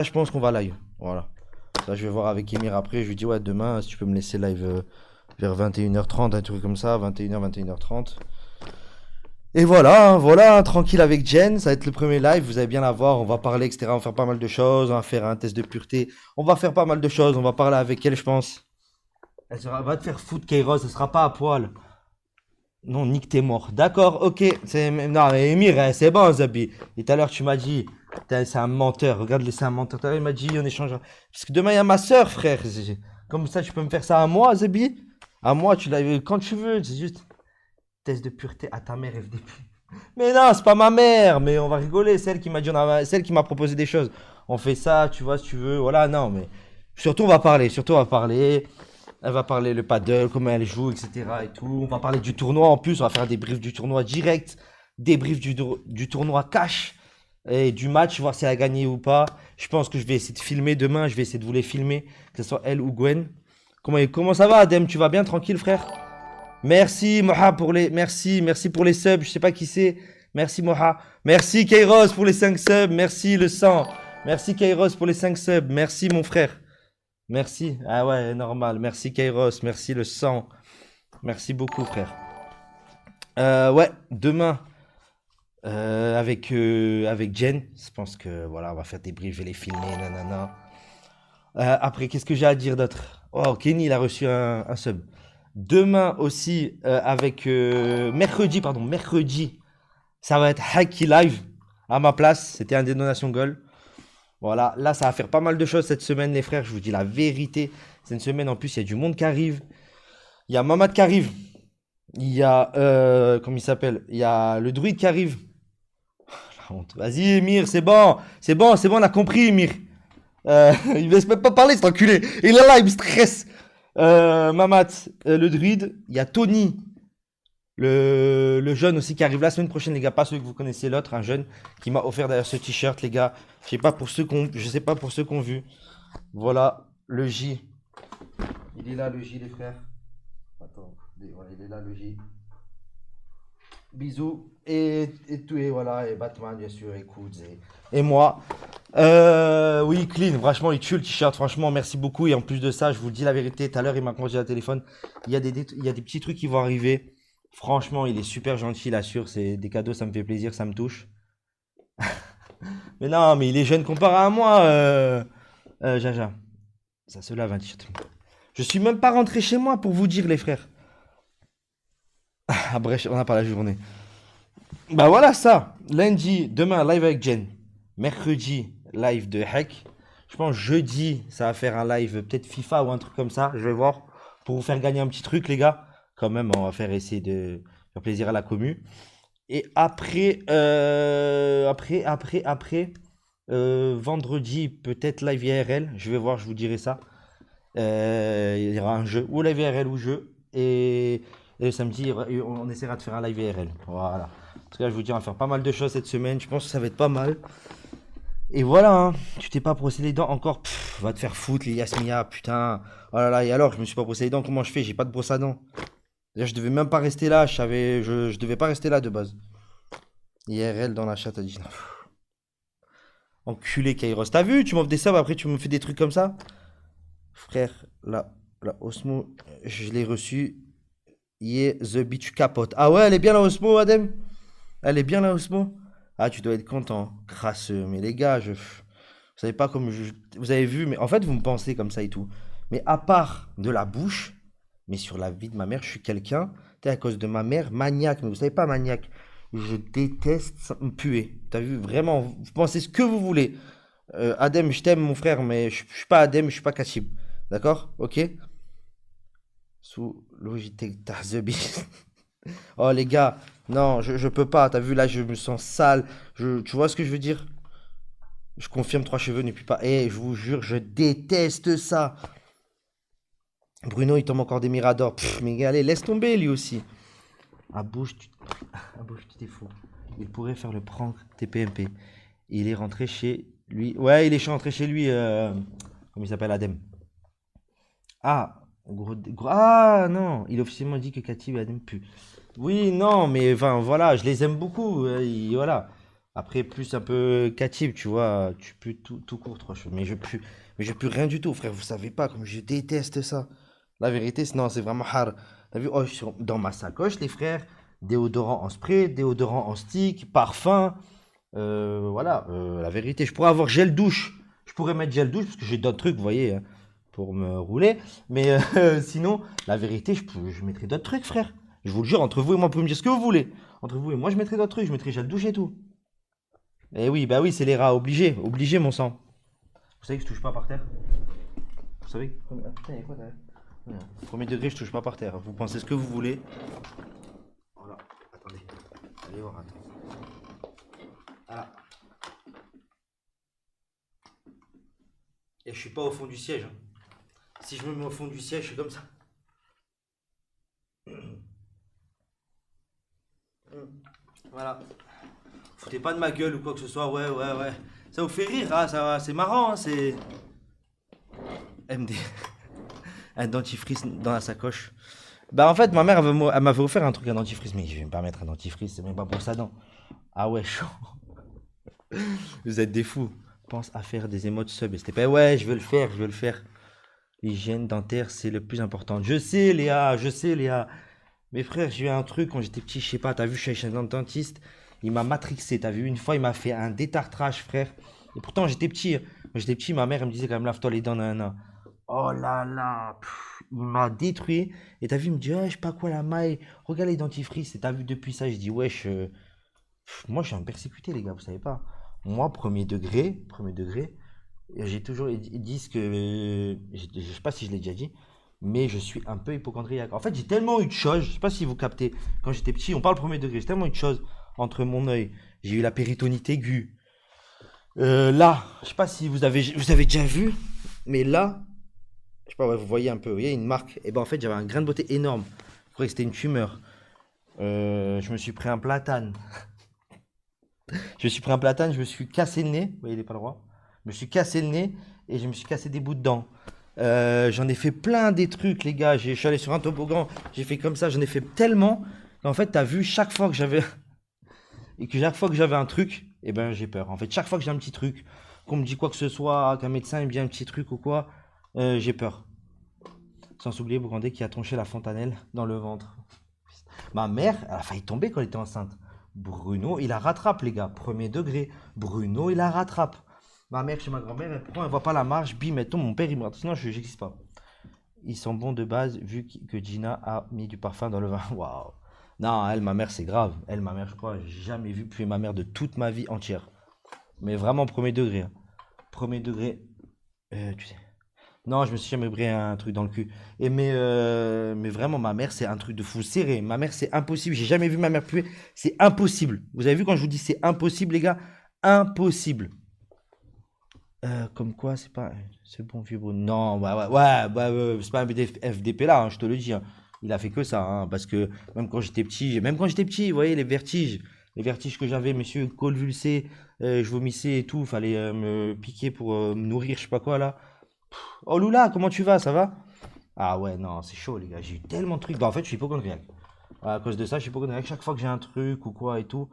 Je pense qu'on va live. Voilà. Ça, je vais voir avec Emir après. Je lui dis, ouais, demain, si tu peux me laisser live vers 21h30, un truc comme ça, 21h, 21h30. Et voilà, voilà, tranquille avec Jen. Ça va être le premier live. Vous allez bien la voir. On va parler, etc. On va faire pas mal de choses. On va faire un test de pureté. On va faire pas mal de choses. On va parler avec elle, je pense. Va te faire foutre, Kairos. Ce sera pas à poil. Non, Nick, t'es mort. D'accord, ok. Non, mais Emir, c'est bon, Zabi. Et tout à l'heure, tu m'as dit, c'est un menteur. Regarde-le, c'est un menteur. Tout à l'heure, il m'a dit, on échangera. Parce que demain, il y a ma soeur, frère. Comme ça, tu peux me faire ça à moi, Zabi. À moi, tu l'as quand tu veux. C'est juste test de pureté à ta mère, FDP. Mais non, c'est pas ma mère. Mais on va rigoler. Celle qui m'a dit, celle qui m'a proposé des choses. On fait ça, tu vois, si tu veux. Voilà, non, mais surtout, on va parler. Surtout, on va parler. Elle va parler le paddle, comment elle joue, etc. et tout. On va parler du tournoi en plus. On va faire des briefs du tournoi direct, débrief du tournoi cash et du match, voir si elle a gagné ou pas. Je pense que je vais essayer de filmer demain. Je vais essayer de vous les filmer, que ce soit elle ou Gwen. Comment ça va, Adem? Tu vas bien, tranquille, frère? Merci, Moha, merci pour les subs. Je sais pas qui c'est. Merci, Moha. Merci, Kairos, pour les 5 subs. Merci, le sang. Merci, Kairos, pour les 5 subs. Merci, mon frère. Merci. Ah ouais, normal. Merci Kairos. Merci le sang. Merci beaucoup, frère. Ouais, demain, avec Jen, je pense que voilà, on va faire des briefs, je vais les filmer, nanana. Après, qu'est-ce que j'ai à dire d'autre? Oh, Kenny, il a reçu un sub. Demain aussi, mercredi, ça va être Hacky Live à ma place. C'était un des donations goal. Voilà, là, ça va faire pas mal de choses cette semaine, les frères. Je vous dis la vérité. C'est une semaine en plus, il y a du monde qui arrive. Il y a Mamad qui arrive. Il y a, comment il s'appelle? Il y a le druide qui arrive. La honte. Vas-y, Emir, c'est bon. C'est bon, on a compris, Emir. Il ne laisse même pas parler, cet enculé. Il est là, il me stresse. Mamat, le druide. Il y a Tony, le jeune aussi qui arrive la semaine prochaine, les gars. Pas celui que vous connaissez, l'autre, un jeune qui m'a offert d'ailleurs ce t-shirt, les gars. Je sais pas pour ceux qui ont vu. Voilà, le J. Il est là, le J, les frères. Attends, voilà, il est là, le J. Bisous. Et tout, et voilà, et Batman, bien sûr, et Koods, et moi. Oui, clean, franchement, il tue le t-shirt, franchement, merci beaucoup. Et en plus de ça, je vous le dis la vérité, tout à l'heure, il m'a congé à téléphone. Il y a des petits trucs qui vont arriver. Franchement, il est super gentil, il assure. C'est des cadeaux, ça me fait plaisir, ça me touche. Mais non, mais il est jeune comparé à moi, Jaja. Ça se lave un t-shirt. Je suis même pas rentré chez moi pour vous dire, les frères. Ah, bref, on n'a pas la journée. Bah voilà ça. Lundi, demain, live avec Jen. Mercredi, live de Hack. Je pense jeudi, ça va faire un live peut-être FIFA ou un truc comme ça. Je vais voir. Pour vous faire gagner un petit truc, les gars. Quand même, on va faire essayer de faire plaisir à la commu. Et vendredi, peut-être live IRL. Je vais voir, je vous dirai ça. Il y aura un jeu, ou live IRL ou jeu. Et le samedi, on essaiera de faire un live IRL. Voilà. Parce que là, je vous dis, on va faire pas mal de choses cette semaine. Je pense que ça va être pas mal. Et voilà, hein. Tu t'es pas brossé les dents encore. Va te faire foutre, les Yasmia, putain. Oh là là, et alors, je me suis pas brossé les dents. Comment je fais? J'ai pas de brosse à dents. D'ailleurs, je devais même pas rester là. Je devais pas rester là de base. IRL dans la chatte, a dit. Enculé, Kairos. T'as vu? Tu m'offres des subs, après tu me fais des trucs comme ça? Frère, la Osmo, je l'ai reçue. Yeah, The Beach capote. Ah ouais, elle est bien la Osmo, Adem? Elle est bien la Osmo? Ah, tu dois être content. Crasseux. Mais les gars, vous savez pas comme vous avez vu, mais en fait, vous me pensez comme ça et tout. Mais à part de la bouche, mais sur la vie de ma mère, je suis quelqu'un, tu sais, à cause de ma mère, maniaque. Mais vous savez pas, maniaque. Je déteste me puer. T'as vu, vraiment, vous pensez ce que vous voulez. Adem, je t'aime, mon frère, mais je suis pas Adem, je suis pas Kachib. D'accord? Ok? Sous Logitech Tarzebi. Oh les gars, non, je peux pas. T'as vu là, je me sens sale. Tu vois ce que je veux dire? Je confirme, trois cheveux ne puent pas. Eh, je vous jure, je déteste ça. Bruno, il tombe encore des miradors. Mais allez, laisse tomber lui aussi. À bouche, à bouche, tu t'es fou. Il pourrait faire le prank TPMP. Il est rentré chez lui. Ouais, il est rentré chez lui. Comment il s'appelle, Adem? Ah, ah non, il a officiellement dit que Cathy et Adem puent. Oui, non, mais enfin voilà, je les aime beaucoup. Voilà. Après, plus un peu cative, tu vois, tu pues tout court, trois cheveux. Mais je pue rien du tout, frère. Vous savez pas comme je déteste ça. La vérité, non, c'est vraiment hard. T'as vu, oh, dans ma sacoche, les frères, déodorant en spray, déodorant en stick, parfum. Voilà, la vérité, je pourrais avoir gel douche. Je pourrais mettre gel douche parce que j'ai d'autres trucs, vous voyez, hein, pour me rouler. Mais sinon, la vérité, je mettrais d'autres trucs, frère. Je vous le jure, entre vous et moi, vous pouvez me dire ce que vous voulez. Entre vous et moi, je mettrais d'autres trucs. Je mettrais gel douche et tout. Eh oui, bah oui, c'est les rats, obligé, obligé, mon sang. Vous savez que je touche pas par terre? Vous savez que... Ah, putain, y'a quoi derrière? Voilà. Premier degré, je touche pas par terre. Vous pensez ce que vous voulez. Voilà, attendez. Allez voir, attends. Voilà. Et je suis pas au fond du siège. Hein. Si je me mets au fond du siège, je suis comme ça. Voilà. Foutez pas de ma gueule ou quoi que ce soit, ouais. Ça vous fait rire, hein, ça, c'est marrant, hein, c'est... MD. Un dentifrice dans la sacoche. Bah en fait, ma mère, elle m'avait offert un truc, un dentifrice, mais je vais pas mettre un dentifrice, c'est même pas pour ça, non. Ah ouais, chaud. Vous êtes des fous. Pense à faire des émotes sub. Et c'était pas, ouais, je vais le faire. L'hygiène dentaire, c'est le plus important. Je sais, Léa. Mes frères, j'ai eu un truc quand j'étais petit, je sais pas, t'as vu, je suis chez un dentiste, il m'a matrixé, t'as vu, une fois, il m'a fait un détartrage, frère. Et pourtant, j'étais petit. Hein. Quand j'étais petit, ma mère, elle me disait quand même, lave-toi les dents, nanana. Oh là là, il m'a détruit. Et t'as vu, il me dit, je sais pas quoi, la maille, regarde les dentifrices. Et t'as vu, depuis ça, je dis, wesh, moi, je suis un persécuté, les gars, vous savez pas. Moi, premier degré, j'ai toujours, ils disent que, je sais pas si je l'ai déjà dit, mais je suis un peu hypochondriaque. En fait, j'ai tellement eu de choses, je sais pas si vous captez, quand j'étais petit, on parle premier degré, j'ai tellement eu de choses entre mon œil. J'ai eu la péritonite aiguë. Là, je sais pas si vous avez déjà vu, mais là, je sais pas, ouais, vous voyez un peu, vous voyez une marque. Et ben en fait, j'avais un grain de beauté énorme. Je croyais que c'était une tumeur. Je me suis pris un platane. Je me suis cassé le nez. Vous voyez, il est pas le droit. Je me suis cassé le nez et je me suis cassé des bouts de dents. J'en ai fait plein des trucs, les gars. Je suis allé sur un toboggan, j'ai fait comme ça, j'en ai fait tellement. En fait, t'as vu, chaque fois que j'avais un truc, eh ben j'ai peur. En fait, chaque fois que j'ai un petit truc, qu'on me dit quoi que ce soit, qu'un médecin me dit un petit truc ou quoi, j'ai peur. Sans oublier Bourgandé qui a tronché la fontanelle dans le ventre. Ma mère, elle a failli tomber quand elle était enceinte. Bruno, il la rattrape, les gars. Premier degré. Bruno, il la rattrape. Ma mère, chez ma grand-mère, elle prend, elle voit pas la marche, bim, elle tombe, mon père, il me sinon, je n'existe pas. Ils sont bons de base, vu que Gina a mis du parfum dans le vin. Waouh. Non, elle, ma mère, c'est grave. Elle, ma mère, je crois, j'ai jamais vu puer ma mère de toute ma vie entière. Mais vraiment, premier degré. Hein. Premier degré. Tu sais. Non, je me suis jamais brûlé un truc dans le cul. Mais vraiment, ma mère, c'est un truc de fou serré. Ma mère, c'est impossible. J'ai jamais vu ma mère puer. C'est impossible. Vous avez vu quand je vous dis c'est impossible, les gars? Impossible. Comme quoi, c'est pas. C'est bon, vieux Bruno. Non, c'est pas un FDP là, hein, je te le dis. Hein. Il a fait que ça. Hein, parce que même quand j'étais petit, vous voyez, les vertiges. Les vertiges que j'avais, monsieur, convulsé, je vomissais et tout. Fallait me piquer pour me nourrir, je sais pas quoi là. Oh Lula, comment tu vas? Ça va? Ah ouais, non, c'est chaud, les gars. J'ai eu tellement de trucs. Bah, en fait, je suis hypochondriaque. À cause de ça, je suis hypochondriaque. Chaque fois que j'ai un truc ou quoi et tout,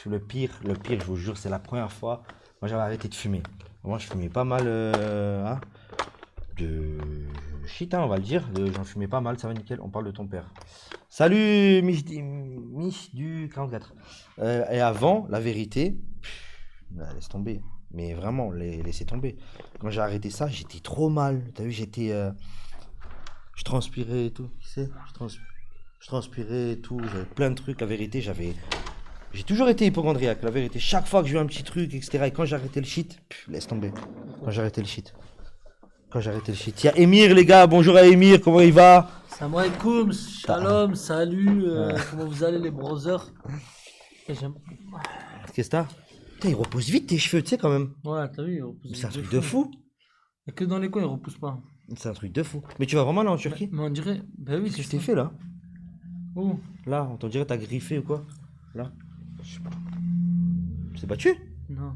le pire, je vous jure, c'est la première fois. Moi, j'avais arrêté de fumer. Moi, je fumais pas mal hein, de shit, hein, on va le dire. J'en fumais pas mal, ça va nickel. On parle de ton père. Salut, Mich du 44. Et avant, la vérité, laisse tomber. Mais vraiment, laissez tomber. Quand j'ai arrêté ça, j'étais trop mal. T'as vu, je transpirais et tout. Tu sais, je transpirais et tout. J'avais plein de trucs. La vérité, j'ai toujours été hypochondriaque. La vérité, chaque fois que j'ai eu un petit truc, etc. Et quand j'ai arrêté le shit, laisse tomber. Quand j'ai arrêté le shit. Il y a Émir, les gars. Bonjour à Émir, comment il va? Salam alaikum, shalom, salut, comment vous allez les brothers? Qu'est-ce que t'as? Putain, il repousse vite tes cheveux, tu sais, quand même. Ouais, t'as vu, il repousse. C'est un truc de fou. Et que dans les coins, il repousse pas. C'est un truc de fou. Mais tu vas vraiment là en Turquie? Mais on dirait, bah oui, Qu'est-ce que je t'ai fait là? Où? Là, on t'en dirait t'as griffé ou quoi? Là? Je sais pas. Tu t'es battu? Non.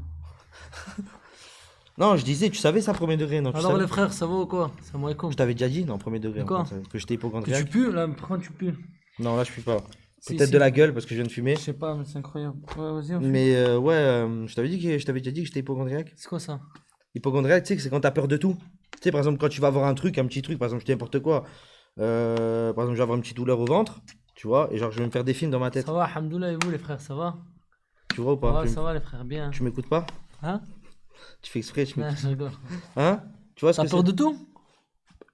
Non, je disais, tu savais ça, premier degré, non? Alors les frères, ça va ou quoi? Salam alaikum. Je t'avais déjà dit, non, premier degré. Quoi? Que j'étais Que hypochondriaque. tu pues, là, par contre tu pues. Non, là, je pue pas. Si, Peut-être si. de la gueule parce que je viens de fumer. Je sais pas, mais c'est incroyable. Ouais, vas-y, on fait. Mais ouais, je t'avais déjà dit que j'étais hypochondriaque. C'est quoi ça? Hypochondriaque, tu sais, c'est quand t'as peur de tout. Tu sais, par exemple, quand tu vas avoir un truc, un petit truc, par exemple, je dis n'importe quoi. Par exemple, je vais avoir une petite douleur au ventre, tu vois, et genre, je vais me faire des films dans ma tête. Ça va, alhamdoulilah, et vous les frères, ça va? Tu vois ou Ça pas? va, ça va les frères, bien. Tu m'écoutes pas? Hein? Tu fais exprès, tu Non, m'écoutes. je rigole. Hein? Tu vois ce T'as que peur c'est? de tout?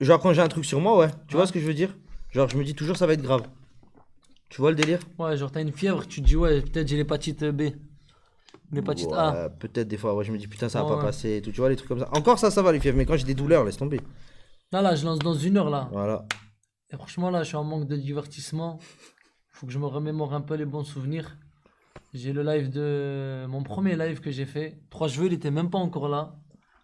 Genre, quand j'ai un truc sur moi, ouais. Tu Ouais. vois ce que je veux dire? Genre, je me dis toujours, ça va être grave. Tu vois le délire? Ouais, genre t'as une fièvre, tu te dis ouais, peut-être j'ai l'hépatite B. L'hépatite A. Ouais, peut-être des fois, ouais, je me dis, putain, ça va Ouais, pas ouais. passer et tout. Tu vois, les trucs comme ça. Encore ça va, les fièvres, mais quand j'ai des douleurs, laisse tomber. Là, je lance dans 1 heure là. Voilà. Et franchement, là, je suis en manque de divertissement. Faut que je me remémore un peu les bons souvenirs. J'ai le live de. Mon premier live que j'ai fait. 3 juillet, il était même pas encore là.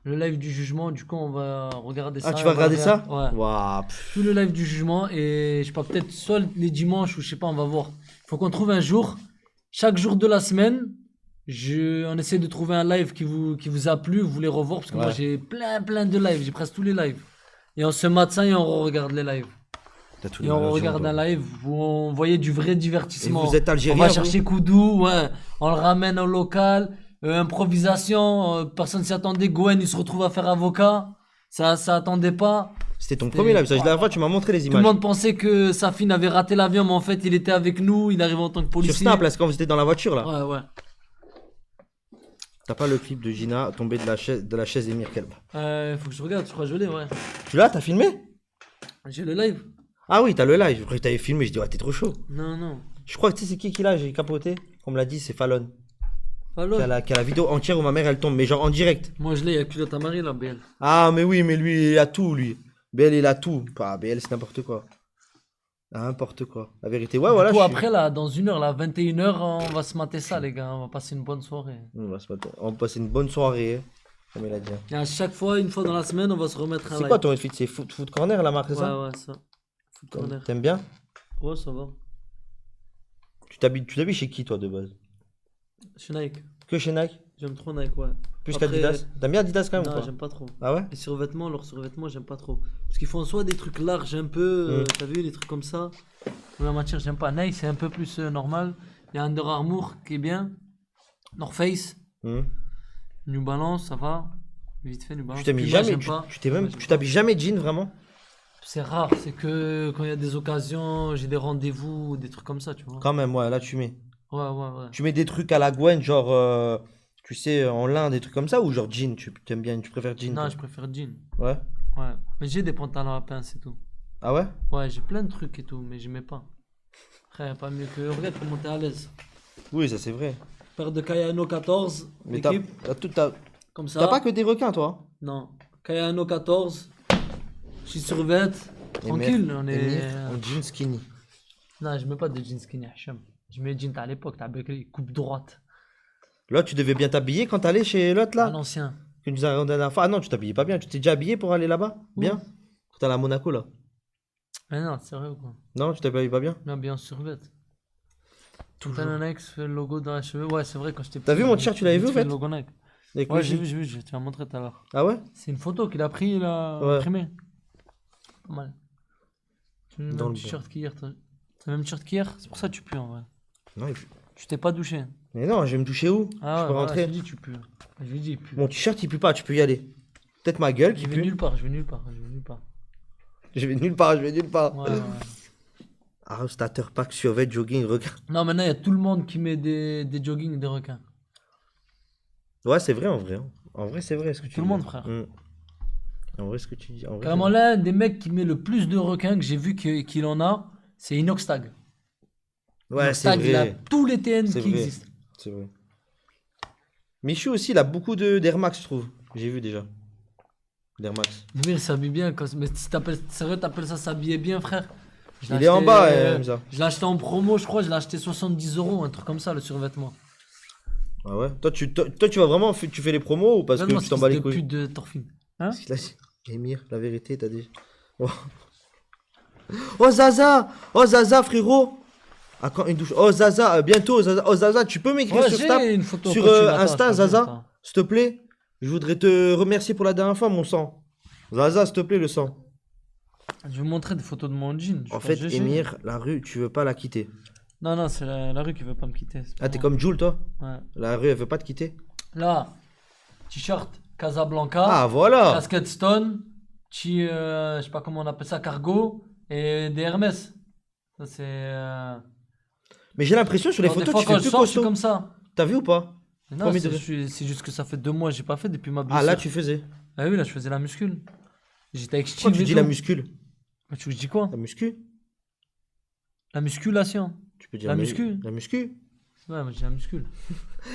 Le live du jugement, du coup, on va regarder ça. Ah, tu et vas on regarder ça? Ouais. Waouh, pff. Tout le live du jugement et je sais pas, peut-être soit les dimanches ou je sais pas, on va voir. Faut qu'on trouve un jour. Chaque jour de la semaine, on essaie de trouver un live qui vous a plu, vous voulez revoir parce que moi Ouais. j'ai plein de lives, j'ai presque tous les lives. Et on se mate ça et on regarde les lives. T'as tout Et le on monde, regarde toi. un live où on voyait du vrai Et divertissement. vous êtes On algérien, va vous? chercher Koudou, ouais, on le ramène au local, improvisation, personne s'y attendait, Gwen il se retrouve à faire avocat, ça attendait pas. C'était ton C'était- premier live. Ça, la dernière fois, tu m'as montré les Tout le images. monde pensait que Safin avait raté l'avion, mais en fait il était avec nous, il arrive en tant que Sur policier. Snap, là, c'est quand vous étiez dans la voiture, là. Ouais, ouais. T'as pas le clip de Gina tombé de la chaise d'Emir Kelb. Faut que je regarde, je crois que je l'ai, ouais. Tu l'as? T'as filmé? J'ai le live. Ah oui, t'as le live. Je croyais que t'avais filmé. Je dis, ouais, t'es trop chaud. Non, non. Je crois que tu sais, c'est qui l'a? J'ai capoté. On me l'a dit, c'est Fallon. Allô? Qui a la vidéo entière où ma mère elle tombe, mais genre en direct. Moi je l'ai, il y a culotte à Marie là, BL. Ah, mais oui, mais lui, il a tout, lui. BL, il a tout. Ah, BL, c'est n'importe quoi. N'importe quoi. La vérité, ouais, voilà. Du coup, je suis- après là, dans 1 heure, là, 21 h, on va se mater ça, les gars. On va passer une bonne soirée. On va passer une bonne soirée, comme il a dit. Et à chaque fois, une fois dans la semaine, on va se remettre un C'est live. quoi ton outfit? C'est foot corner, la marque, c'est ça? Ouais, ouais, ça. Foot corner. T'aimes bien? Ouais, ça va. Tu t'habilles chez qui, toi, de base? Chez Nike. Que chez Nike? J'aime trop Nike, ouais. Plus Après- qu'Adidas? T'aimes bien Adidas quand même ou Non, pas? j'aime pas trop. Ah ouais? Les survêtements, leurs survêtements, j'aime pas trop. Parce qu'ils font soit des trucs larges un peu, t'as vu, des trucs comme ça. Pour la matière, j'aime pas. Nike, c'est un peu plus normal. Il y a Under Armour qui est bien. North Face. Hum. New Balance, ça va. Vite fait, New Balance. Tu t'habilles Puma, jamais, j'aime tu pas. tu t'es même, Puma, j'aime tu pas. t'habilles jamais jean vraiment? C'est rare, c'est que quand il y a des occasions, j'ai des rendez-vous, des trucs comme ça, tu vois. Quand même, ouais, là tu mets. Ouais, ouais, ouais. Tu mets des trucs à la Gwen, genre, tu sais, en lin, des trucs comme ça, ou genre jean, tu t'aimes bien, tu préfères jean? Non, toi je préfère jean. Ouais. Ouais. Mais j'ai des pantalons à pince et tout. Ah ouais? Ouais, j'ai plein de trucs et tout, mais je mets pas. Frère, pas mieux que. Regarde comment t'es à l'aise. Oui, ça c'est vrai. Paire de Kayano 14, Mais équipe, t'as comme ça. pas que des requins, toi? Non. Kayano 14, je suis survêt, tranquille, on est. En jean skinny. Non, je mets pas de jeans skinny, Hacham. Je mets jeans à l'époque, t'as avec les coupes droites. Là, tu devais bien t'habiller quand t'allais chez l'autre À là? l'ancien. Que tu nous as la dernière fois. Ah non, tu t'habillais pas bien. Tu t'es déjà habillé pour aller là-bas? Bien? Quand t'allais à Monaco là? Mais non, c'est vrai ou quoi? Non, tu t'habilles pas bien? Non, bien survêt. Tout un Nike fait le logo dans la cheveux. Ouais, c'est vrai, quand j'étais T'as petit, vu mon t-shirt, tu l'avais vu, vite au fait fait? le logo Nike. Avec Ouais, le j'ai J. vu, j'ai vu, je te l'ai montré tout à l'heure. Ah ouais? C'est une photo qu'il a pris, il a Ouais. imprimé. Pas mal. Tu as le Dans même le t-shirt qu'hier, toi. T'as le même t-shirt qu'hier? C'est pour ça que tu pues en vrai. Non, Tu t'es pas douché. mais non, je vais me toucher où? Ah Je ouais, peux voilà, rentrer. je lui dis tu pues. Je lui dis il pue. Mon t-shirt il pue pas, tu peux y aller. Peut-être ma gueule qui Je vais pue. nulle part, je vais nulle part, je vais nulle part. Je vais nulle part, je vais nulle part. Ouais, ouais. Ah, starter pack, survêt, jogging, regarde. Non, maintenant il y a tout le monde qui met des joggings et des requins. Ouais, c'est vrai en vrai. Hein. En vrai, c'est vrai ce que tu Tout le dis. monde, frère. En vrai, ce que tu dis. En vrai, Carrément, l'un des mecs qui met le plus de requins que j'ai vu qu'il en a, c'est Inoxtag. ouais, c'est Inoxtag, il a vrai. tous les TN C'est qui vrai. existent. C'est vrai. Michou aussi, il a beaucoup d'Air Max, je trouve. J'ai vu déjà. D'Air Max. Moumir s'habille bien. Mais si sérieux, t'appelles ça s'habiller bien, frère? Je l'ai Il est en acheté, bas, Hamza. Je l'ai acheté en promo, je crois. Je l'ai acheté 70 €, un truc comme ça, le survêtement. Ah ouais? Toi, tu vas vraiment, tu fais les promos ou parce que Vraiment, tu t'en bats les de couilles? pute de Torfine. Hein? Parce qu'il a dit, Émir, la vérité, t'as dit. Oh. Oh Zaza! Oh Zaza, frérot! À quand une douche? Oh Zaza, bientôt, Zaza. Oh Zaza, tu peux m'écrire Ouais, sur Snap? j'ai une photo. Sur quand tu m'attends, Insta, je t'en Zaza, attends. s'il te plaît. Je voudrais te remercier pour la dernière fois, mon sang. Zaza, s'il te plaît, le sang. Je vais vous montrer des photos de mon jean. En fait, Émir, la rue, tu veux pas la quitter. Non, non, c'est la rue qui veut pas me quitter. c'est pas Ah, t'es moi. comme Jules, toi? Ouais. La rue, elle veut pas te quitter? Là, t-shirt Casablanca, Ah, voilà! casquette Stone, je sais pas comment on appelle ça, cargo, et des Hermès. Ça, c'est. Mais j'ai l'impression sur les Alors, des photos, fois, tu quand fais je plus sors, je suis costaud. comme ça. T'as vu ou pas? Mais non, Premier c'est degré. c'est juste que ça fait 2 mois que j'ai pas fait depuis ma blessure. Ah, là, tu faisais. Ah oui, là, je faisais la muscule. J'étais avec Pourquoi Steve tu et dis tout. la muscule? Mais tu veux que je dis quoi? La muscu? La musculation. Tu peux dire La muscu. La muscu? Ouais, moi, je dis la muscule.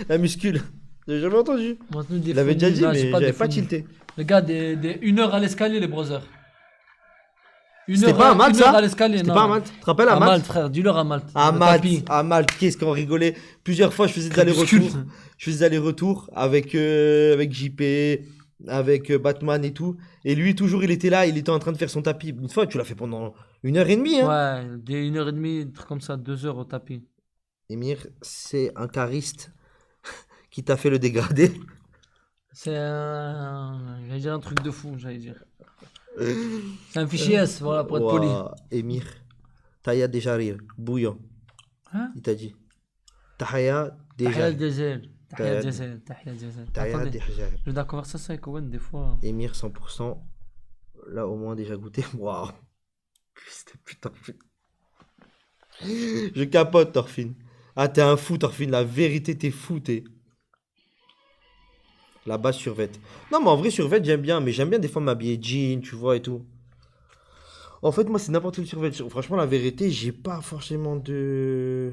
La muscule. J'ai jamais entendu. Maintenant, des Je l'avais faux déjà news, dit, là, mais j'ai j'avais des pas faux news. tilté. Les gars, 1 heure à l'escalier, les brothers. C'était pas à Malte, ça? à l'escalier, C'était non. pas à Malte? Tu te rappelles à À Malte? Malte, frère, dis-leur à Malte. À Le Malte, tapis. à Malte, qu'est-ce qu'on rigolait. Plusieurs fois, je faisais des Crépuscule. allers-retours. Je faisais des allers-retours avec JP, avec Batman et tout. Et lui, toujours, il était là, il était en train de faire son tapis. Une fois, tu l'as fait pendant 1 heure et demie, hein. Ouais, des 1 heure et demie, un truc comme ça, 2 heures au tapis. Émir, c'est un chariste qui t'a fait le dégradé. C'est j'allais dire un truc de fou, j'allais dire. C'est un fichier S, voilà, pour être poli. Ouah, Émir, Taya déjà rire, bouillant, Hein? il t'a dit. Taya Tahia déjà. Diesel. Tahia Tahia- Diesel. Tahia Diesel. Taya Attendez, déjà. j'ai de la conversation avec Owen des fois. Émir 100%, là au moins déjà goûté. Waouh. Putain. Je capote, Thorfinn. Ah, t'es un fou, Thorfinn. La vérité, t'es fou, t'es. La base survêt. Non, mais en vrai, survêt, j'aime bien. Mais j'aime bien des fois m'habiller jean, tu vois, et tout. En fait, moi, c'est n'importe quel survêt. Franchement, la vérité, j'ai pas forcément de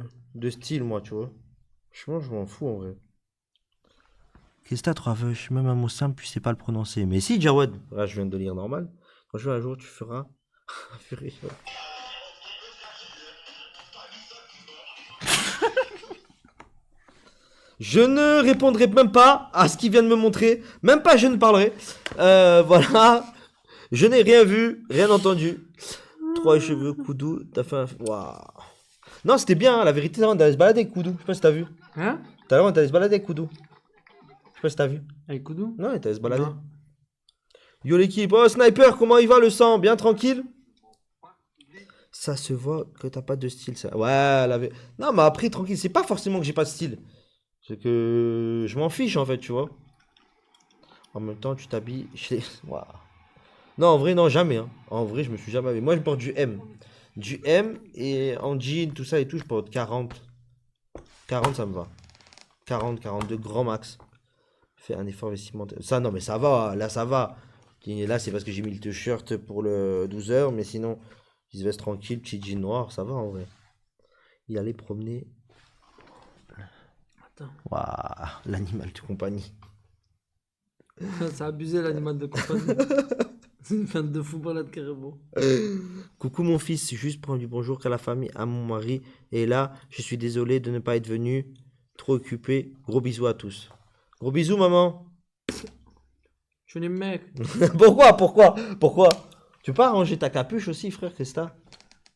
style, moi, tu vois. Franchement, je m'en fous, en vrai. Qu'est-ce que t'as, trois vaches? Même un mot simple, tu sais pas le prononcer. Mais si, Jawad. Là, je viens de le lire normal. Franchement, un jour, tu feras. Purée, ouais. Je ne répondrai même pas à ce qu'il vient de me montrer. Même pas je ne parlerai. Voilà. Je n'ai rien vu, rien entendu. 3 cheveux, Koudou. T'as fait un. Waouh. Non, c'était bien, hein, la vérité, on allait se balader avec Koudou. Je sais pas si t'as vu. Hein? Tout à l'heure, on allait se balader avec Koudou. Je sais pas si t'as vu. Avec Koudou? Non, on allait se balader. Non. Yo l'équipe. Oh, Sniper, comment il va le sang? Bien tranquille? Ça se voit que t'as pas de style, ça. Ouais, non, mais après, tranquille. C'est pas forcément que j'ai pas de style. C'est que je m'en fiche en fait, tu vois. En même temps, tu t'habilles chez. Waouh. Non, en vrai, non, jamais. Hein. En vrai, je me suis jamais habillé. Moi, je porte du M. Du M et en jean, tout ça et tout, je porte 40. 40, ça me va. 40, 42, grand max. Fais un effort vestimentaire. Ça, non, mais ça va. Là, ça va. Et là, c'est parce que j'ai mis le t-shirt pour le 12 heures. Mais sinon, il se veste tranquille, petit jean noir, ça va en vrai. Il allait promener. Attends. Waouh, l'animal de compagnie. C'est abusé l'animal de compagnie. C'est une fan de football là de Carrebo. Coucou mon fils, juste pour du bonjour à la famille, à mon mari. Et là, je suis désolé de ne pas être venu. Trop occupé. Gros bisous à tous. Gros bisous maman. Je suis les mecs. Pourquoi? Tu peux pas ranger ta capuche aussi frère, qu'est-ce que t'as?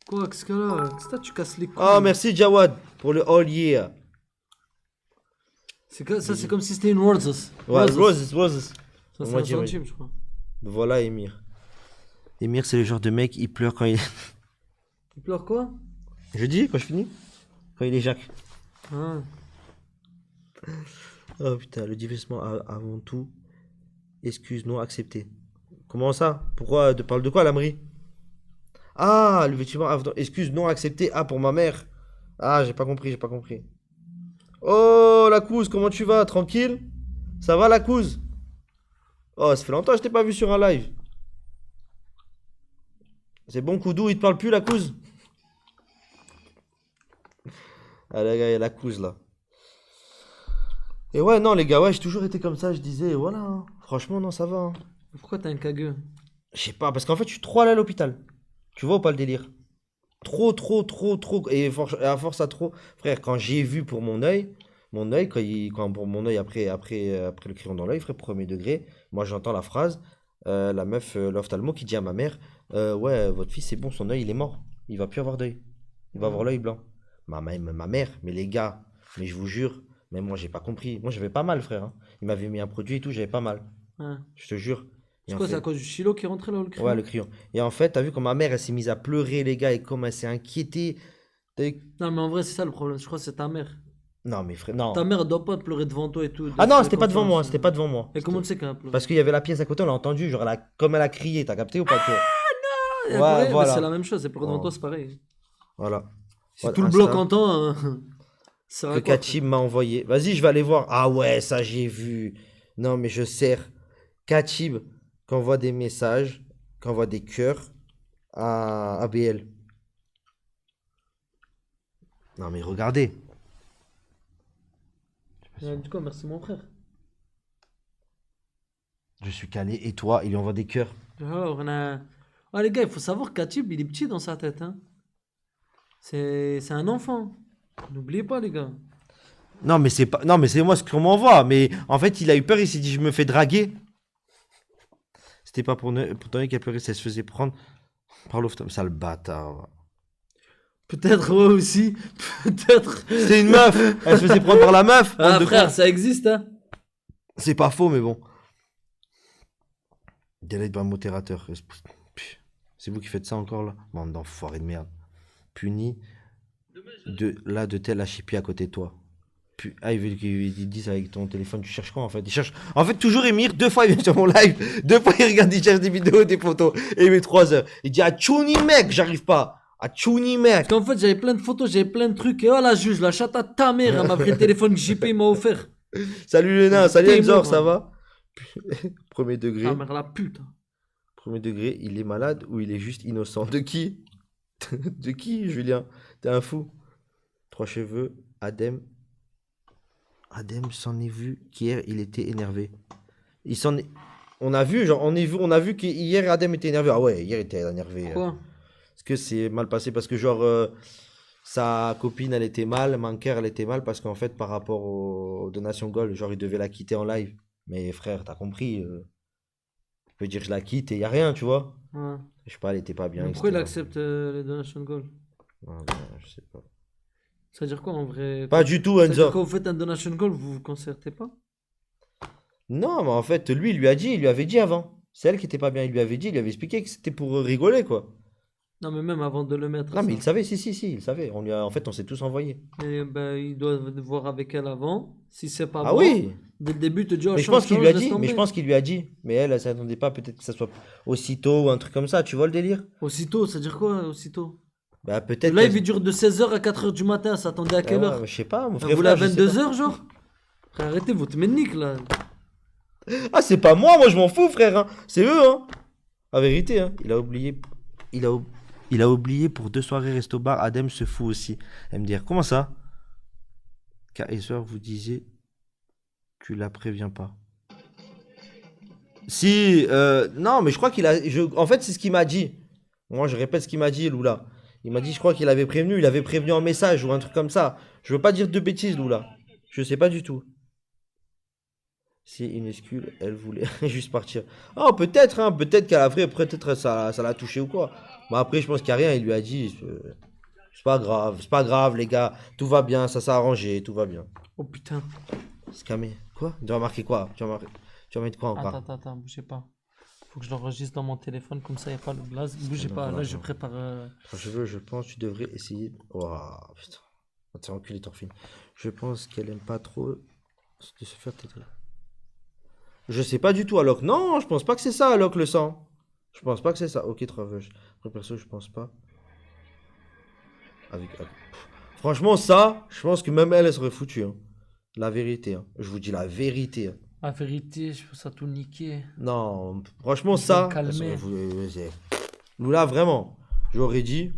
Quoi, qu'est-ce que là? Qu'est-ce que tu casses les couilles? Oh merci Jawad pour le all year. Ça, c'est comme si c'était une Roses. Ouais, Roses. Ça, c'est Moi, un je dirais- centime, je crois. Voilà Émir. Émir c'est le genre de mec, il pleure quand il... Il pleure quoi? Je dis quand je finis? Quand il est Jacques. Ah. Oh putain, le divertissement avant tout. Excuse non acceptée. Comment ça? Pourquoi? Parle de quoi, Lamri? Ah, le vêtement avant. Excuse non acceptée. Ah, pour ma mère. Ah, j'ai pas compris. Oh, la couse, comment tu vas? Tranquille? Ça va, la couse? Oh, ça fait longtemps que je t'ai pas vu sur un live. C'est bon, Koudou, il te parle plus, la couse? Ah, les gars, il y a la couse, là. Et ouais, non, les gars, ouais, j'ai toujours été comme ça. Je disais, voilà, hein. Franchement, non, ça va. Hein. Pourquoi t'as un cagueux? Je sais pas, parce qu'en fait, je suis trop allé à l'hôpital. Tu vois ou pas le délire? Trop. Et à force à trop. Frère, quand j'ai vu pour mon œil, pour mon œil après le crayon dans l'œil, frère, premier degré, moi j'entends la phrase, la meuf, l'ophtalmo qui dit à ma mère, ouais, votre fils, c'est bon, son œil, il est mort. Il va plus avoir d'œil. Il va avoir l'œil blanc. Ma mère, mais les gars, mais je vous jure, mais moi j'ai pas compris. Moi j'avais pas mal, frère. Hein. Il m'avait mis un produit et tout, j'avais pas mal. Ouais. Je te jure. Et C'est en quoi, fait- c'est à cause du stylo qui est rentré là ou le crayon? Ouais, le crayon. Et en fait, t'as vu comme ma mère, elle s'est mise à pleurer, les gars, et comme elle s'est inquiétée. Non, mais en vrai, c'est ça le problème. Je crois que c'est ta mère. Non, mais frère, non. Ta mère, elle doit pas te pleurer devant toi et tout. Ah non, faire c'était pas devant moi, confiance. c'était pas devant moi. Et comment tu sais qu'elle a pleuré? Parce qu'il y avait la pièce à côté, on l'a entendu, genre, comme elle a crié, t'as capté ou pas, tu vois? Elle a Ouais, pleuré, mais voilà. c'est la même chose. Elle pleure devant Oh. toi, c'est pareil. Voilà. Si Voilà, tout le Insta. bloc entend, ça Que va quoi, Katib m'a envoyé. Vas-y, je vais aller voir. Ah ouais, ça j'ai vu. Non, mais je sers. Katib qui envoie des messages, qui envoie des cœurs à BL. Non, mais regardez. Du coup, merci mon frère. Je suis calé et toi, il lui envoie des cœurs. Alors, on a... Ah, les gars, il faut savoir qu'Atib, il est petit dans sa tête. Hein. C'est un enfant. N'oubliez pas, les gars. Non, mais c'est pas. Non, mais c'est moi ce qu'on m'envoie. Mais en fait, il a eu peur, il s'est dit, je me fais draguer. C'était pas pour donner qu'elle pleurait, ça se faisait prendre par l'offre. Sale bâtard. Peut-être, ouais, aussi. Peut-être. C'est une meuf. Elle se faisait prendre par la meuf. Ah, bande de frère, cons. ça existe, hein. C'est pas faux, mais bon. Delete par modérateur. C'est vous qui faites ça encore là? Bande d'enfoirés de merde. Puni de tel HIP à côté de toi. Ah, il veut qu'ils disent avec ton téléphone, tu cherches quoi en fait? Il cherche. En fait, toujours Emir, 2 fois il vient sur mon live, 2 fois il regarde, il cherche des vidéos, des photos, et il met 3 heures. Il dit, ah, Chouni mec, j'arrive pas. Ah, Chouni mec. Parce qu'en fait, j'avais plein de photos, j'avais plein de trucs. Et oh, la juge, la chatte à ta mère, elle m'a pris le téléphone que JP m'a offert. Salut les nains, salut T'es Enzor, mort, ça hein. va? Premier degré. Ta mère, la pute. Premier degré, il est malade ou il est juste innocent? De qui? De qui, Julien? T'es un fou. 3 cheveux, Adem. Adem s'en est vu qu'hier il était énervé. Il s'en est... On a vu, genre, on a vu qu'hier Adem était énervé. Ah ouais, hier il était énervé. Quoi? Parce que c'est mal passé, parce que genre, sa copine elle était mal, Manker elle était mal, parce qu'en fait par rapport aux donations gold, genre il devait la quitter en live. Mais frère, t'as compris, tu peux dire je la quitte et y a rien, tu vois. Ouais. Je sais pas, elle était pas bien. Mais pourquoi il etc. accepte les donations gold? Ouais, ouais, je sais pas. Ça veut dire quoi en vrai? Pas du tout, Ça veut dire Enzo. quand vous faites un donation gold, vous vous concertez pas? Non, mais en fait, lui, il lui a dit, il lui avait dit avant. C'est elle qui était pas bien, il lui avait dit, il lui avait expliqué que c'était pour rigoler, quoi. Non, mais même avant de le mettre. Non, mais ça. il savait, si, il savait. En fait, on s'est tous envoyés. Et ben, il doit voir avec elle avant. Si c'est pas Ah bon, oui! dès le début, te dit, oh, Mais je change, pense qu'il change, lui a laisse dit, mais tomber. je pense qu'il lui a dit. Mais elle s'attendait pas, peut-être que ça soit aussitôt ou un truc comme ça, tu vois le délire? Aussitôt, ça veut dire quoi, aussitôt? Bah, Le peut-être. live, il dure de 16h à 4h du matin. Ça attendait à quelle heure? Je sais pas, mon Vous frère. voulez à frère, je sais pas. 22h, genre? Frère, arrêtez, vous te mettez nique, là. Ah, c'est pas moi, je m'en fous, frère. Hein. C'est eux, hein. La vérité, hein. Il a oublié. Il a oublié pour 2 soirées resto bar. Adem se fout aussi. MDR, comment ça? KSR vous disiez, tu la préviens pas. Si, non, mais je crois qu'il a. En fait, c'est ce qu'il m'a dit. Moi, je répète ce qu'il m'a dit, Lula. Il m'a dit, je crois qu'il avait prévenu. Il avait prévenu en message ou un truc comme ça. Je veux pas dire de bêtises, Lula. Je sais pas du tout. Si une excuse, elle voulait juste partir. Oh, peut-être, hein. Peut-être qu'à la vraie, peut-être ça l'a touché ou quoi. Mais après, je pense qu'il n'y a rien. Il lui a dit, c'est pas grave, les gars. Tout va bien, ça s'est arrangé, tout va bien. Oh putain. C'est camé. Quoi? Tu vas marquer quoi? Tu vas mettre quoi encore? Attends, bougez pas. Faut que je l'enregistre dans mon téléphone, comme ça, il n'y a pas le blaze. Bougez Non, pas, non, là, je non. prépare. Je pense que tu devrais essayer. Waouh, putain. On t'est enculé, Torfine. Je pense qu'elle aime pas trop de se faire têter. Je sais pas du tout, alors que non, je pense pas que c'est ça, alors que le sang. Je pense pas que c'est ça. Ok, Traveuge. Après, perso, je pense pas. Franchement, ça, je pense que même elle serait foutue. Hein. La vérité. Hein. Je vous dis la vérité. Hein. La vérité, je peux ça tout niquer. Non, franchement, Je vais ça. me calmer. Lula, vraiment, j'aurais dit.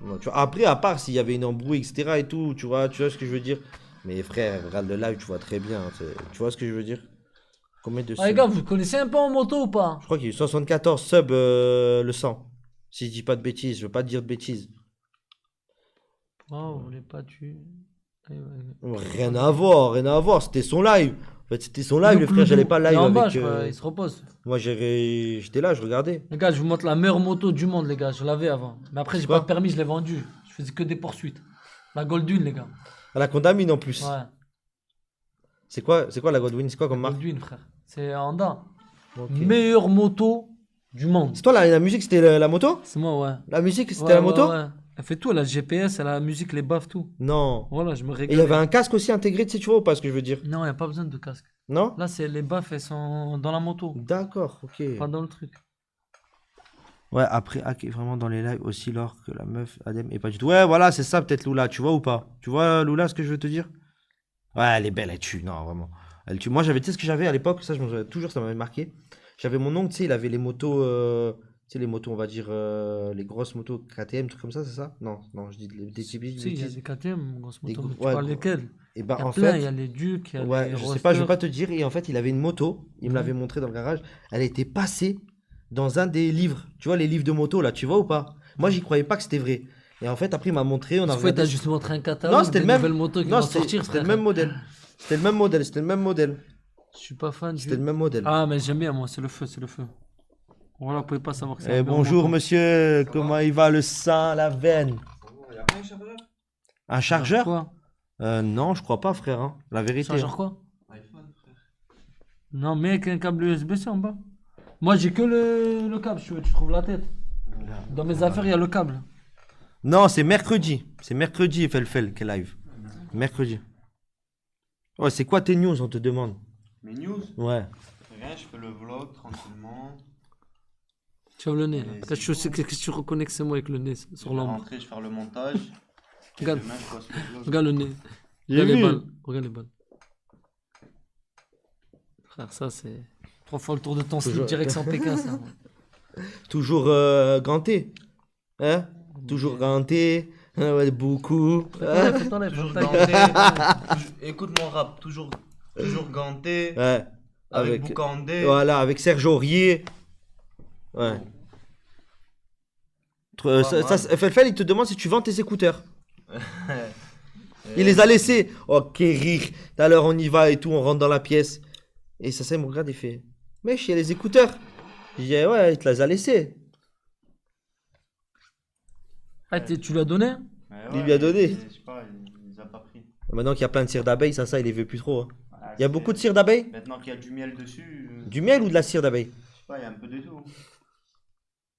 Non, tu vois, après, à part s'il y avait une embrouille, etc. et tout, tu vois ce que je veux dire. Mais frère, regarde le live, tu vois très bien. Tu vois ce que je veux dire? Combien de Ah, les subs? gars, vous connaissez un peu en moto ou pas? Je crois qu'il y a eu 74 subs le 100. Si je dis pas de bêtises, je veux pas te dire de bêtises. Oh, vous voulez pas tuer. Rien à voir, c'était son live. En fait, c'était son live, le frère, j'allais pas live Il est en bas, avec. je crois, il se repose. Moi, j'étais là, je regardais. Les gars, je vous montre la meilleure moto du monde, les gars. Je l'avais avant. Mais après, j'ai Quoi pas de permis, je l'ai vendue. Je faisais que des poursuites. La Goldwyn, les gars. À la condamine en plus. Ouais. C'est quoi la Godwin? C'est quoi comme marque? Goldwyn, frère. C'est Honda. Ok. Meilleure moto du monde. C'est toi la musique, c'était la moto? C'est moi, ouais. La musique, c'était Ouais, la moto? ouais. Elle fait tout, elle a le GPS, elle a la musique, les baffes, tout. Non. Voilà, je me Et il y régale. avait un casque aussi intégré, tu sais, tu vois ou pas ce que je veux dire? Non, il n'y a pas besoin de casque. Non? Là, c'est les baffes, elles sont dans la moto, D'accord, ok. pas dans le truc. Ouais, après, hack est vraiment dans les lives aussi, alors que la meuf, Adem, est pas du tout. Ouais, voilà, c'est ça, peut-être Lula, tu vois ou pas? Tu vois, Lula, ce que je veux te dire? Ouais, elle est belle, elle tue, non, vraiment. Elle tue. Moi, j'avais, tu sais ce que j'avais à l'époque, ça, je m'en souviens toujours, ça m'avait marqué. J'avais mon oncle, tu sais, il avait les motos, tu sais, les motos, on va dire, les grosses motos KTM, trucs comme ça, c'est ça? Non, non, je dis des Si, bêtises. il y a des KTM, grosse Des moto. gros- Tu ouais, parles gros. lesquels? Et ben, Il y a en plein, fait, il y a les Duke, il y a ouais, les je sais pas, je vais Roadster. pas te dire. Et en fait, il avait une moto, il me Mhm. l'avait montré dans le garage. Elle était passée dans un des livres. Tu vois, les livres de moto, là, tu vois ou pas? Moi, j'y croyais pas que c'était vrai. Et en fait, après, il m'a montré, on a Cette fois, regardé. t'as juste montré un Non, catalogue c'était des le même. nouvelles motos qui Non, vont sortir, c'était le frère. même modèle. C'était le même modèle, c'était le même modèle. Je suis pas fan C'était le du... même modèle. Ah, mais j'aime bien, moi, c'est le feu, c'est le feu. Voilà, vous pouvez pas savoir que c'est un Eh, meilleur bonjour, moto. monsieur. Comment il va le sang, la veine? Il y a pas un chargeur? Un chargeur? Quoi? Non, je crois pas, frère, hein. La vérité. Chargeur quoi? iPhone, frère. Non, mais avec un câble USB-C en bas. Moi, j'ai que le câble, tu trouves la tête. Dans mes affaires, il y a le câble. Non, c'est mercredi. C'est mercredi, Felfel, qui est live. Mercredi. Ouais, c'est quoi tes news, on te demande? Mes news? Ouais. Rien, je fais le vlog tranquillement. Tu as le nez. Mais Peut-être c'est que tu reconnais que c'est moi avec le nez Je sur vais l'ombre. rentrer, je vais faire le montage. Et Regarde. demain, je poste le vlog. Regarde le nez. J'ai Regarde les vu. balles. Regarde les balles. Frère, ça c'est 3 fois le tour de ton slip Toujours- direction Pékin, ça. Toujours ganté. Hein? Toujours ganté. Ouais, beaucoup. Hein? Fais-t'enlève, Toujours fais-t'enlève. ganté. Écoute mon rap, toujours ganté. Ouais. Avec Boukandé. Voilà, avec Serge Aurier. Ouais. Felfel, il te demande si tu vends tes écouteurs. Il les a laissés. Oh, quel rire. Tout à l'heure, on y va et tout, on rentre dans la pièce. Et ça, il me regarde et fait: Mec, il y a les écouteurs. Je dis: Ouais, il te les a laissés. Ah, tu lui as donné? Ouais, Il lui a donné. Je sais pas, il les a pas pris. Maintenant qu'il y a plein de cire d'abeille, ça, il les veut plus trop. Hein. Ah, Il y a c'est- beaucoup de cire d'abeille? Maintenant qu'il y a du miel dessus, Du miel ou de la cire d'abeille? je sais pas, il y a un peu de tout.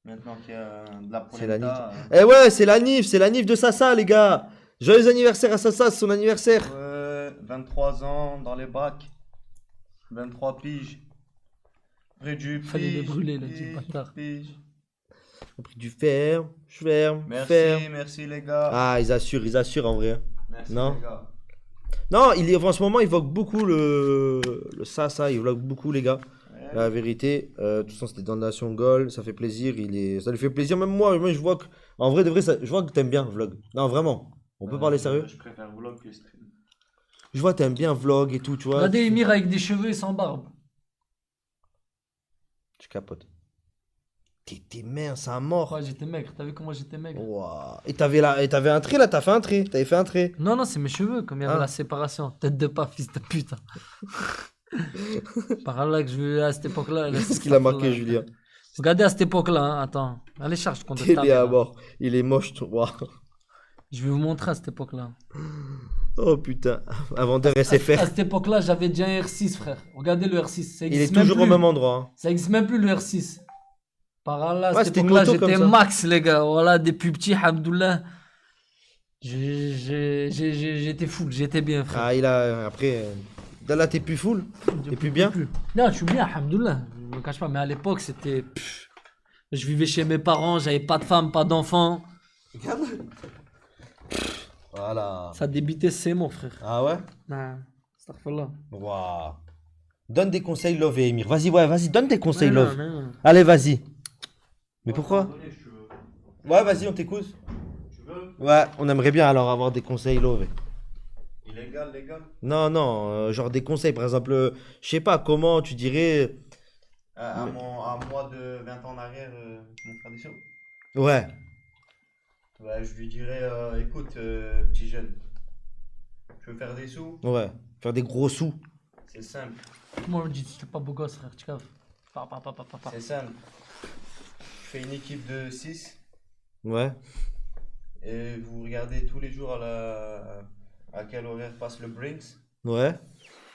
Maintenant qu'il y a de la C'est la polenta. Eh ouais, c'est la nif de Sassa, les gars. Joyeux anniversaire à Sassa, c'est son anniversaire. Ouais, 23 ans dans les bacs. 23 piges. Près du Fallait les pige, brûler, le petit pige, bâtard. pige. On a pris du ferme, ferme, Merci, ferme. merci les gars. Ah, ils assurent en vrai. Hein. Merci non. les gars. Non, en ce moment, il vogue beaucoup le Sassa, il vogue beaucoup, les gars. Ouais. La vérité, de toute façon, c'était dans Nation Goal, ça fait plaisir, ça lui fait plaisir, même moi, je vois que, en vrai, de vrai, je vois que t'aimes bien vlog. Non, vraiment, on peut parler sérieux. Je préfère vlog que stream. Je vois que t'aimes bien vlog et tout, tu vois. Regardez Emir avec des cheveux et sans barbe. Tu capotes. T'es mince à mort. Ouais, j'étais maigre. T'as vu comment j'étais maigre? Ouah. Et t'avais un trait là, t'as fait un trait, t'avais fait un trait. Non, non, c'est mes cheveux, comme il y avait Ah. la séparation. Tête de pas, fils de pute. Par là que je veux à cette époque-là. C'est ce qu'il a marqué, Julien. Regardez à cette époque-là, hein. Attends. Allez, charge contre Il est à mort. Il est moche, ouah. Je vais vous montrer à cette époque-là. Oh putain. Un vendeur À SFR. cette époque-là, j'avais déjà un R6, frère. Regardez le R6. Ça Il est existe même toujours au plus. même endroit. Hein. Ça existe même plus le R6. Par là, à Ouais, cette c'était une époque-là, moto comme j'étais ça. max, les gars. Voilà, depuis petit, Hamdoullah. J'étais full, j'étais bien, frère. Ah, après. Là, t'es plus full. T'es plus bien. Non, je suis bien, Hamdoullah. Je me cache pas, mais à l'époque, c'était. Je vivais chez mes parents, j'avais pas de femme, pas d'enfant. Voilà. Ça débitait, c'est mon frère. Ah ouais? Non, astaghfirullah. Waouh. Donne des conseils, Love et Emir. Vas-y, ouais, vas-y, donne des conseils, Non, Love. non, non. Allez, vas-y. Mais pourquoi? Désolé, je veux. Ouais, vas-y, on t'écoute. Tu veux? Ouais, on aimerait bien alors avoir des conseils, Love. Illégal, légal. Non, non, genre des conseils, par exemple, je sais pas, comment tu dirais. À moi de 20 ans en arrière, mon frère des sous. Ouais, Ouais, je lui dirais, écoute, petit jeune, je veux faire des sous, ouais, faire des gros sous. c'est simple, Moi, on me dit, t'es pas beau gosse, frère, tu caves. Pa. c'est simple. Je fais une équipe de 6 Ouais, et vous regardez tous les jours à quel horaire passe le Brinks ouais.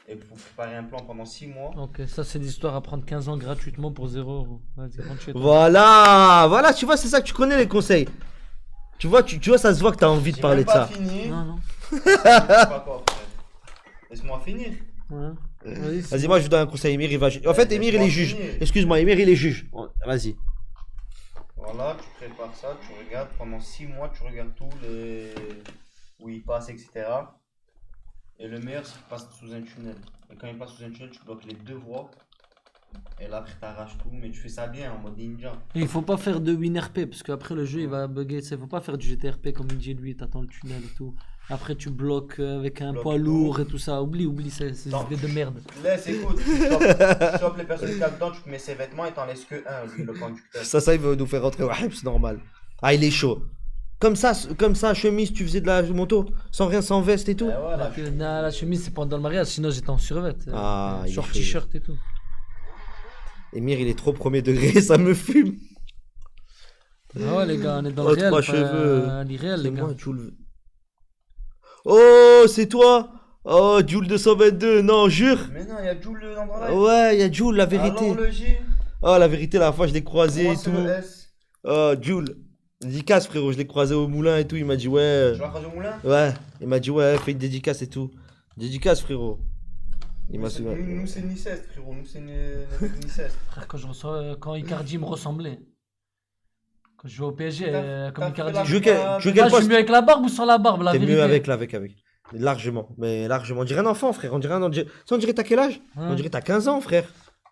et vous préparez un plan pendant 6 mois. Ok, ça, c'est l'histoire à prendre 15 ans gratuitement pour 0 €. Vas-y, rentre chez toi. Voilà, voilà, tu vois, c'est ça que tu connais les conseils. Tu vois, ça se voit que t'as envie de J'ai parler même de pas ça. fini. Non, non. Pas quoi, frère. Laisse-moi finir. Ouais. Vas-y, Vas-y, moi je donne un conseil à Emir, il va. En fait, Emir il est juge. Excuse-moi, Emir il est juge. Vas-y. Voilà, tu prépares ça, tu regardes pendant 6 mois, tu regardes tous les où il passe, etc. Et le meilleur, c'est qu'il passe sous un tunnel. Et quand il passe sous un tunnel, tu bloques les deux voies. Et là, après, t'arraches tout, mais tu fais ça bien en mode ninja. Et il faut pas faire de WinRP parce qu'après le jeu il va bugger. Il faut pas faire du GTRP comme il dit lui, t'attends le tunnel et tout. Après tu bloques avec un Bloques poids tout. lourd et tout ça. Oublie, c'est des Non. idées de merde. Laisse, écoute, tu chopes les personnes qui dedans, tu mets ses vêtements et t'en laisses que un, lui, le conducteur. Ça, il veut nous faire rentrer au hype, c'est normal. Ah, il est chaud. Comme ça, chemise, tu faisais de la moto, sans rien, sans veste et tout. Et voilà, Non, la chemise c'est pendant le mariage, sinon j'étais en survêt. Ah, il est Short chaud. t-shirt et tout. Emir, il est trop premier degré, ça me fume. Ah ouais les gars, on est dans Oh, le réel, trois pas cheveux. l'irréel C'est les gars. moi, Jules. Oh, c'est toi. Oh, Jules 222, non, jure. Mais non, il y a Jules dans le live. Ouais, il y a Jules, la vérité. Alors le J, Oh, la vérité, la fois, je l'ai croisé moi et c'est tout. le S. Oh, Jules. Dédicace, frérot, je l'ai croisé au moulin et tout. Il m'a dit, ouais. Tu l'as croisé au moulin? Ouais, il m'a dit, ouais, fais une dédicace et tout. Dédicace, frérot. Il m'a souvent. Nous, c'est Niceste, frérot. Nous, c'est Niceste. Frère, quand Icardi me ressemblait. Quand je jouais au PSG, comme t'as Icardi. fait la- Tu veux quel Ah, je suis poste? mieux avec la barbe ou sans la barbe, la T'es vérité. mieux avec, là, avec. Largement, mais largement. On dirait un enfant, frère. On dirait t'as quel âge? On dirait t'as 15 ans, frère.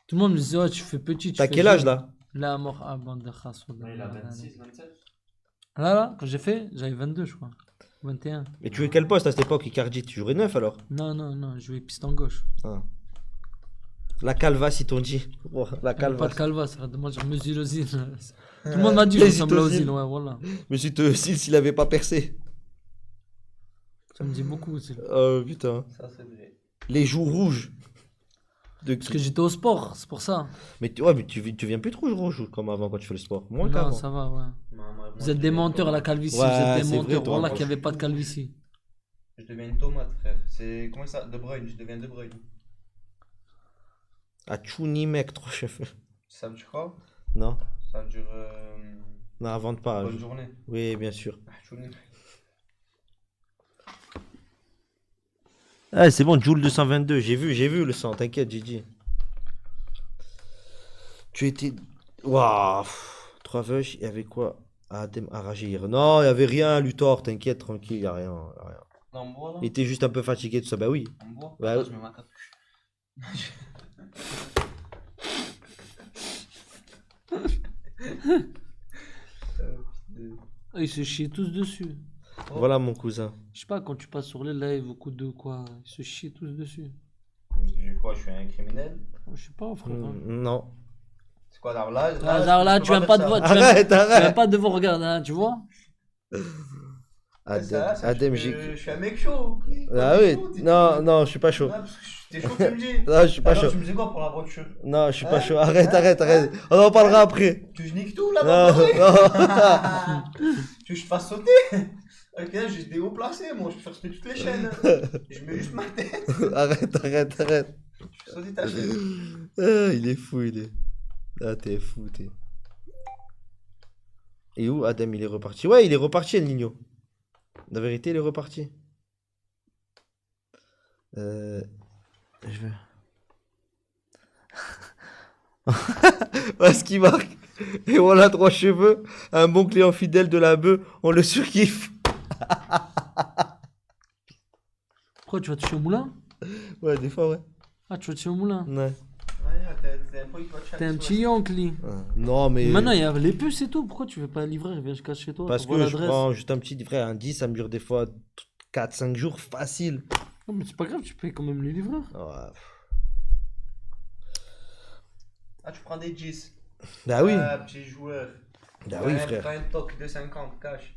Tout le monde me disait, ouais, tu fais petit. T'as quel âge, là? La mort, ah, bande de chasse. Il a 26, 27. Là, quand j'ai fait, j'avais 22, je crois. 21. Mais tu jouais quel poste à cette époque, Icardi? Tu jouais 9 alors? Non, je jouais piston gauche. Ah. La calva, si t'on dit. Oh, la Pas calva. de calva, ça de moi, je mesure Ozil. Tout le monde m'a dit, je Hésite ressemble à Ozil. Ozil, ouais, voilà. Monsieur Teosil, s'il avait pas percé. Ça me dit beaucoup aussi. Oh putain. Ça, c'est vrai. Les joues rouges. De Parce que j'étais au sport, c'est pour ça. Mais, ouais, mais tu viens plus trop rouge comme avant quand tu fais le sport. Moins Non, qu'avant. ça va, ouais. Moi, Vous êtes des menteurs à la calvitie, Ouais, vous êtes c'est des vrai, menteurs. toi. Voilà Moi, qu'il n'y je avait pas de suis calvitie. Je deviens une tomate, frère. C'est. Comment ça? De Bruyne, je deviens De Bruyne. Ah, Chouni, mec, 3 cheveux. Ça dure quoi? Non, Ça dure. non, invente pas. Bonne journée. Oui, bien sûr. Ah, Chouni. Ah, c'est bon, Joule 222. J'ai vu le sang, t'inquiète, j'ai dit. Tu étais. Waouh! 3 veuches, il y avait quoi? Adem Aragir. Non, il y avait rien, Luthor, t'inquiète, tranquille, il y a rien. Non, on boit là? Il était juste un peu fatigué, tout ça. Bah oui. On boit? Bah, Attends, oui. je mets ma capuche. Ah, ils se chient tous dessus. Voilà mon cousin. Je sais pas, quand tu passes sur les lives ou coup de quoi, ils se chient tous dessus. Je quoi? Je suis un criminel? Je sais pas, frère. hein. Non. C'est quoi, alors là? Ah, alors là, je tu peux viens pas dire de ça. voir. Tu viens Arrête, tu viens arrête. pas de vous regarder, hein, tu vois. Adem, Je suis un mec chaud. Ah T'es oui, chaud, t'es non, chaud. non, je suis pas chaud. Ah, parce que t'es chaud, tu me dis. Non, je suis pas Alors, chaud. tu me disais quoi pour la voiture? Non, je suis pas Hein chaud. Arrête, Hein arrête. On en parlera après. Tu je nique tout là-bas? Non, non. Tu veux que je te fasse sauter? Ok, j'ai des hauts placés, moi, je peux faire sauter toutes les chaînes. Je mets juste ma tête. Arrête. Je fais sauter ta chaîne. Ah, il est fou, il est. Ah, t'es fou, t'es. Et où Adem, il est reparti? Ouais, il est reparti, El Nino. La vérité, il est reparti. Je vais. Parce qu'il marque. Et voilà, 3 cheveux. Un bon client fidèle de la bœuf. On le surkiffe. Pourquoi tu vas toucher au moulin? Ouais, des fois, ouais. Ah, tu vas toucher au moulin. Ouais. T'es un peu T'es un petit oncle, lui. Non, mais. Maintenant, il y a les puces et tout. Pourquoi tu veux pas livrer? Il vient jusqu'à chez toi. Parce t'envoies que je l'adresse. prends juste un petit frère, un 10, ça me dure des fois 4-5 jours facile. Non, mais c'est pas grave, tu payes quand même les livreurs. Ouais. Ah, tu prends des 10. Bah oui, Ah, petit joueur. bah oui, frère. T'as un toc de 50 cash.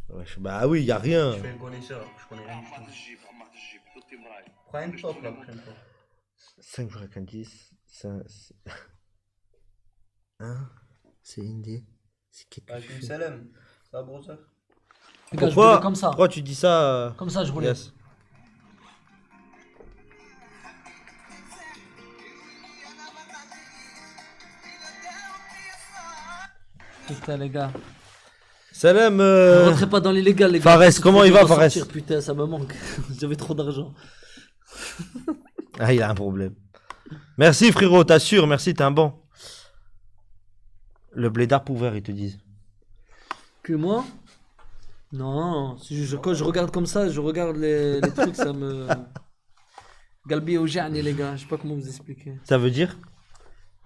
Ouais, bah oui, y a rien. Je fais un connaisseur, je connais rien du tout. Prends un toc la prochaine fois. 5 jours avec un 10, ça. Hein? C'est Indé. C'est quelque Avec une chose. Salem. Ça va, brother? Les gars, je Pourquoi, roulais comme ça. pourquoi tu dis ça Comme ça, je roulais. Yes. Putain, les gars. Salam. Rentrez pas dans l'illégal, les gars. Fares, comment il va, Faut Fares? sortir, putain, ça me manque. J'avais trop d'argent. Ah, il a un problème. Merci, frérot, t'assures. Merci, t'es un bon. Le blédard pouveur, ils te disent. Que moi? Non, quand je regarde comme ça, je regarde les trucs, ça me. Galbi au Jani, les gars, je sais pas comment vous expliquer. Ça veut dire?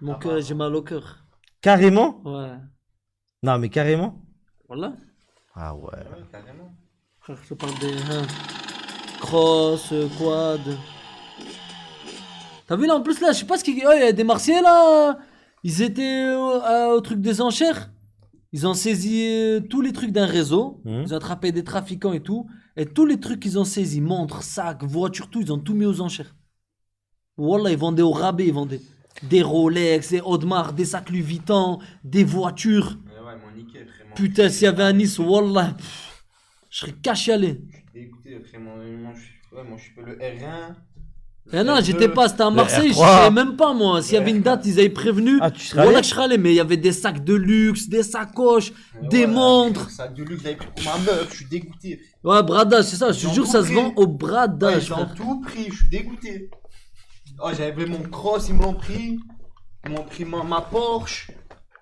Mon cœur, j'ai mal au cœur. Carrément? Ouais. Non, mais carrément? Voilà. Ah ouais. Ouais, carrément. Frère, je te parle des. Cross, quad. T'as vu là en plus là, je sais pas ce qu'il y a des Marseillais là. Ils étaient au truc des enchères. Ils ont saisi tous les trucs d'un réseau. Ils ont attrapé des trafiquants et tout. Et tous les trucs qu'ils ont saisis, montres, sacs, voitures, tout, ils ont tout mis aux enchères. Wallah, ils vendaient au rabais, ils vendaient des Rolex, des Audemars, des sacs Louis Vuitton, des voitures. Ouais, ils m'ont niqué, vraiment. Putain, s'il y avait un Nice, Wallah, je serais caché-allé. Je suis dégoûté, vraiment. Moi, je suis le R1. Eh non, j'étais pas, c'était à Marseille, je R3. savais même pas moi. S'il y avait une date, ils avaient prévenu. Ah, tu serais Voilà allé? que je serais allé, mais il y avait des sacs de luxe, des sacoches, des montres. Sac de luxe, j'avais pris pour ma meuf, je suis dégoûté. Ouais, bradage, c'est ça, je te Ils ont jure, tout ça se pris. vend au Ouais, bradage, ils ont frère. tout pris, je suis dégoûté. Oh, j'avais mon cross, ils me l'ont pris. Ils m'ont pris ma Porsche.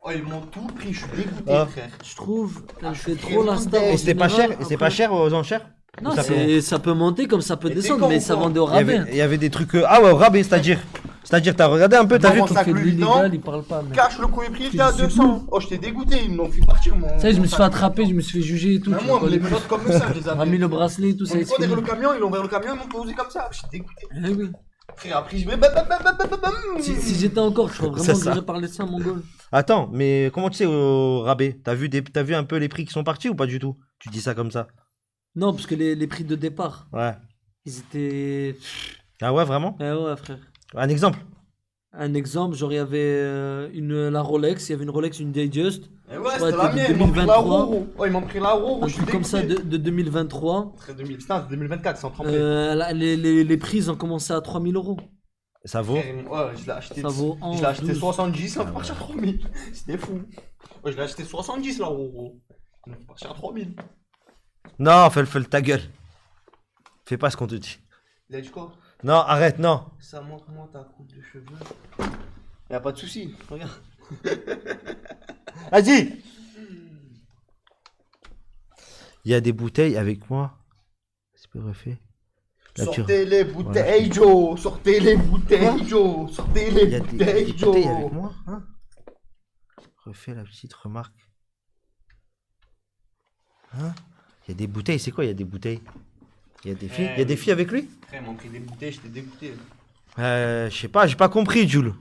Oh, ils m'ont tout pris, je suis dégoûté, Ah. frère. Je trouve, elle je fait suis trop la très star. content. en Et c'était pas général, cher? Et c'est après. pas cher aux enchères? Non, Ou ça peut- ça peut monter comme ça peut Et t'es descendre, con mais ou ça quoi? vendait au Il y avait- rabais. il y avait des trucs. Ah ouais, au rabais, c'est-à-dire. C'est-à-dire, t'as regardé un peu, t'as Non, vu? mon Quand on sac fait de Louis Vuitton, l'illégal, il parle pas, mec. Cache le coût prix, il était à Je suis 200. Oh, j'étais dégoûté, ils m'ont fait partir mon. Ça y est, je me suis fait mon sac. attraper, je me suis fait juger et tout. Mais tu moi, vois, les les menottes comme ça, je les On a avais. mis le bracelet et tout, ça On y est est, pas c'est derrière fini. le camion, ils l'ont ouvert le camion, ils m'ont posé comme ça. J'étais dégoûté. Eh oui. Frère, après, je vais. Si j'étais encore, je crois C'est vraiment que ça. j'aurais parlé de ça, mon goal. Attends, mais comment tu sais au rabais? T'as vu un peu les prix qui sont partis ou pas du tout? Tu dis ça comme ça? Non, parce que les prix de départ, Ouais. ils étaient. Ah ouais, vraiment? Eh ouais, frère. Un exemple? Un exemple, genre il y avait la Rolex, il y avait une Rolex, une Datejust, Et ouais, Ouais, c'était la de mienne, ils m'ont pris la 2023. Roro. Oh, ils m'ont pris la Roro, un je suis truc comme ça dégoûté. de 2023. C'était 2024, c'est en trempé. Les prix ils ont commencé à 3000 euros. Ça vaut? Ouais, je l'ai acheté. Ça vaut Je l'ai acheté 11, 70, ça va partir à 3000. C'était fou. Ouais, je l'ai acheté 70 la Roro. Il va partir à 3000. Non, fais ta gueule. Fais pas ce qu'on te dit. Il a dit quoi? Non, arrête, non. Ça montre-moi ta coupe de cheveux. Y'a pas de soucis, regarde. Vas-y. Il y a des bouteilles avec moi. C'est pas refait. Là, tu- Sortez les bouteilles, Joe. Sortez les bouteilles, Joe. Sortez Il y les a des bouteilles, bouteilles Joe. avec moi, hein? Refais la petite remarque. Hein? Il y a des bouteilles, c'est quoi? Il y a des bouteilles. Il y a des filles. Il y a des filles avec lui? Frère, ils m'ont pris des bouteilles, j'étais dégoûté. Je sais pas, j'ai pas compris, Jules.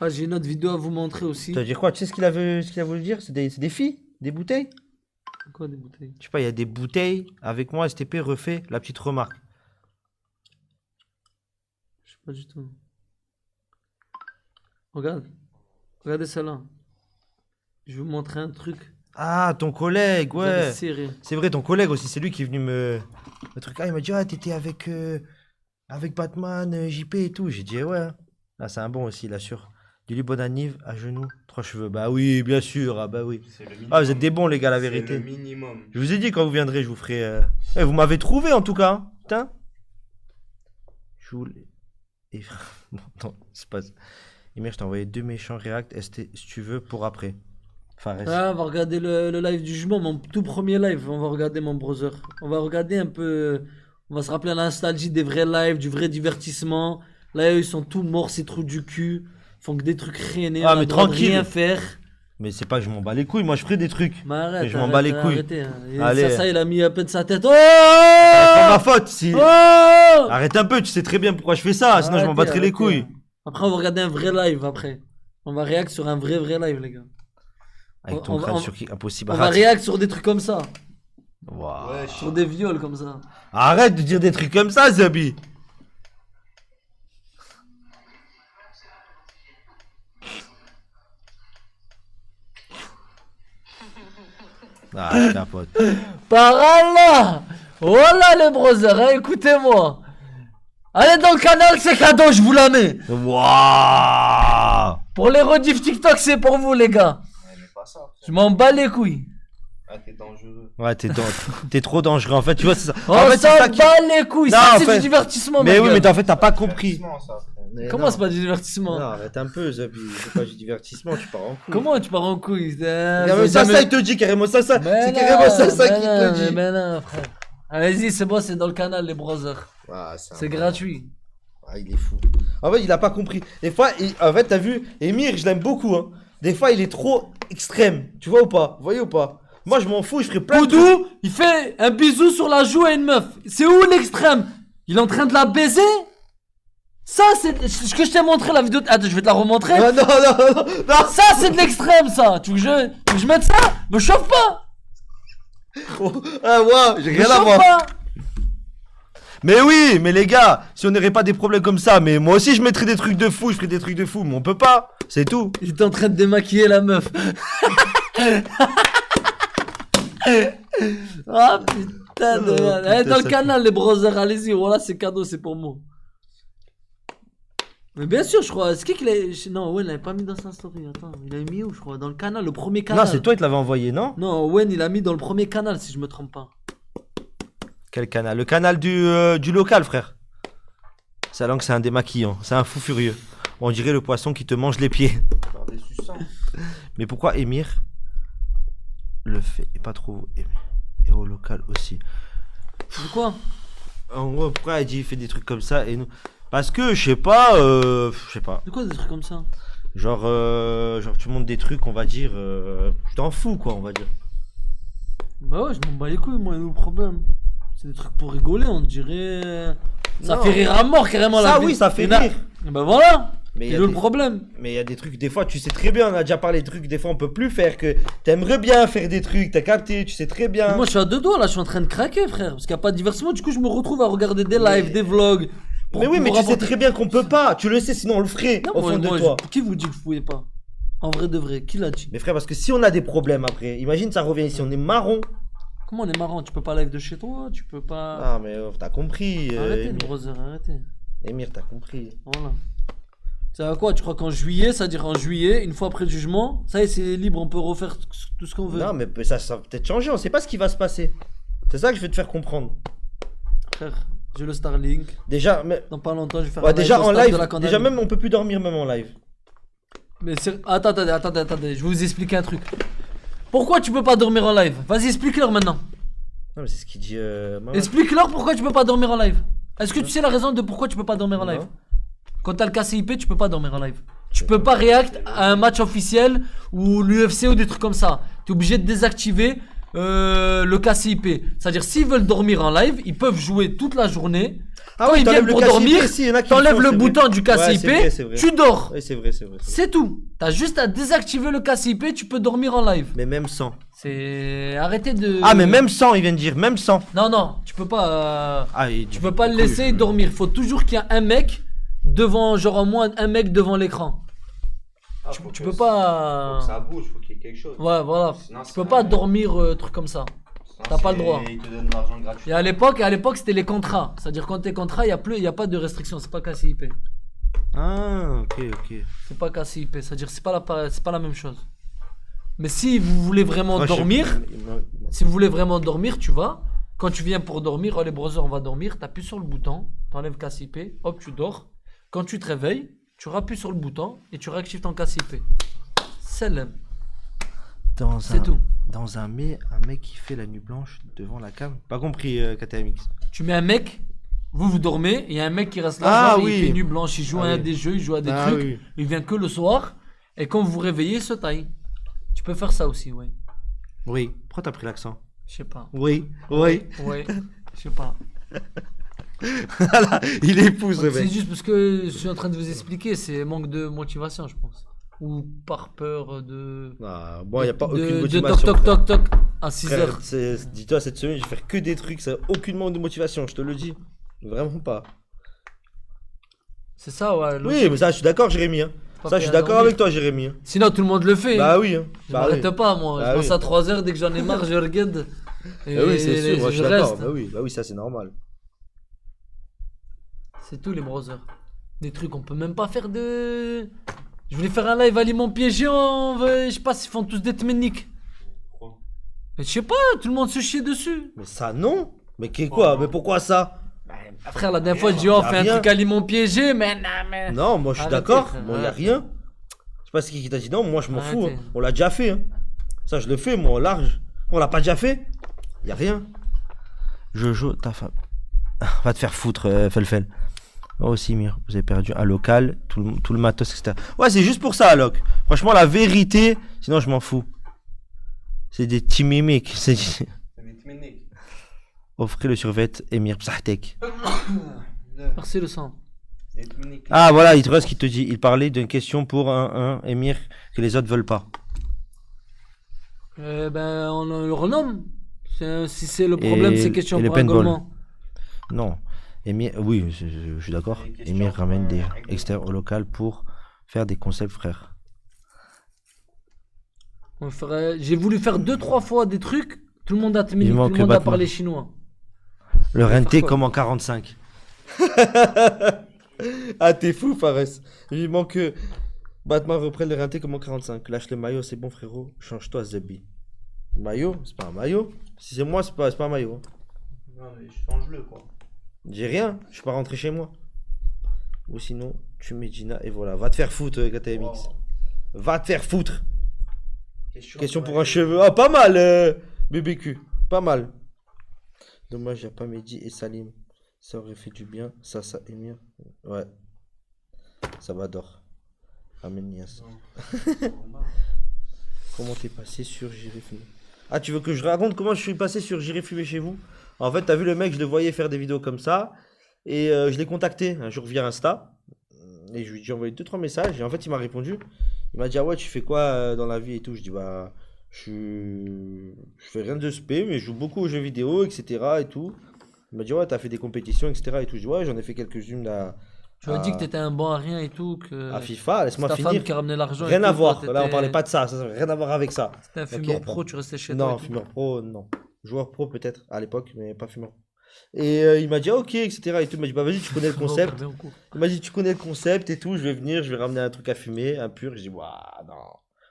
Ah, j'ai une autre vidéo à vous montrer aussi. Ça veut dire quoi? Tu sais ce qu'il a voulu dire? C'est des filles? Des bouteilles? Quoi des bouteilles? Je sais pas, il y a des bouteilles avec moi, STP refait la petite remarque. Je sais pas du tout. Regarde. Regardez celle-là. Je vais vous montrer un truc. Ah, ton collègue, Vous allez ouais. serrer. C'est vrai, ton collègue aussi, c'est lui qui est venu me. Le truc, ah, il m'a dit, ah, t'étais avec Batman, JP et tout. J'ai dit, ouais. Ah, c'est un bon aussi, il assure. Dis-lui bonne anniv, à genoux, 3 cheveux. Bah oui, bien sûr, ah bah oui. C'est le minimum. Ah, vous êtes des bons, les gars, la C'est vérité. le minimum. Je vous ai dit, quand vous viendrez, je vous ferai. Eh, vous m'avez trouvé en tout cas, hein. Putain. Joule et. Bon, non, c'est pas. Emir, je t'ai envoyé 2 méchants React ST si tu veux pour après. Fares. Ah, on va regarder le live du jument, mon tout premier live. On va regarder mon brother. On va regarder un peu. On va se rappeler la nostalgie des vrais lives, du vrai divertissement. Là, ils sont tous morts, ces trous du cul. Ils font que des trucs rénés. Ah, on a mais le droit de tranquille. rien faire. Mais c'est pas que je m'en bats les couilles, moi je ferai des trucs. Mais arrête, Mais je m'en bats les couilles. arrêtez, hein. Et Allez. ça, il a mis un peu de sa tête. Oh, C'est pas ma faute si. Oh Arrête un peu, tu sais très bien pourquoi je fais ça, sinon je m'en Arrêtez, battrai les arrêtez. couilles. Après, on va regarder un vrai live après. On va réact sur un vrai live, les gars. Avec On ton va- crâne on- sur qui impossible. On va Arrête. réact sur des trucs comme ça. Waouh. Ouais, Sur des viols comme ça. Arrête de dire des trucs comme ça, Zabi. Ah, ta pote. Par Allah! Voilà les brothers, hein, écoutez-moi. Allez dans le canal, c'est cadeau, je vous la mets. Waouh. Pour les rediffs TikTok, c'est pour vous, les gars. Ouais, mais pas ça. Je m'en bats les couilles. Ah, t'es dangereux. Ouais, t'es trop dangereux. En fait, tu vois, c'est ça. Oh, En fait, c'est ça ça qui. bat les couilles, Non, ça en c'est fait- du divertissement, Mais ma oui, gueule. mais en fait, t'as pas compris. Divertissement, ça. Mais Comment non. c'est pas du divertissement? Non, arrête un peu, Zabi. C'est pas du divertissement, tu pars en couille. Comment tu pars en couille? Carrément, ça, il te dit carrément ça. C'est carrément ça qui te le dit. Mais non, frère. Allez-y, c'est bon, c'est dans le canal, les brothers. Ah, C'est gratuit. Ah, il est fou. En fait, il a pas compris. Des fois, en fait, t'as vu, Emir, je l'aime beaucoup. Hein. Des fois, il est trop extrême. Tu vois ou pas? Vous voyez ou pas? Moi, je m'en fous, je ferai plein de trucs. Poudou, il fait un bisou sur la joue à une meuf. C'est où l'extrême? Il est en train de la baiser? Ça, c'est ce que je t'ai montré la vidéo. Attends, je vais te la remontrer. Ah, non. Ça, c'est de l'extrême, ça. Tu veux que je mette ça? Me chauffe pas. Ah, ouais, j'ai Me rien à chauffe voir. pas. Mais oui, mais les gars, si on n'aurait pas des problèmes comme ça, mais moi aussi, je mettrais des trucs de fou, je ferais des trucs de fou, mais on peut pas. C'est tout. Il est en train de démaquiller la meuf. Ah putain de Oh, merde. putain, Eh, dans le ça canal, les brothers, allez-y. Voilà, c'est cadeau, c'est pour moi. Mais bien sûr, je crois. C'est qui l'a. Non, Owen l'avait pas mis dans sa story. Attends, il l'a mis où, je crois? Dans le canal, le premier canal. Non, c'est toi qui l'avais envoyé, non? Non, Owen, il l'a mis dans le premier canal, si je me trompe pas. Quel canal? Le canal du local, frère. Sa langue, c'est un démaquillant. C'est un fou furieux. On dirait le poisson qui te mange les pieds. Faire des suçants. Mais pourquoi Émir le fait et pas trop Émir? Et au local aussi. De quoi? En gros, pourquoi elle dit il fait des trucs comme ça et nous? Parce que je sais pas. De quoi des trucs comme ça? Genre tu montes des trucs, on va dire. Je t'en fous, quoi, on va dire. Bah ouais, je m'en bats les couilles, moi, il y a le problème. C'est des trucs pour rigoler, on dirait. Ça Non. fait rire à mort carrément Ça, la oui, vie. ça fait Il y en a- rire. Bah voilà! Mais Il y a le problème. Mais il y a des trucs, des fois, tu sais très bien, on a déjà parlé de trucs, des fois, on peut plus faire que. T'aimerais bien faire des trucs, t'as capté, tu sais très bien. Mais moi je suis à deux doigts là, je suis en train de craquer frère. Parce qu'il n'y a pas de divertissement, du coup je me retrouve à regarder des lives, des vlogs. Mais oui, mais pour tu sais apporter- très bien qu'on peut pas. Tu le sais, sinon on le ferait Non, au fond de toi. Qui vous dit que vous pouvez pas? En vrai de vrai, qui l'a dit? Mais frère, parce que si on a des problèmes après, imagine ça revient ici, on est marron. Comment on est marrant? Tu peux pas live de chez toi? Tu peux pas. Ah, mais t'as compris. Arrêtez les Émir. brothers, arrêtez. Émir, t'as compris. Voilà. Ça va quoi? Tu crois qu'en juillet, c'est-à-dire en juillet, une fois après le jugement, ça y est, c'est libre, on peut refaire tout ce qu'on veut. Non, mais ça va peut-être changer, on sait pas ce qui va se passer. C'est ça que je vais te faire comprendre. Frère, j'ai le Starlink. Déjà, mais. Dans pas longtemps, je vais faire Ouais, un déjà au en stade de live, la Candale. déjà même on peut plus dormir même en live. Mais attendez, je vais vous expliquer un truc. Pourquoi tu peux pas dormir en live? Vas-y, explique-leur maintenant. Non, mais c'est ce qu'il dit. Maman. Explique-leur pourquoi tu peux pas dormir en live. Est-ce que tu sais la raison de pourquoi tu peux pas dormir en live? Non. Quand t'as le KCIP, tu peux pas dormir en live. Tu peux pas react à un match officiel ou l'UFC ou des trucs comme ça. T'es obligé de désactiver le KCIP. C'est-à-dire s'ils veulent dormir en live, ils peuvent jouer toute la journée. Quand ils viennent t'enlèves pour le KCIP, dormir, si, y en a qui t'enlèves font, le c'est bouton vrai. du Ouais, KCIP, c'est vrai, c'est vrai. tu dors. Oui, c'est vrai, c'est vrai. C'est tout. T'as juste à désactiver le KCIP, tu peux dormir en live. Mais même sans. C'est arrêtez de. Ah, mais même sans, il vient de dire, même sans. Non, tu peux pas. Ah, Tu peux pas le laisser dormir. Il faut toujours qu'il y ait un mec devant, genre au moins un mec devant l'écran. Ah, Tu faut peux que pas. Faut que ça bouge, faut qu'il y ait quelque chose. Ouais, voilà. Sinon, Tu c'est peux pas un- dormir truc comme ça. Sinon, t'as pas le c'est- droit. Ils te donnent de l'argent gratuit. Et à l'époque, c'était les contrats. C'est-à-dire quand t'es contrat, il y a pas de restriction. C'est pas KCIP. Ah, ok. C'est pas KCIP. C'est-à-dire c'est pas la même chose. Mais si vous voulez vraiment Moi, je sais- dormir, il m'a- si vous voulez vraiment dormir, tu vas. Quand tu viens pour dormir, oh les brothers, on va dormir. T'appuies sur le bouton, t'enlèves KCIP, hop, tu dors. Quand tu te réveilles, tu rappuies sur le bouton et tu réactives ton KCIP. Celle-là. C'est tout. Dans un mec qui fait la nuit blanche devant la cam. Pas compris, KTMX. Tu mets un mec, vous dormez, et il y a un mec qui reste là, Ah, genre, oui. il fait nuit blanche, il joue Ah, à oui. des jeux, il joue à des Ah, trucs, oui. il vient que le soir, et quand vous vous réveillez, il se taille. Tu peux faire ça aussi, ouais. Oui. Pourquoi t'as pris l'accent? Je sais pas. Oui. Ouais, je sais pas. Voilà, il épouse le C'est mec. juste parce que je suis en train de vous expliquer, c'est manque de motivation, je pense. Ou par peur de. Ah, bon, y a pas de, aucune de motivation. toc à 6 Frère, heures. dis-toi, cette semaine, je vais faire que des trucs, ça a aucune manque de motivation, je te le dis. Vraiment pas. C'est ça, ouais. Oui, mais ça, je suis d'accord, Jérémy. Hein. Pas Ça, je suis fait à d'accord dormir. avec toi, Jérémy. Hein. Sinon, tout le monde le fait. Bah hein. oui. Hein. Je Bah m'arrête oui. pas, moi. Bah Je passe oui. à 3 heures, dès que j'en ai marre, je regarde. Et Bah oui, c'est sûr, moi, je suis d'accord. reste. Bah oui, ça, c'est normal. C'est tout, les brothers. Des trucs, on peut même pas faire de. Je voulais faire un live aliment piégé, je sais pas s'ils font tous des tméniques. Pourquoi Mais je sais pas, tout le monde se chie dessus. Mais ça, non. Mais quoi? Mais pourquoi ça? Frère, la dernière fois, je dis, oh, y a fais un rien. truc à limon piégé, mais non, mais. Non, moi, je suis Arrêtez, d'accord. frère, Moi, y a arrêtez. rien. Je sais pas ce qui t'a dit non, moi, je m'en fous. Arrêtez. Hein. On l'a déjà fait. Hein. Ça, je le fais, moi, au large. On l'a pas déjà fait? Y a rien. Jojo, ta femme. Va te faire foutre, Felfel. Oh, Simir, vous avez perdu un local, tout le matos, etc. Ouais, c'est juste pour ça, Alok. Franchement, la vérité, sinon, je m'en fous. C'est des petits mimiques. C'est... C'est des timiques. Offrez le survêt, Emir Psahtek. Merci le sang. C'est des timiques. Ah, voilà, il te reste ce qu'il te dit. Il parlait d'une question pour un Emir que les autres veulent pas. Ben, on le renomme. Si c'est le problème, Et- c'est question et le pour paintball. règlement. Non. Emir, oui, je suis d'accord. Des questions Emir pour, ramène des avec des- externes au local pour faire des concepts, frère. J'ai voulu faire 2-3 fois des trucs. Tout le monde a Il manque tout le monde a Batman. parlé chinois. Le faire renté quoi comme en 45. Ah, t'es fou, Fares. Il manque que Batman reprenne le renté comme en 45. Lâche le maillot, c'est bon, frérot. Change-toi, Zebi. Maillot? C'est pas un maillot. Si c'est moi, c'est pas un maillot. Hein. Non, mais change-le, quoi. J'ai rien, je suis pas rentré chez moi. Ou sinon, tu mets Gina et voilà. Va te faire foutre, KTMX. Wow. Va te faire foutre. Question pour un ouais. cheveu. Ah, pas mal, BBQ. Pas mal. Dommage, y a pas Mehdi et Salim. Ça aurait fait du bien. Ça, Emir. Ouais. Ça va d'or. Amen, Nias. Comment t'es passé sur J'irai fumer? Ah, tu veux que je raconte comment je suis passé sur J'irai fumer chez vous? En fait, t'as vu le mec, je le voyais faire des vidéos comme ça. Et je l'ai contacté un jour via Insta. Et je lui ai envoyé 2-3 messages. Et en fait, il m'a répondu. Il m'a dit, ah ouais, tu fais quoi dans la vie et tout. Je dis, bah, je fais rien de spé, mais je joue beaucoup aux jeux vidéo, etc. et tout. Il m'a dit, ouais, t'as fait des compétitions, etc. et tout. Je dis, ouais, j'en ai fait quelques-unes là, Tu as dit que t'étais un bon à rien et tout. Que à FIFA. c'est Laisse-moi ta femme finir. qui ramenait l'argent. et Rien tout, à toi, voir. Là, on t'étais- parlait pas de ça. Ça n'a rien à voir avec ça. T'étais un fumeur Ok. pro, tu restais chez toi. Non, et tout. fumeur pro, non. Joueur pro peut-être à l'époque, mais pas fumeur. Et il m'a dit, ah, ok, etc. Et tout. Il m'a dit, bah vas-y, tu connais le On concept. perdait en cours. Il m'a dit, tu connais le concept et tout. Je vais venir, je vais ramener un truc à fumer, un pur. Je dis, waouh, non.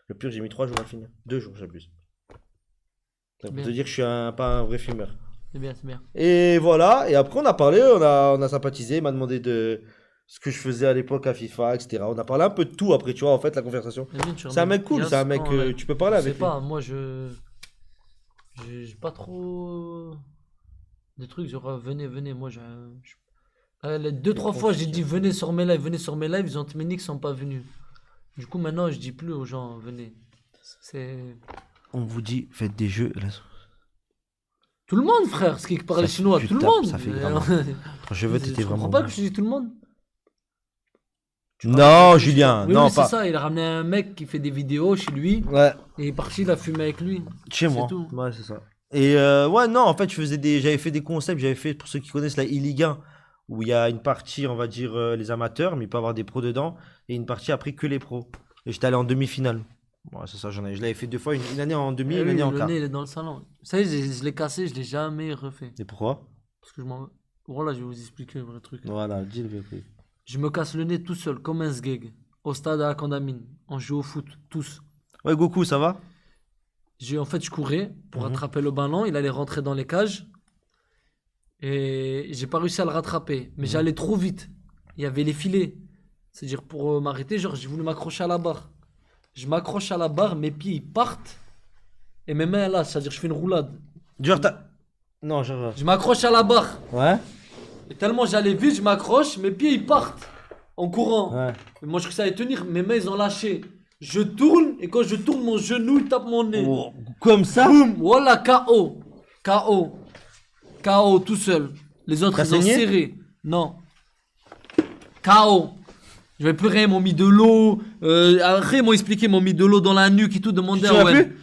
Le pur, j'ai mis 3 jours à finir. 2 jours, j'abuse. Pour Bien. te dire que je suis pas un vrai fumeur. C'est bien, c'est bien. Et voilà. Et après, on a parlé, on a sympathisé. Il m'a demandé de ce que je faisais à l'époque à FIFA, etc. On a parlé un peu de tout après, tu vois, en fait, la conversation. C'est bien, tu C'est un ramènes mec cool, Yas c'est un mec, quand, là, tu peux parler je avec sais lui. pas, moi j'ai pas trop de trucs genre venez, moi les 2-3 fois j'ai dit venez sur mes lives, ils ont tenu qu'ils sont pas venus. Du coup maintenant je dis plus aux gens venez. C'est On vous dit, faites des jeux. Là, tout le monde frère, ce qui parle Ça chinois, fait tout le du taf, monde. ça fait vraiment. je veux, t'étais Je comprends vraiment. pas que je dis tout le monde. Non, Julien, Oui, non, oui, c'est pas. ça, il a ramené un mec qui fait des vidéos chez lui Ouais, et il est parti, il a fumé avec lui. chez C'est moi. tout. Ouais, c'est ça. Et ouais, non, en fait, j'avais fait des concepts, j'avais fait, pour ceux qui connaissent la e-Ligue 1, où il y a une partie, on va dire, les amateurs, mais il peut y avoir des pros dedans, et une partie après que les pros. Et j'étais allé en demi-finale. Ouais, c'est ça, je l'avais fait 2 fois, une année en demi, Eh une oui, année en le quart. nez, il est dans le salon. Ça y est, je l'ai cassé, je l'ai jamais refait. Et pourquoi? Parce que je m'en. Voilà, je vais vous expliquer un vrai truc. Voilà, dis le vérité. Je me casse le nez tout seul, comme un sgeg, au stade à la Condamine. On joue au foot, tous. Ouais, Goku, ça va? En fait, je courais pour Mhm. attraper le ballon, il allait rentrer dans les cages. Et j'ai pas réussi à le rattraper. Mais j'allais trop vite. Il y avait les filets. C'est-à-dire, pour m'arrêter, genre, j'ai voulu m'accrocher à la barre. Je m'accroche à la barre, mes pieds ils partent. Et mes mains là, c'est-à-dire, je fais une roulade. Genre, t'as. Non, genre. Je m'accroche à la barre. Ouais? Et tellement j'allais vite, je m'accroche, mes pieds ils partent en courant. Ouais. Mais moi je crois que ça allait tenir, mes mains ils ont lâché. Je tourne et quand je tourne, mon genou il tape mon nez. Oh, comme ça? Boum, voilà KO. KO. KO tout seul. Les autres T'as ils ont saigné serré. Non. KO. Je vais plus rien, ils m'ont mis de l'eau. Après ils m'ont expliqué, ils m'ont mis de l'eau dans la nuque et tout, demandé Tu à te souviens Owen. plus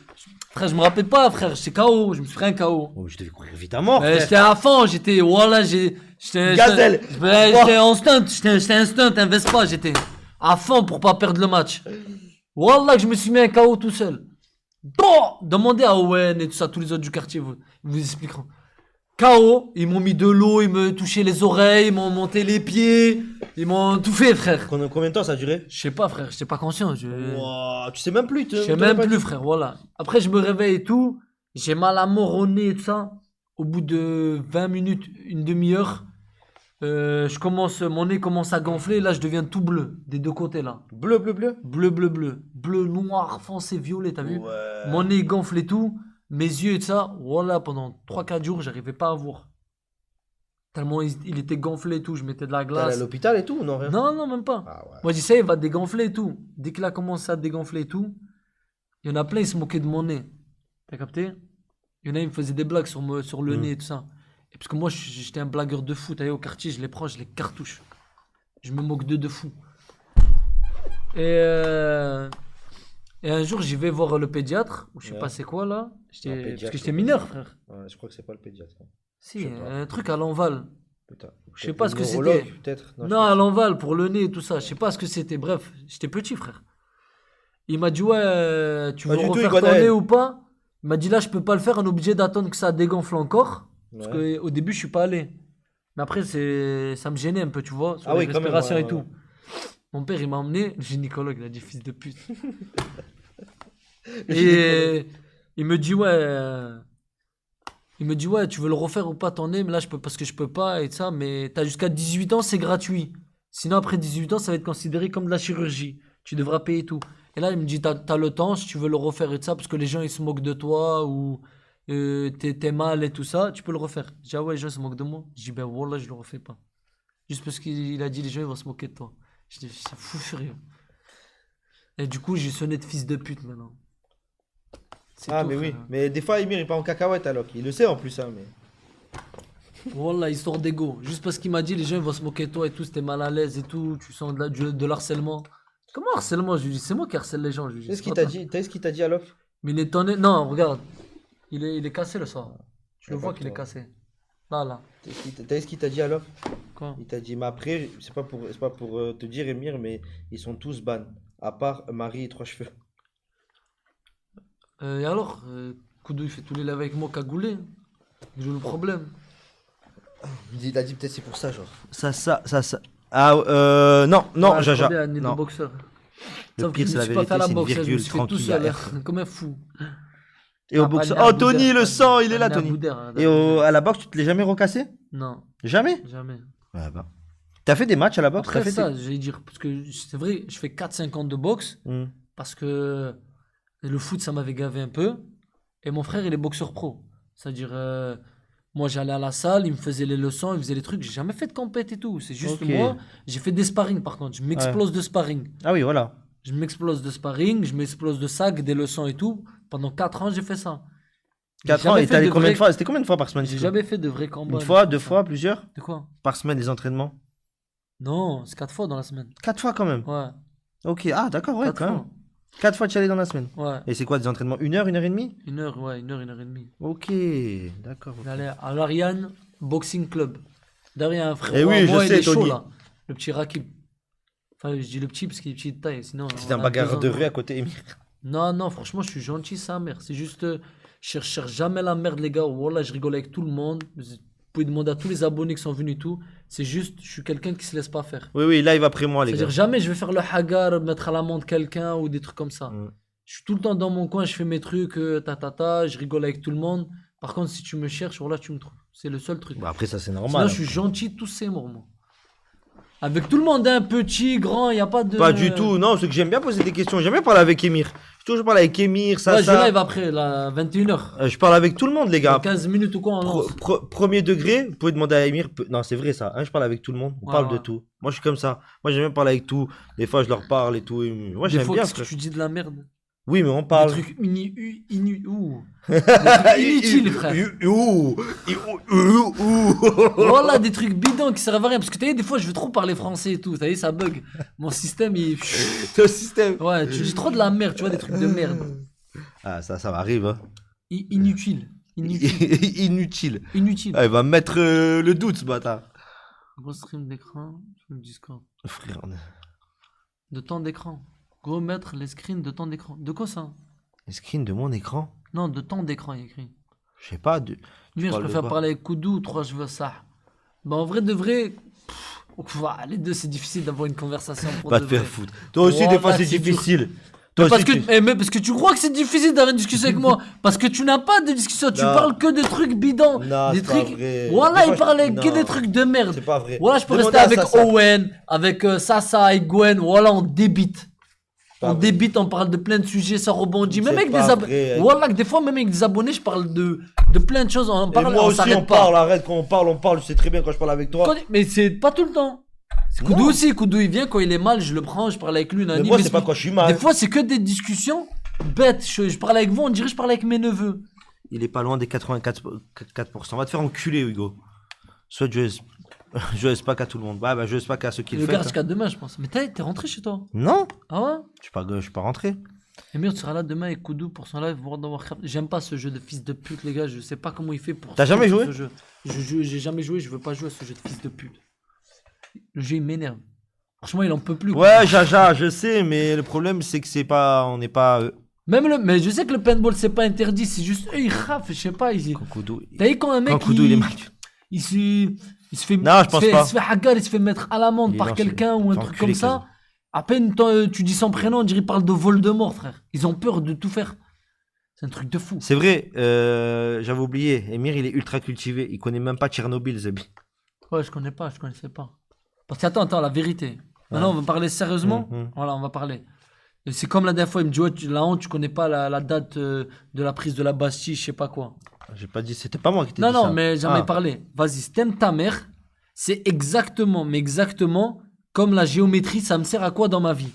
Frère, je me rappelle pas, frère, j'étais KO, je me suis pris un KO. Oh, je devais courir vite à mort, Mais frère. j'étais à fond, j'étais, voilà, Gazelle. j'étais en stunt, j'étais un stunt, un Vespa, j'étais à fond pour pas perdre le match. Wallah que je me suis mis un KO tout seul. Bon, demandez à Owen et tout ça, tous les autres du quartier, ils vous expliqueront. KO, ils m'ont mis de l'eau, ils me touchaient les oreilles, ils m'ont monté les pieds, ils m'ont tout fait, frère. Combien de temps ça a duré? Je sais pas, frère, j'étais pas conscient. Wow, tu sais même plus. Je sais même plus, frère, voilà. Après, je me réveille et tout. J'ai mal à mort au nez et tout ça. Au bout de 20 minutes, une demi-heure, mon nez commence à gonfler. Là, je deviens tout bleu, des deux côtés là. Bleu, bleu, bleu. Bleu, bleu, bleu. Bleu, noir, foncé, violet, t'as vu? Ouais. Mon nez gonfle et tout. Mes yeux et tout ça. Voilà, pendant 3-4 jours, j'arrivais pas à voir. Tellement il était gonflé et tout. Je mettais de la T'es allé à glace. l'hôpital et tout ou non, rien? Non, non, même pas. Ah ouais. Moi, je dis ça, il va dégonfler et tout. Dès qu'il a commencé à dégonfler et tout, il y en a plein, ils se moquaient de mon nez. T'as capté? Il y en a, ils me faisaient des blagues sur le nez et tout ça. Et parce que moi, j'étais un blagueur de fou. T'as vu, au quartier, je les prends, je les cartouche. Je me moque d'eux de fou. Et un jour, j'y vais voir le pédiatre, ou je sais Ouais. pas c'est quoi là. Un pédiatre, Parce que je j'étais sais mineur, pas. frère. Ouais, je crois que c'est pas le pédiatre. Hein. Si, Je sais pas. un truc à l'enval. Putain. Je sais pas ce que Neurologue, c'était. peut-être. je Non, pense. à l'enval, pour le nez et tout ça. Je sais pas ce que c'était. Bref, j'étais petit, frère. Il m'a dit, ouais, tu Pas veux du tout, refaire il ton connaît. nez ou pas? Il m'a dit, là, je peux pas le faire, on est obligé d'attendre que ça dégonfle encore. Parce Ouais. qu'au début, je suis pas allé. Mais après, ça me gênait un peu, tu vois, sur Ah les oui, quand même, respirations ouais, et ouais. tout. Mon père, il m'a emmené, le gynécologue, il a dit, fils de pute. Et il me dit, ouais, tu veux le refaire ou pas ton nez? Mais là, parce que je peux pas et ça, mais t'as jusqu'à 18 ans, c'est gratuit. Sinon, après 18 ans, ça va être considéré comme de la chirurgie. Tu devras payer tout. Et là, il me dit, t'as le temps, si tu veux le refaire et ça, parce que les gens, ils se moquent de toi ou t'es mal et tout ça, tu peux le refaire. Je dis, ah ouais, les gens se moquent de moi. Je dis, ben voilà, je le refais pas. Juste parce qu'il a dit, les gens, ils vont se moquer de toi. Je dis, c'est fou furieux. Et du coup, j'ai sonné de fils de pute maintenant. C'est Ah, tout, mais oui. frère. Mais des fois, Emir, il part en cacahuète alors. Il le sait en plus, hein, mais. Voilà, histoire d'ego. Juste parce qu'il m'a dit, les gens ils vont se moquer de toi et tout, c'était mal à l'aise et tout, tu sens de l'harcèlement. Comment harcèlement? Je lui dis, c'est moi qui harcèle les gens. Je lui dis, Qu'est-ce c'est qu'il pas t'a toi. dit? T'as vu ce qu'il t'a dit alors? Mais il est étonné. Non, regarde. Il est cassé le soir. Tu le Ouais, vois pas qu'il est toi. cassé. Là, là. T'as vu ce qu'il t'a dit alors? Quoi? Il t'a dit, mais après, c'est pas pour te dire, Emir, mais ils sont tous ban. À part Marie et Trois Cheveux. Et alors, Koudou, il fait tous les lives avec moi cagoulé. J'ai le problème. Il a dit peut-être c'est pour ça, genre. Ça. Ah, non, Ouais, je Jaja. connais un nez de Non. boxeur. Le Sauf que pire, je c'est me la suis pas vérité, fait à la c'est une boxe, je me virgule suis fait tout tranquille. seul, à comme un fou. Et au Ah, boxe. pas le Oh, nez à Tony, Boudère, le pas sang, le- il pas est le là, nez à Tony. Boudère, hein, Et à la boxe, tu te l'es jamais recassé? Non, Jamais? jamais. Ouais, bah. T'as fait des matchs à la boxe? Après T'as fait ça, j'allais dire, parce que c'est vrai, je fais 4-5 ans de boxe, Hmm. parce que le foot, ça m'avait gavé un peu. Et mon frère, il est boxeur pro. C'est-à-dire, moi, j'allais à la salle, il me faisait les leçons, il faisait les trucs. J'ai jamais fait de compète et tout. C'est juste Ok. moi, j'ai fait des sparring par contre. Je m'explose de sparring. Ah oui, voilà. Je m'explose de sparring, je m'explose de sac, des leçons et tout. Pendant 4 ans, j'ai fait ça. J'ai 4 ans, jamais et fait t'es allé de combien de vrais- fois? C'était combien de fois par semaine? J'ai du coup jamais fait de vrais combats. Une des fois, trucs deux comme ça. fois, plusieurs? De quoi? Par semaine, les entraînements? Non, c'est 4 fois dans la semaine. 4 fois quand même. Ouais, Ok, ah d'accord, ouais, 4 quand fois. même. 4 fois tu y allais dans la semaine. Ouais, Et c'est quoi des entraînements? 1 heure et demie? 1 heure, ouais, 1 heure et demie. Ok, d'accord. Ok. J'allais à l'Ariane Boxing Club. Derrière un frère. Eh oui, je moi, il sais, est chaud Tony. là. Le petit Rakib. Enfin, je dis le petit parce qu'il est petit de taille. Sinon, C'était on un a bagarreur 2 de ans. rue à côté, Emir. Non, non, franchement, je suis gentil, sa mère. C'est juste, je cherche jamais la merde, les gars. Voilà, je rigole avec tout le monde. Vous pouvez demander à tous les abonnés qui sont venus et tout. C'est juste, je suis quelqu'un qui se laisse pas faire. Oui, oui, live après moi, les C'est-à-dire, gars. jamais je vais faire le hagar, mettre à l'amende quelqu'un ou des trucs comme ça. Mm. Je suis tout le temps dans mon coin, je fais mes trucs, je rigole avec tout le monde. Par contre, si tu me cherches, voilà, tu me trouves. C'est le seul truc. Bah, après, ça, c'est Sinon, normal. je suis gentil, tous ces mots, moi. Avec tout le monde, un petit, grand, il n'y a pas de. Pas du tout, non, c'est que j'aime bien poser des questions. J'aime bien parler avec Emir. J'ai toujours parlé avec Emir, Ouais, je ça. live après, là, 21h. Je parle avec tout le monde, les gars. 15 minutes ou quoi, on lance. Premier degré, vous pouvez demander à Emir. Non, c'est vrai ça. Hein, je parle avec tout le monde. On Ouais, parle de ouais. tout. Moi, je suis comme ça. Moi, j'aime bien parler avec tout. Des fois, je leur parle et tout. Et moi, Des j'aime fois, bien, qu'est-ce que frère. tu dis de la merde. Oui, mais on Des parle. trucs Des trucs inutiles, frère. Voilà, des trucs bidons qui servent à rien. Parce que t'as vu, des fois, je veux trop parler français et tout. T'as vu, ça bug. Mon système, il. C'est le système. Ouais, tu dis trop de la merde, tu vois, des trucs de merde. Ah, ça m'arrive. Hein. Inutile. Inutile. Inutile. Inutile. Ah, il va me mettre le doute, ce bâtard. Gros stream d'écran sur le Discord. Frère, De temps d'écran. Gros mettre les screens de temps d'écran. De quoi ça? les screens de mon écran. Non, de temps d'écran, il y a écrit. Je sais pas. Lui, je parles de préfère quoi parler avec Koudou ou 3 cheveux ça. Bah, en vrai, de vrai. Les deux, c'est difficile d'avoir une conversation pour Pas de te faire vrai. foutre. Toi aussi, des Voilà, fois, c'est c'est dur. difficile. Toi parce aussi, que, mais parce que tu crois que c'est difficile d'avoir une discussion avec moi. Parce que tu n'as pas de discussion. Tu Non. parles que de trucs bidons. Non, des c'est pas trucs. vrai. Voilà, Des il fois, parlait que non. des trucs de merde. C'est pas vrai. Voilà, je peux Demandez rester à avec Sasa. Owen, avec Sasa et Gwen. Voilà, on débite. Pas On vrai. débite, on parle de plein de sujets, ça rebondit. Même C'est avec des pas abonnés. vrai. Voilà, que des fois, même avec des abonnés, je parle de plein de choses. On Et parle, moi on aussi, s'arrête on pas. parle, arrête, quand on parle, je sais très bien quand je parle avec toi. Mais c'est pas tout le temps. Koudou Non. aussi, Koudou il vient quand il est mal, je le prends, je parle avec lui, Mais nani, moi, mais c'est pas quand je suis mal. Des fois, c'est que des discussions bêtes. Je parle avec vous, on dirait que je parle avec mes neveux. Il est pas loin des 84%. On va te faire enculer, Hugo. Soit je laisse pas qu'à tout le monde. Bah, je laisse pas qu'à ceux qui Le le gars font. jusqu'à demain, je pense. Mais t'es rentré chez toi. Non, Ah ouais? je suis pas rentré. Emir, tu seras là demain avec Koudou pour son live World of Warcraft. J'aime pas ce jeu de fils de pute, les gars. Je sais pas comment il fait pour. T'as jamais joué ce jeu. J'ai jamais joué, je veux pas jouer à ce jeu de fils de pute. Le jeu, il m'énerve. Franchement, il en peut plus. Ouais, Jaja, je sais, mais le problème, c'est que on n'est pas. Mais je sais que le paintball, c'est pas interdit, c'est juste eux, ils raflent, je sais pas. Koudou. T'as vu quand un mec. Quand Koudou, il est mal. Il se fait. Non, je pense pas. Il se fait hagar, il se fait mettre à l'amende Il est par lancé. quelqu'un ou un Faut truc enculer, comme ça. À peine tu dis son prénom, on dirait qu'il parle de Voldemort, frère. Ils ont peur de tout faire. C'est un truc de fou. C'est vrai, j'avais oublié. Emir, il est ultra cultivé. Il connaît même pas Tchernobyl, Zabi. Ouais, je connaissais pas. Parce que attends, la vérité. Maintenant, on va parler sérieusement. Voilà, on va parler. Et c'est comme la dernière fois, il me dit, ouais, la honte, tu connais pas la date de la prise de la Bastille, je sais pas quoi. J'ai pas dit, c'était pas moi qui t'ai Non, dit ça. non, mais j'en ai parlé. Vas-y, si t'aimes ta mère, c'est exactement comme la géométrie, ça me sert à quoi dans ma vie?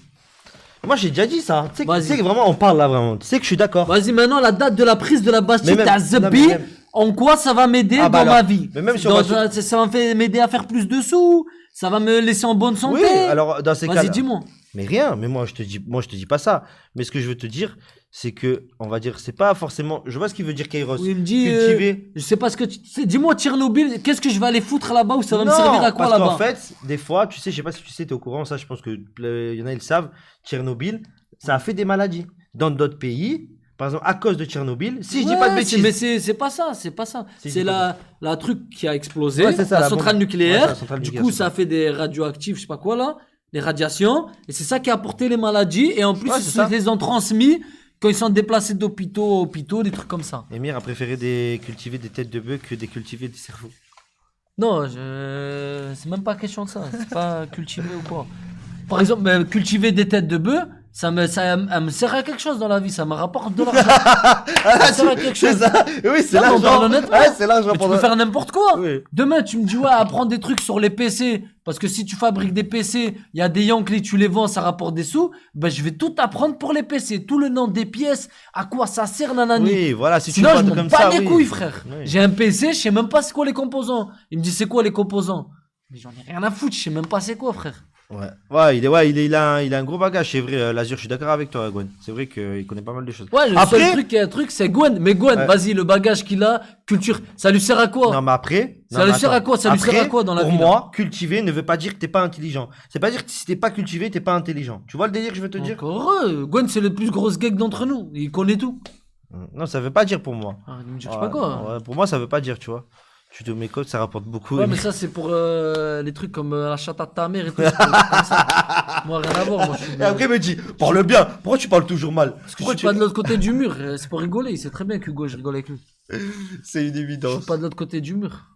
Moi, j'ai déjà dit ça. Tu Vas-y. sais que vraiment, on parle là, vraiment. Tu sais que je suis d'accord. Vas-y, maintenant, la date de la prise de la Bastille, Mais même- t'as non, Zebi, mais même- en quoi ça va m'aider Ah, bah dans ma alors, vie? mais même si on va Ça va m'aider à faire plus de sous? Ça va me laisser en bonne santé? Oui, alors dans ces cas-là. Vas-y, dis-moi. Mais rien, mais moi je te dis pas ça. Mais ce que je veux te dire, c'est que, on va dire, c'est pas forcément. Je vois ce qu'il veut dire Kairos. Oui, il me dit, Cultiver. je sais pas ce que tu sais. Dis-moi, Tchernobyl, qu'est-ce que je vais aller foutre là-bas ou ça va me Non, servir à quoi parce là-bas? qu'en fait, des fois, tu sais, je sais pas si tu sais, t'es au courant, ça, je pense que il y en a, ils le savent. Tchernobyl, ça a fait des maladies. Dans d'autres pays, par exemple, à cause de Tchernobyl, si je dis pas de Ouais, bêtises. mais c'est pas ça, c'est pas ça. Si, C'est dis la truc qui a explosé, Ouais, c'est ça, la la centrale bombe. nucléaire. Ouais, la centrale Du nucléaire, coup, c'est ça a fait des radioactifs, je sais pas quoi là, des radiations, et c'est ça qui a apporté les maladies. Et en plus, Ouais, ils c'est ça. les ont transmis quand ils sont déplacés d'hôpitaux à hôpitaux, des trucs comme ça. Emir a préféré cultiver des têtes de bœuf que des cultiver des cerveaux. Non, c'est même pas question de ça. C'est pas cultiver ou quoi. Par exemple, cultiver des têtes de bœuf, ça me sert à quelque chose dans la vie. Ça me rapporte de l'argent. Ça me sert à quelque C'est chose. ça. Oui, c'est Non, mais on l'argent. parle honnêtement. Ouais, c'est l'argent Mais tu pour peux faire n'importe quoi. Oui. Demain, tu me dis, ouais, apprends des trucs sur les PC. Parce que si tu fabriques des PC, il y a des Yankees, tu les vends, ça rapporte des sous. Ben, je vais tout apprendre pour les PC. Tout le nom des pièces, à quoi ça sert, nanani. Oui, voilà, si Sinon, tu je parles m'en comme bats ça, les oui. couilles, frère. Oui. J'ai un PC, je sais même pas c'est quoi les composants. Il me dit, c'est quoi les composants? Mais j'en ai rien à foutre, je sais même pas c'est quoi, frère. Ouais, il a un gros bagage, c'est vrai, Lazur, je suis d'accord avec toi, Gwen. C'est vrai qu'il connaît pas mal de choses. Ouais, le Après- seul truc, c'est Gwen. Mais Gwen, Ouais. vas-y, le bagage qu'il a, culture, ça lui sert à quoi? Non, mais après. Ça non, lui mais sert à attends. quoi? Ça lui sert à Après, quoi dans la pour vie, là moi, cultiver ne veut pas dire que t'es pas intelligent. C'est pas dire que si t'es pas cultivé, t'es pas intelligent. Tu vois le délire que je veux te dire? Encore heureux. Gwen, c'est le plus gros geek d'entre nous. Il connaît tout. Non, ça veut pas dire pour moi. Arrête de me dire, je sais pas quoi. Ouais, pour moi, ça veut pas dire, tu vois. Tu te mets codes, ça rapporte beaucoup. Ouais, mais ça, c'est pour les trucs comme la chatte à ta mère et tout. C'est pour les trucs comme ça. Moi, rien à voir. Moi, je suis, Et après, il me dit, parle bien. Pourquoi tu parles toujours mal? parce que je suis pas de l'autre côté du mur. C'est pour rigoler. Il sait très bien qu'Hugo, je rigole avec lui. C'est une Je évidence. suis pas de l'autre côté du mur.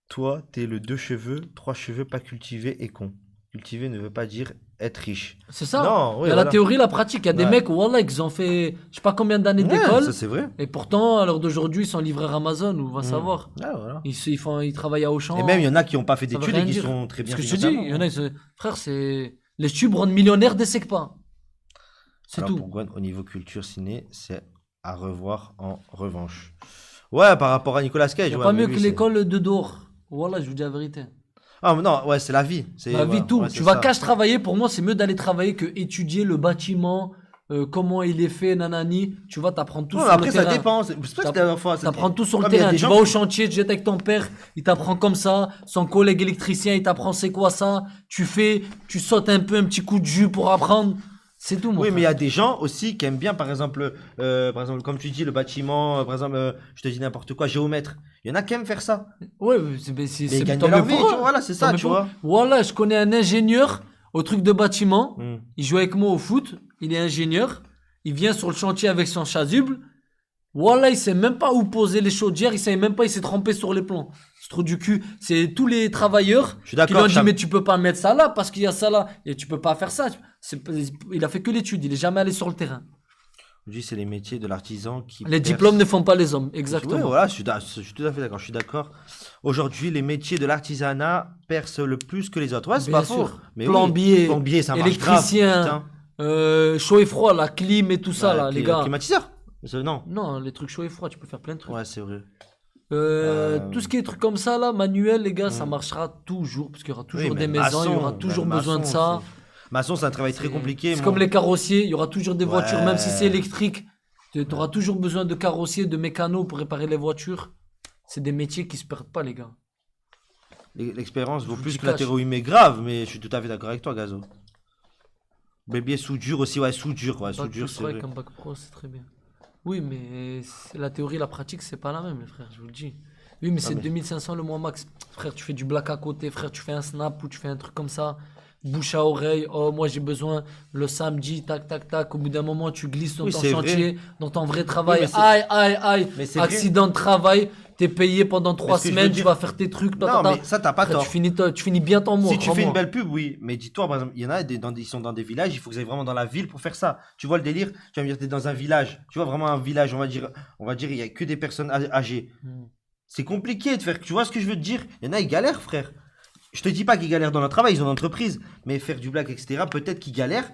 Toi, t'es le 2 cheveux, 3 cheveux pas cultivé et con. Cultiver ne veut pas dire être riche. C'est ça. Non, oui, Il y a voilà. la théorie, la pratique. Il y a des Ouais. mecs, wallah, ils ont fait je sais pas combien d'années Ouais, d'école. ça c'est vrai. Et pourtant, à l'heure d'aujourd'hui, ils sont livreurs Amazon. Ou va savoir. Ah, voilà. Ils travaillent à Auchan. Et même, il y en a qui ont pas fait Ça veut d'études rien et qui dire. sont très bien Parce que je te dis, financièrement. il y en a, frère, c'est. Les tubes rendent millionnaires des secs pas. C'est Alors, tout. pour Gwen, au niveau culture ciné, c'est à revoir en revanche. Ouais, par rapport à Nicolas Cage. Il n'y a ouais, pas mais mieux lui, que c'est- l'école de dehors. Voilà, je vous dis la vérité. Ah, mais non, ouais, c'est la vie. C'est La vie, ouais, tout. ouais, Tu c'est vas ça. cache travailler. Pour moi, c'est mieux d'aller travailler que étudier le bâtiment, comment il est fait, nanani. Tu vas t'apprendre tout Ouais, sur après, le ça terrain. dépend. C'est pour ça que la dernière fois. ça- T'apprends tout sur le Ouais, mais il y a terrain. des Tu gens vas au qui- chantier, tu jettes avec ton père, il t'apprend comme ça. Son collègue électricien, il t'apprend c'est quoi ça. Tu sautes un peu un petit coup de jus pour apprendre. C'est tout, mon Oui, frère. mais il y a des gens aussi qui aiment bien, par exemple, comme tu dis, le bâtiment, par exemple, je te dis n'importe quoi, géomètre. Il y en a qui aiment faire ça. Ouais, mais c'est Mais ils gagnent tant leur mieux vie, pour tu eux. vois, voilà, c'est Tant ça, mieux tu pour vois. eux. Voilà, je connais un ingénieur au truc de bâtiment. Hmm. Il joue avec moi au foot. il est ingénieur, il vient sur le chantier avec son chasuble. Voilà, il sait même pas où poser les chaudières, il sait même pas, il s'est trompé sur les plans. C'est trop du cul. C'est tous les travailleurs Je suis qui lui ont d'accord, dit Cham. mais tu peux pas mettre ça là parce qu'il y a ça là et tu peux pas faire ça. Il a fait que l'étude, il est jamais allé sur le terrain. Aujourd'hui, c'est les métiers de l'artisan qui. Les percent. diplômes ne font pas les hommes, Ouais, exactement. voilà, je suis tout à fait d'accord. Je suis d'accord. Aujourd'hui, les métiers de l'artisanat percent le plus que les autres. Ouais, c'est Bien pas faux. sûr. Mais Plombier, oui, plombier, ça marche grave. électricien, Putain. chaud et froid, la clim et tout ça Bah, là, les gars. Climatiseur. Non. Non, les trucs chaud et froid, tu peux faire plein de trucs. Ouais, c'est vrai. Tout ce qui est trucs comme ça là, manuel, les gars, ça Mm. marchera toujours parce qu'il y aura Oui, toujours mais des maisons, il y aura maçon, toujours bah, besoin de maçon, ça. Maçon, c'est un travail très compliqué. C'est moi. comme les carrossiers, il y aura toujours des voitures, même si Ouais. c'est électrique. Tu auras toujours besoin de carrossiers, de mécanos pour réparer les voitures. C'est des métiers qui se perdent pas, les gars. L'expérience vaut Je vous plus dis que la cash. théorie, mais grave. Mais je suis tout à fait d'accord avec toi, Gazo. Bébier soudure aussi, ouais, soudure, ouais, Bac soudure, plus c'est 3 vrai. avec un bac pro, c'est très bien. Oui, mais la théorie et la pratique, c'est pas la même, les frères, je vous le dis. Oui, mais c'est mais- 2500 le mois max. Frère, tu fais du black à côté, frère, tu fais un snap ou tu fais un truc comme ça. Bouche à oreille, oh, moi j'ai besoin le samedi, tac, tac, tac. Au bout d'un moment, tu glisses dans Oui, ton c'est chantier, dans ton vrai travail. mais c'est- Aïe, aïe, aïe. Mais c'est vrai. Accident de travail, t'es payé pendant 3 ce que je veux semaines, tu dire- vas faire tes trucs. Non, mais ça, t'as pas Frère, tort. tu finis bien ton mois. Si tu fais crois-moi. une belle pub, oui. Mais dis-toi, par exemple, il y en a ils sont dans des villages, il faut que vous aillent vraiment dans la ville pour faire ça. Tu vois le délire? Tu vas me dire, t'es dans un village. Tu vois vraiment un village, on va dire, il y a que des personnes âgées. Hmm. C'est compliqué de faire. Tu vois ce que je veux te dire? Il y en a, ils galèrent, frère. Je te dis pas qu'ils galèrent dans leur travail, ils ont une entreprise. Mais faire du black, etc., peut-être qu'ils galèrent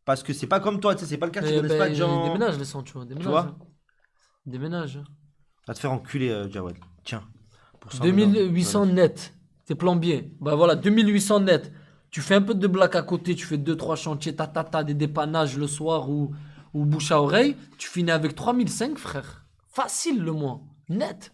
parce que c'est pas comme toi, tu sais, c'est pas le cas, tu Eh connais ben, pas de gens. déménage, les sons, tu vois. Déménage. vois hein. Déménage. hein. Va te faire enculer, Jawad. Tiens. Pour 100 000 2800 net. T'es plombier. Bah voilà, 2800 net. Tu fais un peu de black à côté, tu fais 2-3 chantiers, des dépannages le soir ou bouche à oreille. Tu finis avec 3005, frère. Facile le mois. Net.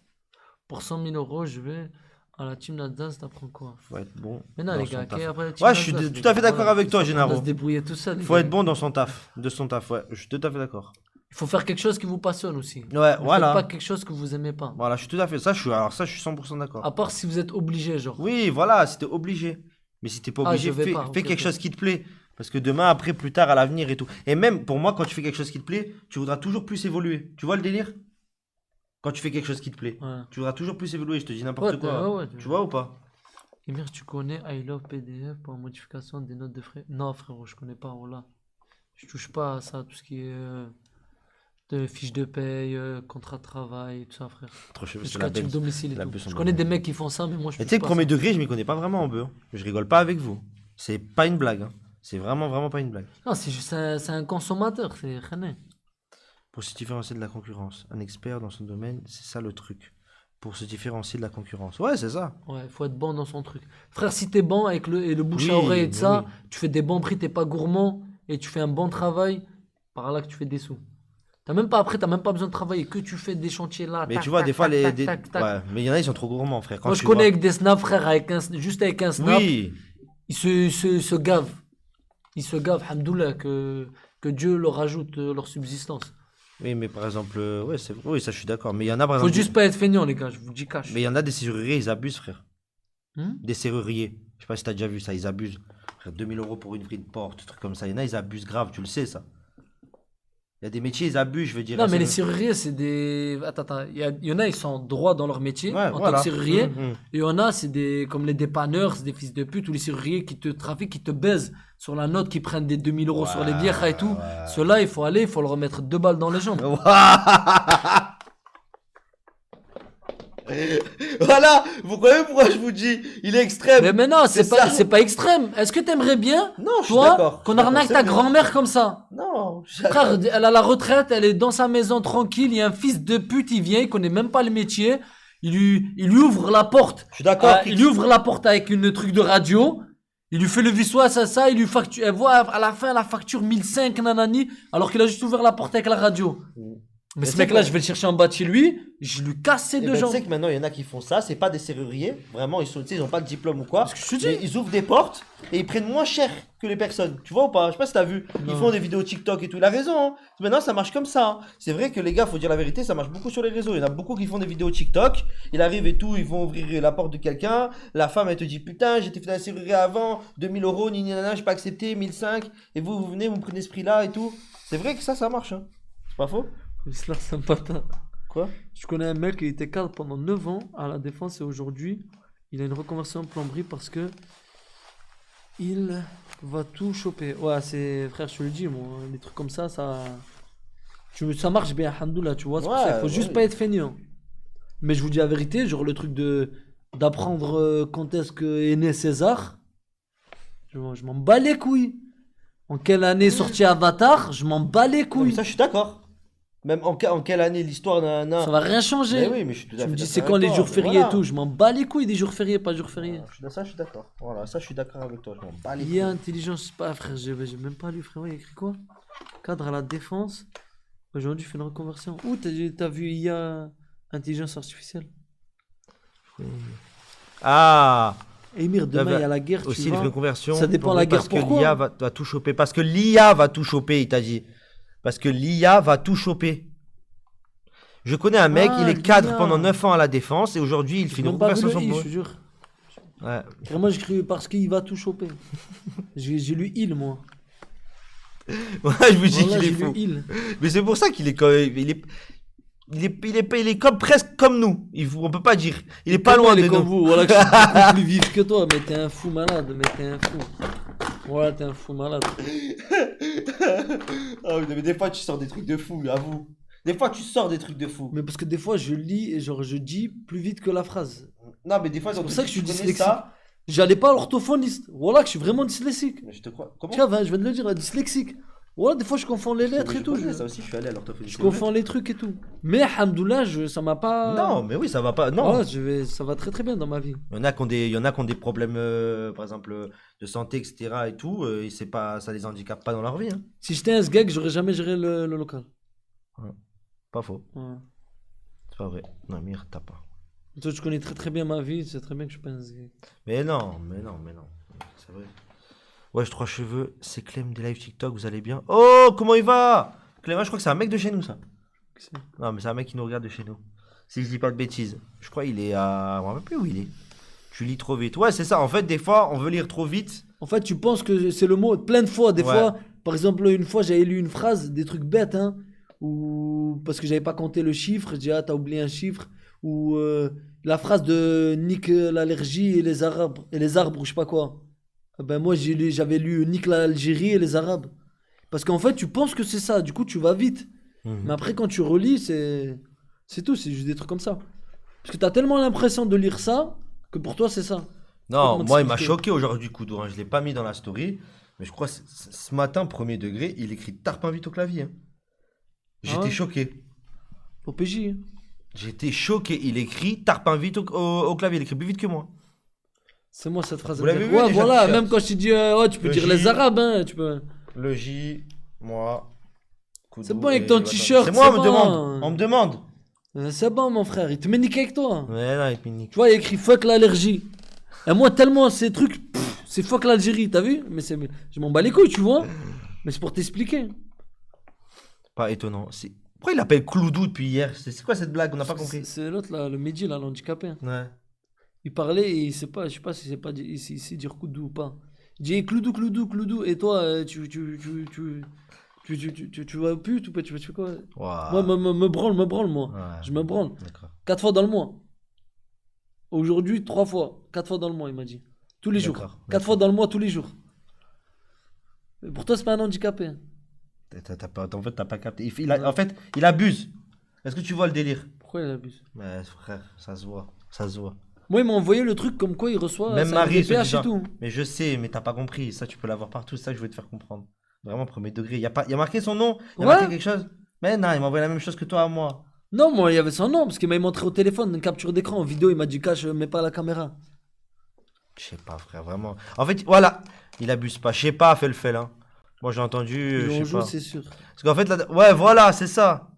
Pour 100 000 euros, je vais à la team Nasdaq, t'apprends quoi? Faut être bon. Mais non, dans les son gars, taf. après la team Ouais, je suis Nasdaq, tout à fait d'accord voilà, avec toi, on Gennaro. va se débrouiller tout seul. les Faut gars. être bon dans son taf, de son taf, ouais. Je suis tout à fait d'accord. Il faut faire quelque chose qui vous passionne aussi. Ouais, Ne voilà. faites pas quelque chose que vous aimez pas. Voilà, je suis tout à fait. Alors ça, je suis 100% d'accord. À part si vous êtes obligé, genre. Oui, voilà, si t'es obligé. Mais si t'es pas Ah, obligé, je vais fais, pas, fais ok, quelque ok. chose qui te plaît. Parce que demain, après, plus tard, à l'avenir et tout. Et même pour moi, quand tu fais quelque chose qui te plaît, tu voudras toujours plus évoluer. Tu vois le délire? Quand tu fais quelque chose qui te plaît, Ouais. tu voudras toujours plus évoluer. Je te dis n'importe Ouais, quoi. ouais, Tu vois ou pas? Emir, tu connais I Love PDF pour la modification des notes de frais? Non, frérot, je connais pas. Voilà. Je touche pas à ça, tout ce qui est de fiches de paye, contrat de travail, tout ça, frère. Trop cheveux, c'est Jusqu'à la type belle. domicile et la tout. belle, son Je connais des domaine. mecs qui font ça, mais moi je Mais touche tu sais, pas à premier ça. degré, je m'y connais pas vraiment en bœuf. Je rigole pas avec vous. C'est pas une blague. Hein. C'est vraiment, vraiment pas une blague. Non, c'est un consommateur, c'est rien. Pour se différencier de la concurrence. Un expert dans son domaine, c'est ça le truc. Pour se différencier de la concurrence. Ouais, c'est ça. Ouais, faut être bon dans son truc. Frère, si t'es bon avec le bouche Oui, à oreille et tout mais ça, oui. tu fais des bons prix, t'es pas gourmand et tu fais un bon travail, par là que tu fais des sous. T'as même pas besoin de travailler, que tu fais des chantiers là. Mais tac, tu vois, tac, des fois, tac, les. tac, des- tac, tac. Ouais, mais il y en a, ils sont trop gourmands, frère. Quand Moi je tu connais vois- avec des snaps, frère, juste avec un snap, Oui. ils se gavent. Ils se gavent, hamdoulah, que Dieu leur ajoute leur subsistance. Oui, mais par exemple, ouais, oui, ça je suis d'accord. Mais il y en a par Faut exemple. juste pas être feignant, les gars, je vous dis cash. Mais il y en a des serruriers, ils abusent, frère. Hmm Des serruriers. Je sais pas si t'as déjà vu ça, ils abusent. Frère, 2000 euros pour une vrille de porte, truc comme ça. Il y en a, ils abusent grave, tu le sais, ça. Il y a des métiers, ils abusent, je veux dire. Non, un mais les serrurier- serruriers, c'est des. Attends, il y en a, ils sont droits dans leur métier Ouais, en voilà. tant que serrurier. Mhm. Et il y en a, c'est des comme les dépanneurs, c'est des fils de pute ou les serruriers qui te trafiquent, qui te baisent sur la note, qui prennent des 2000 euros sur les bières et tout. ouais. Ceux-là, il faut aller, il faut leur remettre 2 balles dans les jambes. Voilà, vous croyez pourquoi je vous dis, il est extrême. Mais maintenant, c'est c'est pas, ça. c'est pas extrême. Est-ce que t'aimerais bien, Non, je suis toi, d'accord. qu'on Je suis arnaque d'accord, ta c'est bien. grand-mère comme ça? Non, Frère, elle a la retraite, elle est dans sa maison tranquille, il y a un fils de pute, il vient, il connaît même pas le métier. Il lui ouvre la porte. je suis d'accord. Il lui ouvre la porte avec une truc de radio. Il lui fait le vissois, ça, il lui facture. Elle voit à la fin la facture 1005 nanani, alors qu'il a juste ouvert la porte avec la radio. Mais Mais ce c'est mec-là, quoi je vais le chercher en bas de chez lui, je lui casse ses Et deux ben, tu jambes. sais que maintenant, il y en a qui font ça, c'est pas des serruriers, vraiment, ils sont, tu sais, ils ont pas de diplôme ou quoi. Parce que je te dis. Mais ils ouvrent des portes et ils prennent moins cher que les personnes. Tu vois ou pas? Je sais pas si t'as vu. Ils Non. font des vidéos TikTok et tout. Il a raison. Hein. Maintenant, ça marche comme ça. Hein. C'est vrai que les gars, faut dire la vérité, ça marche beaucoup sur les réseaux. Il y en a beaucoup qui font des vidéos TikTok. Il arrive et tout, ils vont ouvrir la porte de quelqu'un. La femme, elle te dit putain, j'étais fait dans la serrurerie avant, 2000 euros, ni nana, j'ai pas accepté, 1005. Et vous venez, vous me prenez ce prix-là et tout. C'est vrai que ça marche. Hein. C'est pas faux? Islam, c'est un bâtard. Quoi? Je connais un mec qui était cadre pendant 9 ans à la défense et aujourd'hui, il a une reconversion en plomberie parce que il va tout choper. Ouais, c'est frère, je te le dis, moi, des trucs comme ça, ça marche bien, alhamdoulilah, tu vois. C'est pour Ouais, ça, il faut ouais. juste pas être feignant. Mais je vous dis la vérité, genre le truc d'apprendre quand est-ce que est né César, je m'en bats les couilles. En quelle année est sorti Avatar, je m'en bats les Non, mais couilles. ça, je suis d'accord. Même en quelle année l'histoire d'un. Ça va rien changer. Mais oui, mais je suis tout à Tu me fait dis d'accord c'est quand avec les toi, jours mais fériés voilà. et tout, je m'en bats les couilles des jours fériés, pas jours fériés. Ça, je suis d'accord. Voilà, ça, je suis d'accord avec toi. Je m'en bats les IA couilles. intelligence, je sais pas frère, j'ai même pas lu frérot, il a écrit quoi? Cadre à la défense. Aujourd'hui, je fais une reconversion. Où t'as vu IA intelligence artificielle? Ah, Émir, demain bah, il y a la guerre, aussi tu les vois. reconversions. Ça dépend la guerre, parce que pourquoi l'IA va tout choper. Parce que l'IA va tout choper, il t'a dit. Parce que l'IA va tout choper. Je connais un mec, Ah, il est cadre l'IA. pendant 9 ans à la défense et aujourd'hui il fait J'ai une même pas vu reconversion le sur I, je te jure. Ouais. Moi j'écris parce qu'il va tout choper. J'ai lu il moi. Ouais, je vous dis Voilà, qu'il est j'ai lu fou. il. Mais c'est pour ça qu'il est quand même. Il est comme presque comme nous. On peut pas dire. Il est pas Comment loin il de est comme nous. vous, voilà que je suis beaucoup plus vif que toi, mais t'es un fou malade, mais t'es un fou. Voilà, t'es un fou malade. Ah oui, mais des fois tu sors des trucs de fou, avoue. Des fois tu sors des trucs de fou. Mais parce que des fois je lis et genre je dis plus vite que la phrase. Non, mais des fois C'est quand pour ça que je suis tu connais dyslexique. ça. J'allais pas à l'orthophoniste. Voilà que je suis vraiment dyslexique. Mais je te crois. Comment? Tiens, je viens de le dire, dyslexique. Voilà, des fois je confonds les lettres Oui, et je tout. connais, ça aussi, je suis allé à l'orthophonie. Je confonds les trucs et tout. Mais alhamdoulilah, ça m'a pas. Non, mais oui, ça va pas. Non. Voilà, ça va très très bien dans ma vie. Il y en a qui ont des problèmes, par exemple, de santé, etc. et tout. Et c'est pas, ça les handicape pas dans leur vie. Hein. Si j'étais un sgeg, j'aurais jamais géré le local. Pas faux. Ouais. C'est pas vrai. Non, Mire, t'as pas. Toi, tu connais très très bien ma vie, tu sais très bien que je suis pas un sgeg. Mais non. C'est vrai. Ouais, 3 cheveux, c'est Clem des live TikTok, vous allez bien? Oh, comment il va? Clem, je crois que c'est un mec de chez nous, ça. Non, mais c'est un mec qui nous regarde de chez nous. Si je dis pas de bêtises. Je crois qu'il est à. Je me rappelle plus où il est. Tu lis trop vite. Ouais, c'est ça. En fait, des fois, on veut lire trop vite. En fait, tu penses que c'est le mot plein de fois. Des Ouais. fois, par exemple, une fois, j'avais lu une phrase, des trucs bêtes, hein, ou parce que j'avais pas compté le chiffre, je dis, ah, t'as oublié un chiffre, ou la phrase de nique l'allergie et les arbres, ou je sais pas quoi. Ben moi, j'avais lu nique l'Algérie et les Arabes. Parce qu'en fait, tu penses que c'est ça, du coup, tu vas vite. Mais après, quand tu relis, c'est tout, c'est juste des trucs comme ça. Parce que t'as tellement l'impression de lire ça que pour toi, c'est ça. Non, Comment moi, il m'a t'expliquer choqué aujourd'hui, Koudou. Hein. Je l'ai pas mis dans la story. Mais je crois que ce matin, premier degré, il écrit tarpin vite au clavier. Hein. J'étais Ah ouais choqué. Au PJ. Hein. J'étais choqué. Il écrit tarpin vite au clavier. Il écrit plus vite que moi. C'est moi cette phrase. Vous l'avez vu, Ouais, déjà, voilà, le t-shirt même quand je te dis, oh, tu peux Le dire J. les Arabes, hein, tu peux. Le J, moi. Koudou C'est bon avec et ton Watson. t-shirt, C'est moi, c'est on me bon. demande. On me demande. C'est bon, mon frère, il te met niquer avec toi. Ouais, non, il te nique. Tu vois, il y a écrit fuck l'allergie. Et moi, tellement ces trucs, c'est fuck l'Algérie, t'as vu? Mais je m'en bats les couilles, tu vois. Mais c'est pour t'expliquer. Pas étonnant. Pourquoi il l'appelle Cloudou depuis hier? C'est quoi cette blague? On n'a pas compris. C'est l'autre là, le Mehdi là, l'handicapé. Ouais. Il parlait et il sait pas, je sais pas si c'est pas il sait dire Koudou ou pas. Il dit Cloudou, Cloudou, Cloudou. Et toi, tu vas plus, tu fais quoi? Waouh. Moi, me branle, moi. Ouais. Je me branle. D'accord. 4 fois dans le mois. Aujourd'hui, 3 fois. 4 fois dans le mois, il m'a dit. Tous les jours. D'accord, 4 fois dans le mois, tous les jours. Mais pour toi, c'est pas un handicapé. En fait, t'as pas capté. En fait, il abuse. Est-ce que tu vois le délire? Pourquoi il abuse? Ouais, frère, ça se voit. Ça se voit. Moi, il m'a envoyé le truc comme quoi il reçoit Même sa Marie, MDPH ce et tout. Mais je sais, mais t'as pas compris. Ça, tu peux l'avoir partout. C'est ça que je voulais te faire comprendre. Vraiment, premier degré. Il y a marqué son nom. Il y a Ouais. marqué quelque chose. Mais non, il m'a envoyé la même chose que toi à moi. Non, moi, il y avait son nom, parce qu'il m'a montré au téléphone une capture d'écran en vidéo. Il m'a dit, cache, mets pas la caméra. Je sais pas, frère, vraiment. En fait, voilà. Il abuse pas. Je sais pas, fait le fait là. Moi, j'ai entendu. Ils Je ont sais joué, pas. c'est sûr. Parce qu'en fait, ouais, voilà, c'est ça.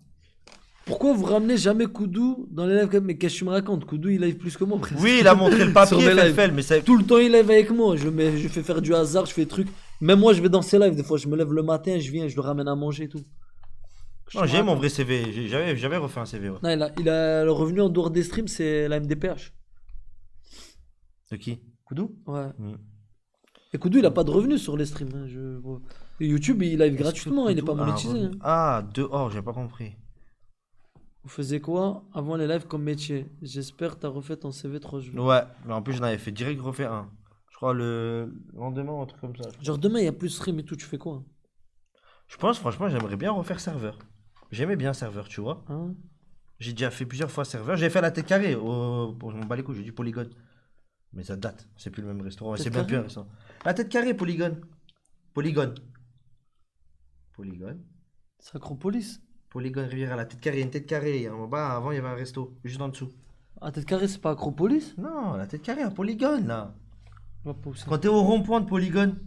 Pourquoi vous ramenez jamais Koudou dans les lives? Mais qu'est-ce que tu me racontes? Koudou, il live plus que moi, frère. Oui, il a montré le papier, Sur mes lives. Felfel, mais ça. Tout le temps, il live avec moi. Je fais faire du hasard, je fais des trucs. Même moi, je vais dans ses lives. Des fois, je me lève le matin, je viens, je le ramène à manger et tout. Non, j'ai mon vrai CV. J'avais refait un CV. Ouais. Non, il a le revenu en dehors des streams, c'est la MDPH. De qui? Koudou? Ouais. Mm. Et Koudou, il a pas de revenus sur les streams. Hein, Et YouTube, il live Est-ce que gratuitement, il est pas Koudou a un monétisé. revenu Hein. Ah, dehors, j'ai pas compris. Vous faisiez quoi avant les lives comme métier? J'espère que t'as refait ton CV 3 jours. Ouais, mais en plus, j'en avais fait direct refait un. Je crois le lendemain, un truc comme ça. Genre demain, il y a plus de stream et tout, tu fais quoi? Je pense, franchement, j'aimerais bien refaire serveur. J'aimais bien serveur, tu vois. Hein? J'ai déjà fait plusieurs fois serveur. J'ai fait la tête carrée. Je m'en bats les couilles, j'ai du polygone. Mais ça date. C'est plus le même restaurant. Tête C'est bien plus un carrée restaurant. La tête carrée, polygone. Polygone. Polygone. Sacropolis. Polygone Riviera. La tête carrée. Une tête carrée. En bas, avant, il y avait un resto. Juste en dessous. Ah, tête carrée, c'est pas Acropolis? Non, la tête carrée, un polygone, là. Je vois pas où c'est. Quand t'es au rond-point de polygone,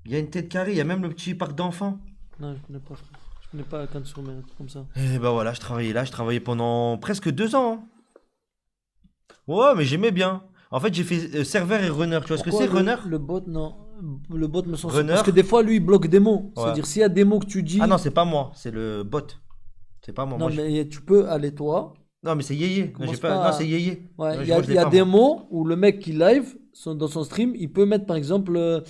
il y a une tête carrée. Il y a même le petit parc d'enfants. Non, je connais pas, frère. Je connais pas Cannes-sur-Mer, un truc comme ça. Et bah voilà, je travaillais là. Je travaillais pendant presque 2 ans. Hein. Ouais, mais j'aimais bien. En fait, j'ai fait serveur et runner. Tu vois ce que Pourquoi c'est, runner? Le bot, non. Le bot me censure. Runner. Parce que des fois, lui, il bloque des mots. Ouais. C'est-à-dire, s'il y a des mots que tu dis. Ah non, c'est pas moi. C'est le bot. C'est pas moi. Non, Moi, je- mais tu peux aller toi. Non, mais c'est Yéyé. Non, Commence j'ai pas... pas non, à- c'est Yéyé. Ouais, Non, il je y a, vois, je l'ai il y a pas, des moi. mots où le mec qui live dans son stream, il peut mettre par exemple,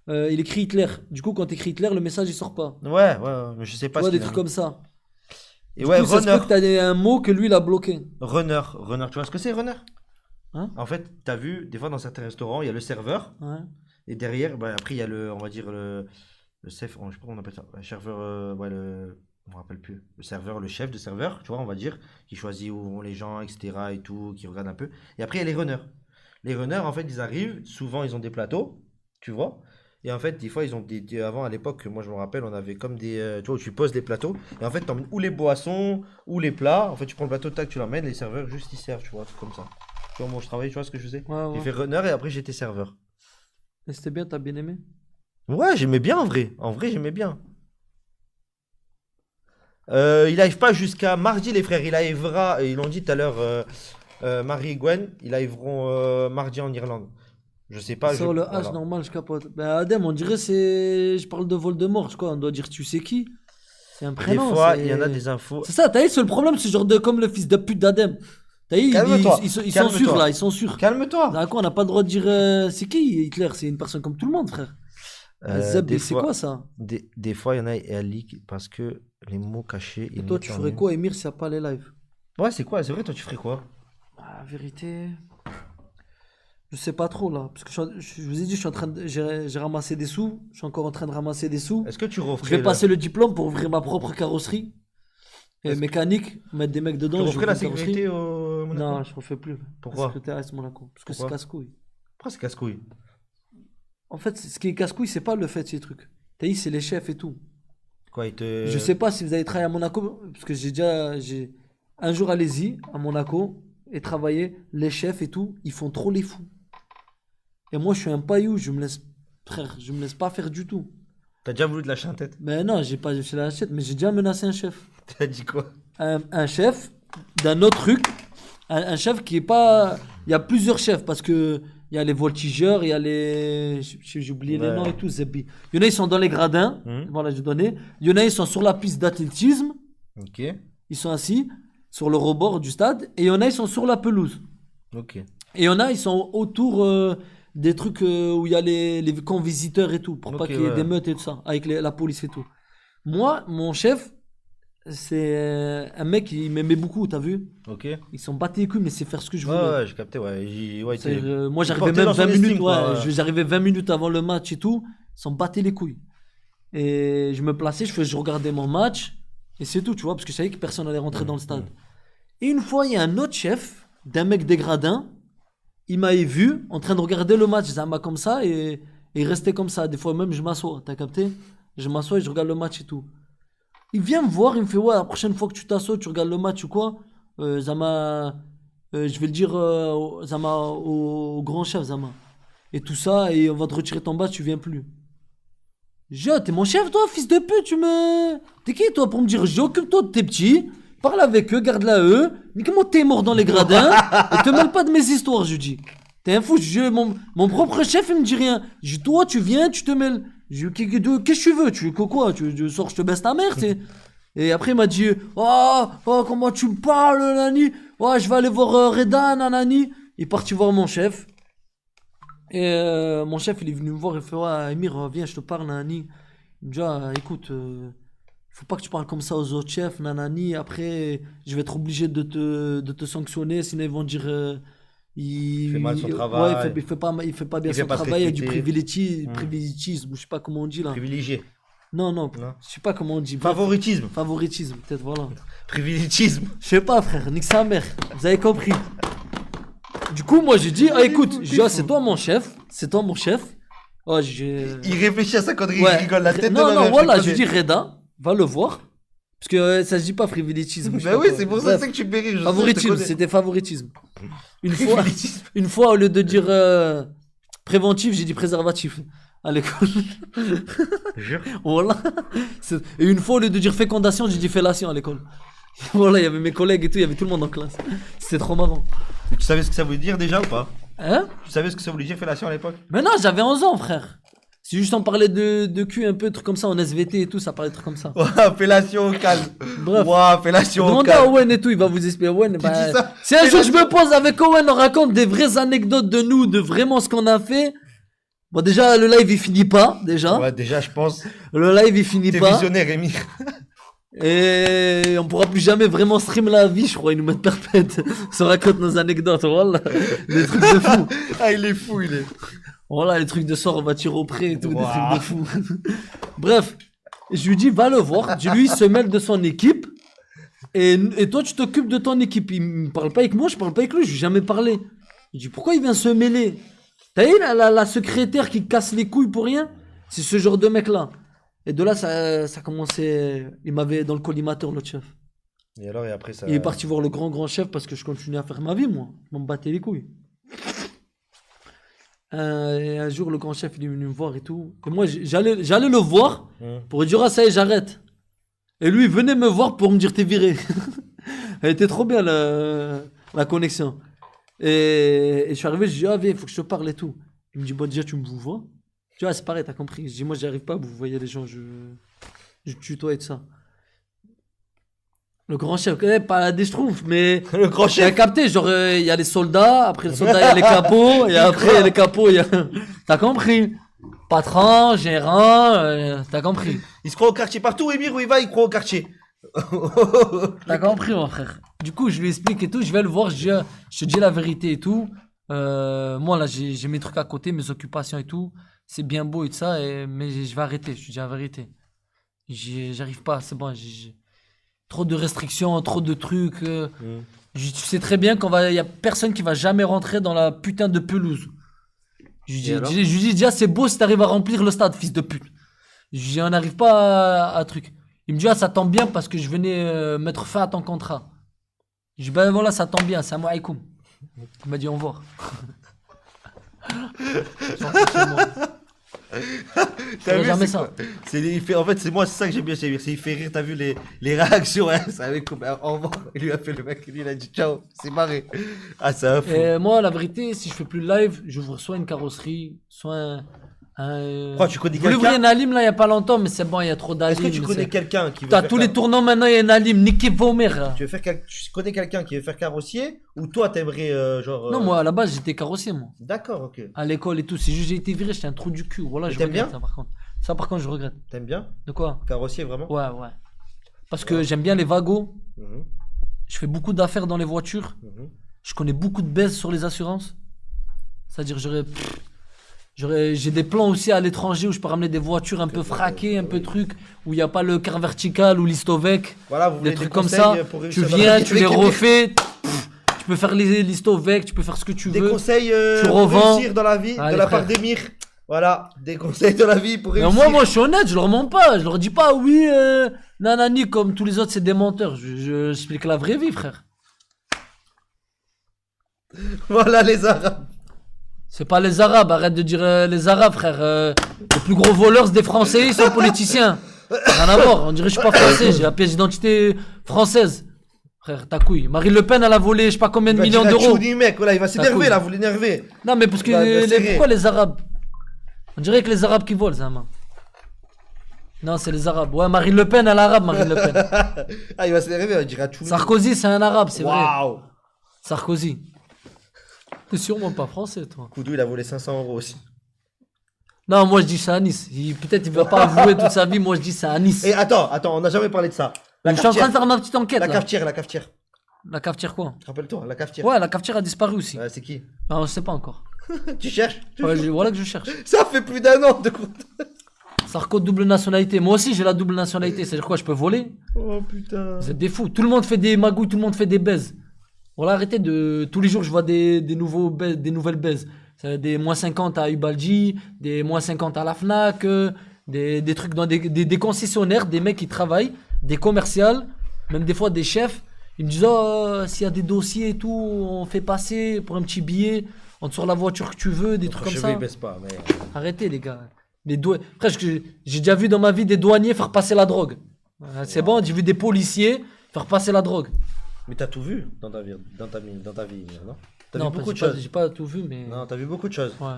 il écrit Hitler. Du coup, quand tu écris Hitler, le message il sort pas. Ouais, mais je sais Tu pas vois, ce des qu'il a trucs mis. comme ça. Et Du ouais, coup, ça se runner. peut que tu as un mot que lui il a bloqué. Runner. Runner. Tu vois ce que c'est, runner? Hein? En fait, t'as vu, des fois dans certains restaurants, il y a le serveur. Ouais. Et derrière, bah, après, il y a le, on va dire, le chef, je sais pas comment on appelle ça. Le serveur, ouais, on me rappelle plus. Le serveur, le chef de serveur, tu vois, on va dire, qui choisit où vont les gens, etc. et tout, qui regarde un peu. Et après, il y a les runners. Les runners, en fait, ils arrivent, souvent, ils ont des plateaux, tu vois. Et en fait, des fois, ils ont avant, à l'époque, moi, je me rappelle, on avait comme des, tu vois, où tu poses des plateaux. Et en fait, tu emmènes ou les boissons, ou les plats. En fait, tu prends le plateau, tac, tu l'emmènes, les serveurs, juste, ils servent, tu vois, tout comme ça. Tu vois, moi, je travaillais, tu vois ce que je faisais? Ouais, J'ai ouais. fait runner et après, j'étais serveur. Et c'était bien, t'as bien aimé? Ouais, j'aimais bien en vrai. En vrai, j'aimais bien. Il arrive pas jusqu'à mardi, les frères. Il arrivera, ils l'ont dit tout à l'heure, Marie et Gwen, ils arriveront mardi en Irlande. Je sais pas. Sur le H, voilà. normal, je capote. Ben, Adem, on dirait c'est. Je parle de Voldemort, je crois. On doit dire tu sais qui. C'est un Des prénom. fois, c'est- il y en a des infos. C'est ça, t'as vu, c'est le problème, c'est genre de comme le fils de pute d'Adem. T'as vu, Calme-toi, ils calme-toi. censurent là, ils censurent. Calme-toi. D'accord, on n'a pas le droit de dire c'est qui Hitler, c'est une personne comme tout le monde, frère. Zeb, Des c'est fois, quoi ça? des fois, il y en a, elle leak parce que les mots cachés. Et toi, tu ferais quoi, Emir, s'il n'y a pas les lives? Ouais, c'est quoi? C'est vrai, toi, tu ferais quoi? La vérité, je sais pas trop là. Parce que je vous ai dit, je suis en train de, j'ai ramassé des sous. Je suis encore en train de ramasser des sous. Est-ce que tu Je referais vais passer le diplôme pour ouvrir ma propre carrosserie. Et Est-ce que- mécanique, mettre des mecs tu dedans. et referais j'ouvre la une carrosserie. sécurité au Monaco? Non, je refais plus. Pourquoi? La sécurité reste Monaco. Parce que c'est Pourquoi? casse-couille. Pourquoi c'est casse-couille? En fait, ce qui est casse-couille, c'est pas le fait de ces trucs. T'as dit, c'est les chefs et tout. Quoi, il te. Je sais pas si vous avez travaillé à Monaco, parce que un jour, allez-y, à Monaco, et travailler, les chefs et tout, ils font trop les fous. Et moi, je suis un paillou, frère, je me laisse pas faire du tout. T'as déjà voulu te lâcher la tête? Mais non, j'ai pas lâché la tête, mais j'ai déjà menacé un chef. T'as dit quoi? Un chef d'un autre truc, un chef qui est pas. Il y a plusieurs chefs, parce que il y a les voltigeurs, il y a les. J'ai oublié les Ouais. noms et tout, Zebi. Il y en a, ils sont dans les gradins, Mhm. voilà, je donnais. Il y en a, ils sont sur la piste d'athlétisme. Ok. Ils sont assis sur le rebord du stade et il y en a ils sont sur la pelouse. Ok. Et il y en a ils sont autour des trucs où il y a les camps visiteurs et tout pour pas Ok, qu'il y ait ouais. des meutes et tout ça avec la police et tout. Moi, mon chef, c'est un mec qui m'aimait beaucoup, t'as vu? Ok. Ils sont battés les couilles mais c'est faire ce que je Ouais, voulais. ouais, j'ai capté, ouais. Ouais, C'est, t'es- moi il j'arrivais portait même dans son 20 minutes, estime, quoi, ouais. j'arrivais 20 minutes avant le match et tout, ils sont battés les couilles. Et je me plaçais, je regardais mon match et c'est tout, tu vois, parce que je savais que personne allait rentrer dans le stade. Et une fois, il y a un autre chef d'un mec des gradins, il m'avait vu en train de regarder le match, Zama comme ça, et il restait comme ça. Des fois même, je m'assois, t'as capté? Je m'assois et je regarde le match et tout. Il vient me voir, il me fait, ouais, la prochaine fois que tu t'assois, tu regardes le match ou quoi, Zama, je vais le dire Zama, au grand chef, Zama. Et tout ça, et on va te retirer ton badge, tu viens plus. T'es mon chef, toi, fils de pute, T'es qui, toi, pour me dire, occupe-toi de tes petits, parle avec eux, garde-la eux. Mais comment t'es mort dans les gradins? Et te mêle pas de mes histoires, je dis. T'es un fou, mon propre chef, il me dit rien. Je dis, toi, tu viens, tu te mêles. Je dis, qu'est-ce que tu veux? Tu veux quoi? Tu sors, je te baisse ta mère, t'sais. Et après, il m'a dit, oh, comment tu me parles, nani? Oh, je vais aller voir Reda, nanani. Il est parti voir mon chef. Et mon chef, il est venu me voir, il fait, ouais, Emir, viens, je te parle, nanani. Il me dit, écoute, faut pas que tu parles comme ça aux autres chefs, nanani. Après, je vais être obligé de te sanctionner, sinon ils vont dire, Il fait mal son travail. Ouais, il fait pas bien Il fait son pas se travail, il y a du respecter. privilégisme, ou je sais pas comment on dit là. Privilégié. Non, Non. je sais pas comment on dit. Favoritisme. Favoritisme, peut-être, voilà. Privilégisme. Je sais pas, frère, nique sa mère. Vous avez compris. Du coup, moi, j'ai dit, écoute, c'est toi mon chef. C'est toi mon chef. Oh, Il réfléchit à sa connerie, Ouais. il rigole la tête de Non, ma non, mère, voilà, je je connais. dis Reda, va le voir. Parce que ça se dit pas favoritisme. je sais Bah pas oui, quoi. c'est pour ça Bref, c'est que tu me mérites. je sais, je te favoritisme, connais. c'était favoritisme. Privilégisme. Une fois, au lieu de dire préventif, j'ai dit préservatif à l'école. Jure. Voilà. Et une fois, au lieu de dire fécondation, j'ai dit fellation à l'école. Voilà, il y avait mes collègues et tout, il y avait tout le monde en classe. C'était trop marrant. Tu savais ce que ça voulait dire déjà ou pas? Hein? Tu savais ce que ça voulait dire fellation à l'époque? Mais non, j'avais 11 ans, frère. C'est juste on parlait de cul un peu, trucs comme ça, en SVT et tout, ça parlait de trucs comme ça. Ouah, fellation au calme. Bref. Ouah, fellation au Demandez à calme. Owen et tout, il va vous expliquer. Owen, dis ça. si un jour je me pose avec Owen, on raconte des vraies anecdotes de nous, de vraiment ce qu'on a fait. Bon, déjà, le live il finit pas, déjà. Ouais, déjà, je pense. Le live il finit T'es pas. visionnaire, Rémi. Et on pourra plus jamais vraiment stream la vie, je crois. Ils nous mettent perpète. On se raconte nos anecdotes, voilà. Des trucs de fou. Ah, il est fou, il est. Voilà, les trucs de soir, on va tirer au pré et tout, Wow. des trucs de fou. Bref, je lui dis, va le voir. Lui, il se mêle de son équipe. Et toi, tu t'occupes de ton équipe. Il me parle pas avec moi, je parle pas avec lui, je lui ai jamais parlé. Je dis, pourquoi il vient se mêler? T'as vu la secrétaire qui casse les couilles pour rien? C'est ce genre de mec-là. Et de là, ça commençait. Il m'avait dans le collimateur, l'autre chef. Et alors, et après ça. Il est parti voir le grand chef parce que je continuais à faire ma vie, moi. Je m'en battais les couilles. Et un jour, le grand chef, il est venu me voir et tout. Et moi, j'allais le voir pour lui dire, ah, ça y est, j'arrête. Et lui, il venait me voir pour me dire, t'es viré. Elle était trop bien, la connexion. Et je suis arrivé, je dis, ah, viens, il faut que je te parle et tout. Il me dit, bon, déjà, tu me vois. Tu vois, c'est pareil, t'as compris. Je dis, moi, j'y arrive pas, vous voyez les gens, je tutoie et tout ça. Le grand chef, pas des schtroumpfs, mais. Le grand J'ai chef. capté, genre, il y a les soldats, après les soldats, il y a les capots, et après, il y a les capots, il y a. T'as compris? Patron, gérant, t'as compris? Il se croit au quartier. Partout où Émir où il va, il croit au quartier. T'as compris, mon frère? Du coup, je lui explique et tout, je vais le voir, je te dis la vérité et tout. Moi, là, j'ai mes trucs à côté, mes occupations et tout. C'est bien beau et tout ça, mais je vais arrêter, je te dis la vérité. J'arrive pas, c'est bon, j'ai trop de restrictions, trop de trucs. Tu sais très bien y a personne qui va jamais rentrer dans la putain de pelouse. Je lui dis déjà, c'est beau si t'arrives à remplir le stade, fils de pute. Je lui dis, on n'arrive pas à truc. Il me dit, ah, ça tombe bien parce que je venais mettre fin à ton contrat. Je dis, ben voilà, ça tombe bien, salam alaikum. Il m'a dit, au revoir. T'as vu, jamais c'est ça. quoi en fait, c'est moi, c'est ça que j'aime bien chez Émir. C'est il fait rire, t'as vu les réactions. Hein, ça avait comme au revoir. Il lui a fait le mec, il a dit ciao, c'est marré. Ah, c'est un fou. Et moi, la vérité, si je fais plus de live, j'ouvre soit une carrosserie, soit Quoi, tu connais Je voulais ouvrir quelqu'un? une Alim là il y a pas longtemps, mais c'est bon, il y a trop Est-ce d'Alim. que tu connais quelqu'un qui veut T'as faire tous les tournants maintenant, il y a une Alim, niquez vos mères. Tu connais quelqu'un qui veut faire carrossier ou toi t'aimerais genre Non, moi à la base j'étais carrossier, moi. D'accord, ok. À l'école et tout, c'est juste j'ai été viré, j'étais un trou du cul. Voilà, Mais je t'aimes regrette bien ça par contre. Ça par contre, je regrette. T'aimes bien De quoi? carrossier vraiment? Ouais, ouais. Parce que j'aime bien les wagons, Mhm, je fais beaucoup d'affaires dans les voitures, mhm. je connais beaucoup de baisses sur les assurances. C'est-à-dire, j'ai des plans aussi à l'étranger où je peux ramener des voitures un peu fraquées, un peu trucs, où il n'y a pas le quart vertical ou l'istovec, Voilà, vous voulez des des trucs comme conseils ça. pour Tu réussir dans la viens, vie tu les avec Émir? refais, tu peux faire l'istovec, tu peux faire ce que tu Des veux. conseils Tu pour revends. réussir dans la vie Allez, de la part frère. d'Émir. Voilà, des conseils de la vie pour Mais réussir. moi, je suis honnête, je leur mens pas. Je leur dis pas, oui, nanani, comme tous les autres, c'est des menteurs. Je explique la vraie vie, frère. Voilà les Arabes. C'est pas les Arabes, arrête de dire les Arabes, frère. Les plus gros voleurs, c'est des Français, ils sont politiciens. Rien à voir, on dirait que je suis pas français, j'ai la pièce d'identité française. Frère, ta couille. Marine Le Pen, elle a volé je sais pas combien de millions d'euros. Mec, voilà, il va s'énerver couille. là, vous l'énervez. Non, mais parce que Va serrer. pourquoi les Arabes? On dirait que les Arabes qui volent, Zama. Non, c'est les Arabes. Ouais, Marine Le Pen, elle est arabe, Marine Le Pen. Ah, il va s'énerver, il va dire à Tchoumi. Sarkozy, c'est un arabe, c'est vrai. Waouh. Sarkozy. T'es sûrement pas français, toi. Koudou, il a volé 500 € aussi. Non, moi je dis c'est à Nice. Peut-être il va pas avouer toute sa vie, moi je dis c'est à Nice. Et attends, on n'a jamais parlé de ça. La Je suis en train de cafetière. faire ma petite enquête La là. cafetière, la cafetière. La cafetière quoi? Rappelle-toi, la cafetière. Ouais, la cafetière a disparu aussi. Ouais, c'est qui? Non, je sais pas encore. Tu cherches? Ouais, voilà que je cherche. Ça fait plus d'un an de compte. Sarko double nationalité. Moi aussi j'ai la double nationalité. C'est-à-dire quoi? Je peux voler? Oh putain. Vous êtes des fous. Tout le monde fait des magouilles, tout le monde fait des baises. Voilà, arrêtez de. Tous les jours je vois des nouvelles baises. C'est des moins 50 à Ubaldi, des moins 50 à la Fnac, des trucs dans des concessionnaires, des mecs qui travaillent, des commerciales, même des fois des chefs. Ils me disent oh, s'il y a des dossiers et tout, on fait passer pour un petit billet, on te sort la voiture que tu veux, des trucs comme ça. Il baisse pas, mais. Arrêtez les gars. Presque j'ai déjà vu dans ma vie des douaniers faire passer la drogue. C'est bon, j'ai vu des policiers faire passer la drogue. Mais t'as tout vu dans ta vie, non? T'as Non, vu beaucoup de j'ai choses. j'ai pas tout vu, mais. Non, t'as vu beaucoup de choses. Ouais.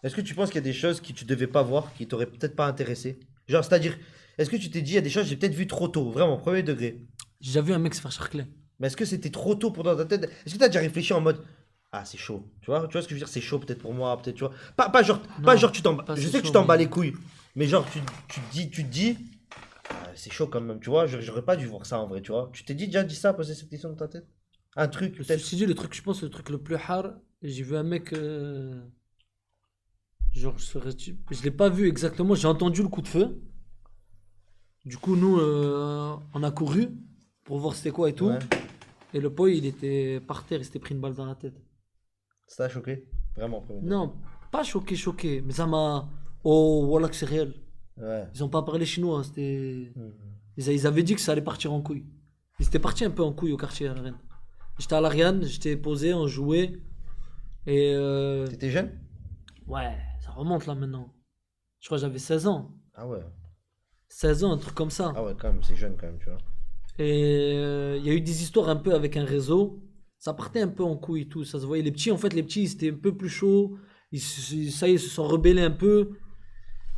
Est-ce que tu penses qu'il y a des choses que tu devais pas voir, qui t'auraient peut-être pas intéressé? Genre, c'est-à-dire, est-ce que tu t'es dit, il y a des choses que j'ai peut-être vu trop tôt, vraiment, premier degré? J'ai déjà vu un mec se faire charcler. Mais est-ce que c'était trop tôt pour dans ta tête? Est-ce que t'as déjà réfléchi en mode, ah, c'est chaud, tu vois ce que je veux dire, c'est chaud peut-être pour moi, peut-être, tu vois? Pas genre, tu t'en bats, pas je c'est sais que tu chaud, t'en bats mais- les couilles, mais genre, tu te dis, ah, c'est chaud quand même, tu vois, j'aurais pas dû voir ça en vrai, tu vois? Tu t'es déjà dit ça, poser cette question dans ta tête? Un truc, peut-être? Ceci dit, le truc, je pense, le truc le plus hard, j'ai vu un mec. Genre, je l'ai pas vu exactement, j'ai entendu le coup de feu. Du coup, nous, on a couru pour voir c'était quoi et tout. Ouais. Et le boy, il était par terre, il s'était pris une balle dans la tête. Ça t'a choqué? Vraiment, premier degré. Non, pas choqué, mais ça m'a. Oh, voilà que c'est réel. Ouais. Ils ont pas parlé chinois, c'était. Mhm. Ils avaient dit que ça allait partir en couille. Ils étaient partis un peu en couille au quartier à la Reine. J'étais à l'Ariane, j'étais posé, on jouait. Et T'étais jeune? ouais, ça remonte là maintenant. Je crois que j'avais 16 ans. Ah ouais. 16 ans, un truc comme ça. Ah ouais, quand même, c'est jeune quand même, tu vois. Et il y a eu des histoires un peu avec un réseau. Ça partait un peu en couille et tout. Ça se voyait. Les petits, en fait, ils étaient un peu plus chauds. Ça y est, ils se sont rebellés un peu.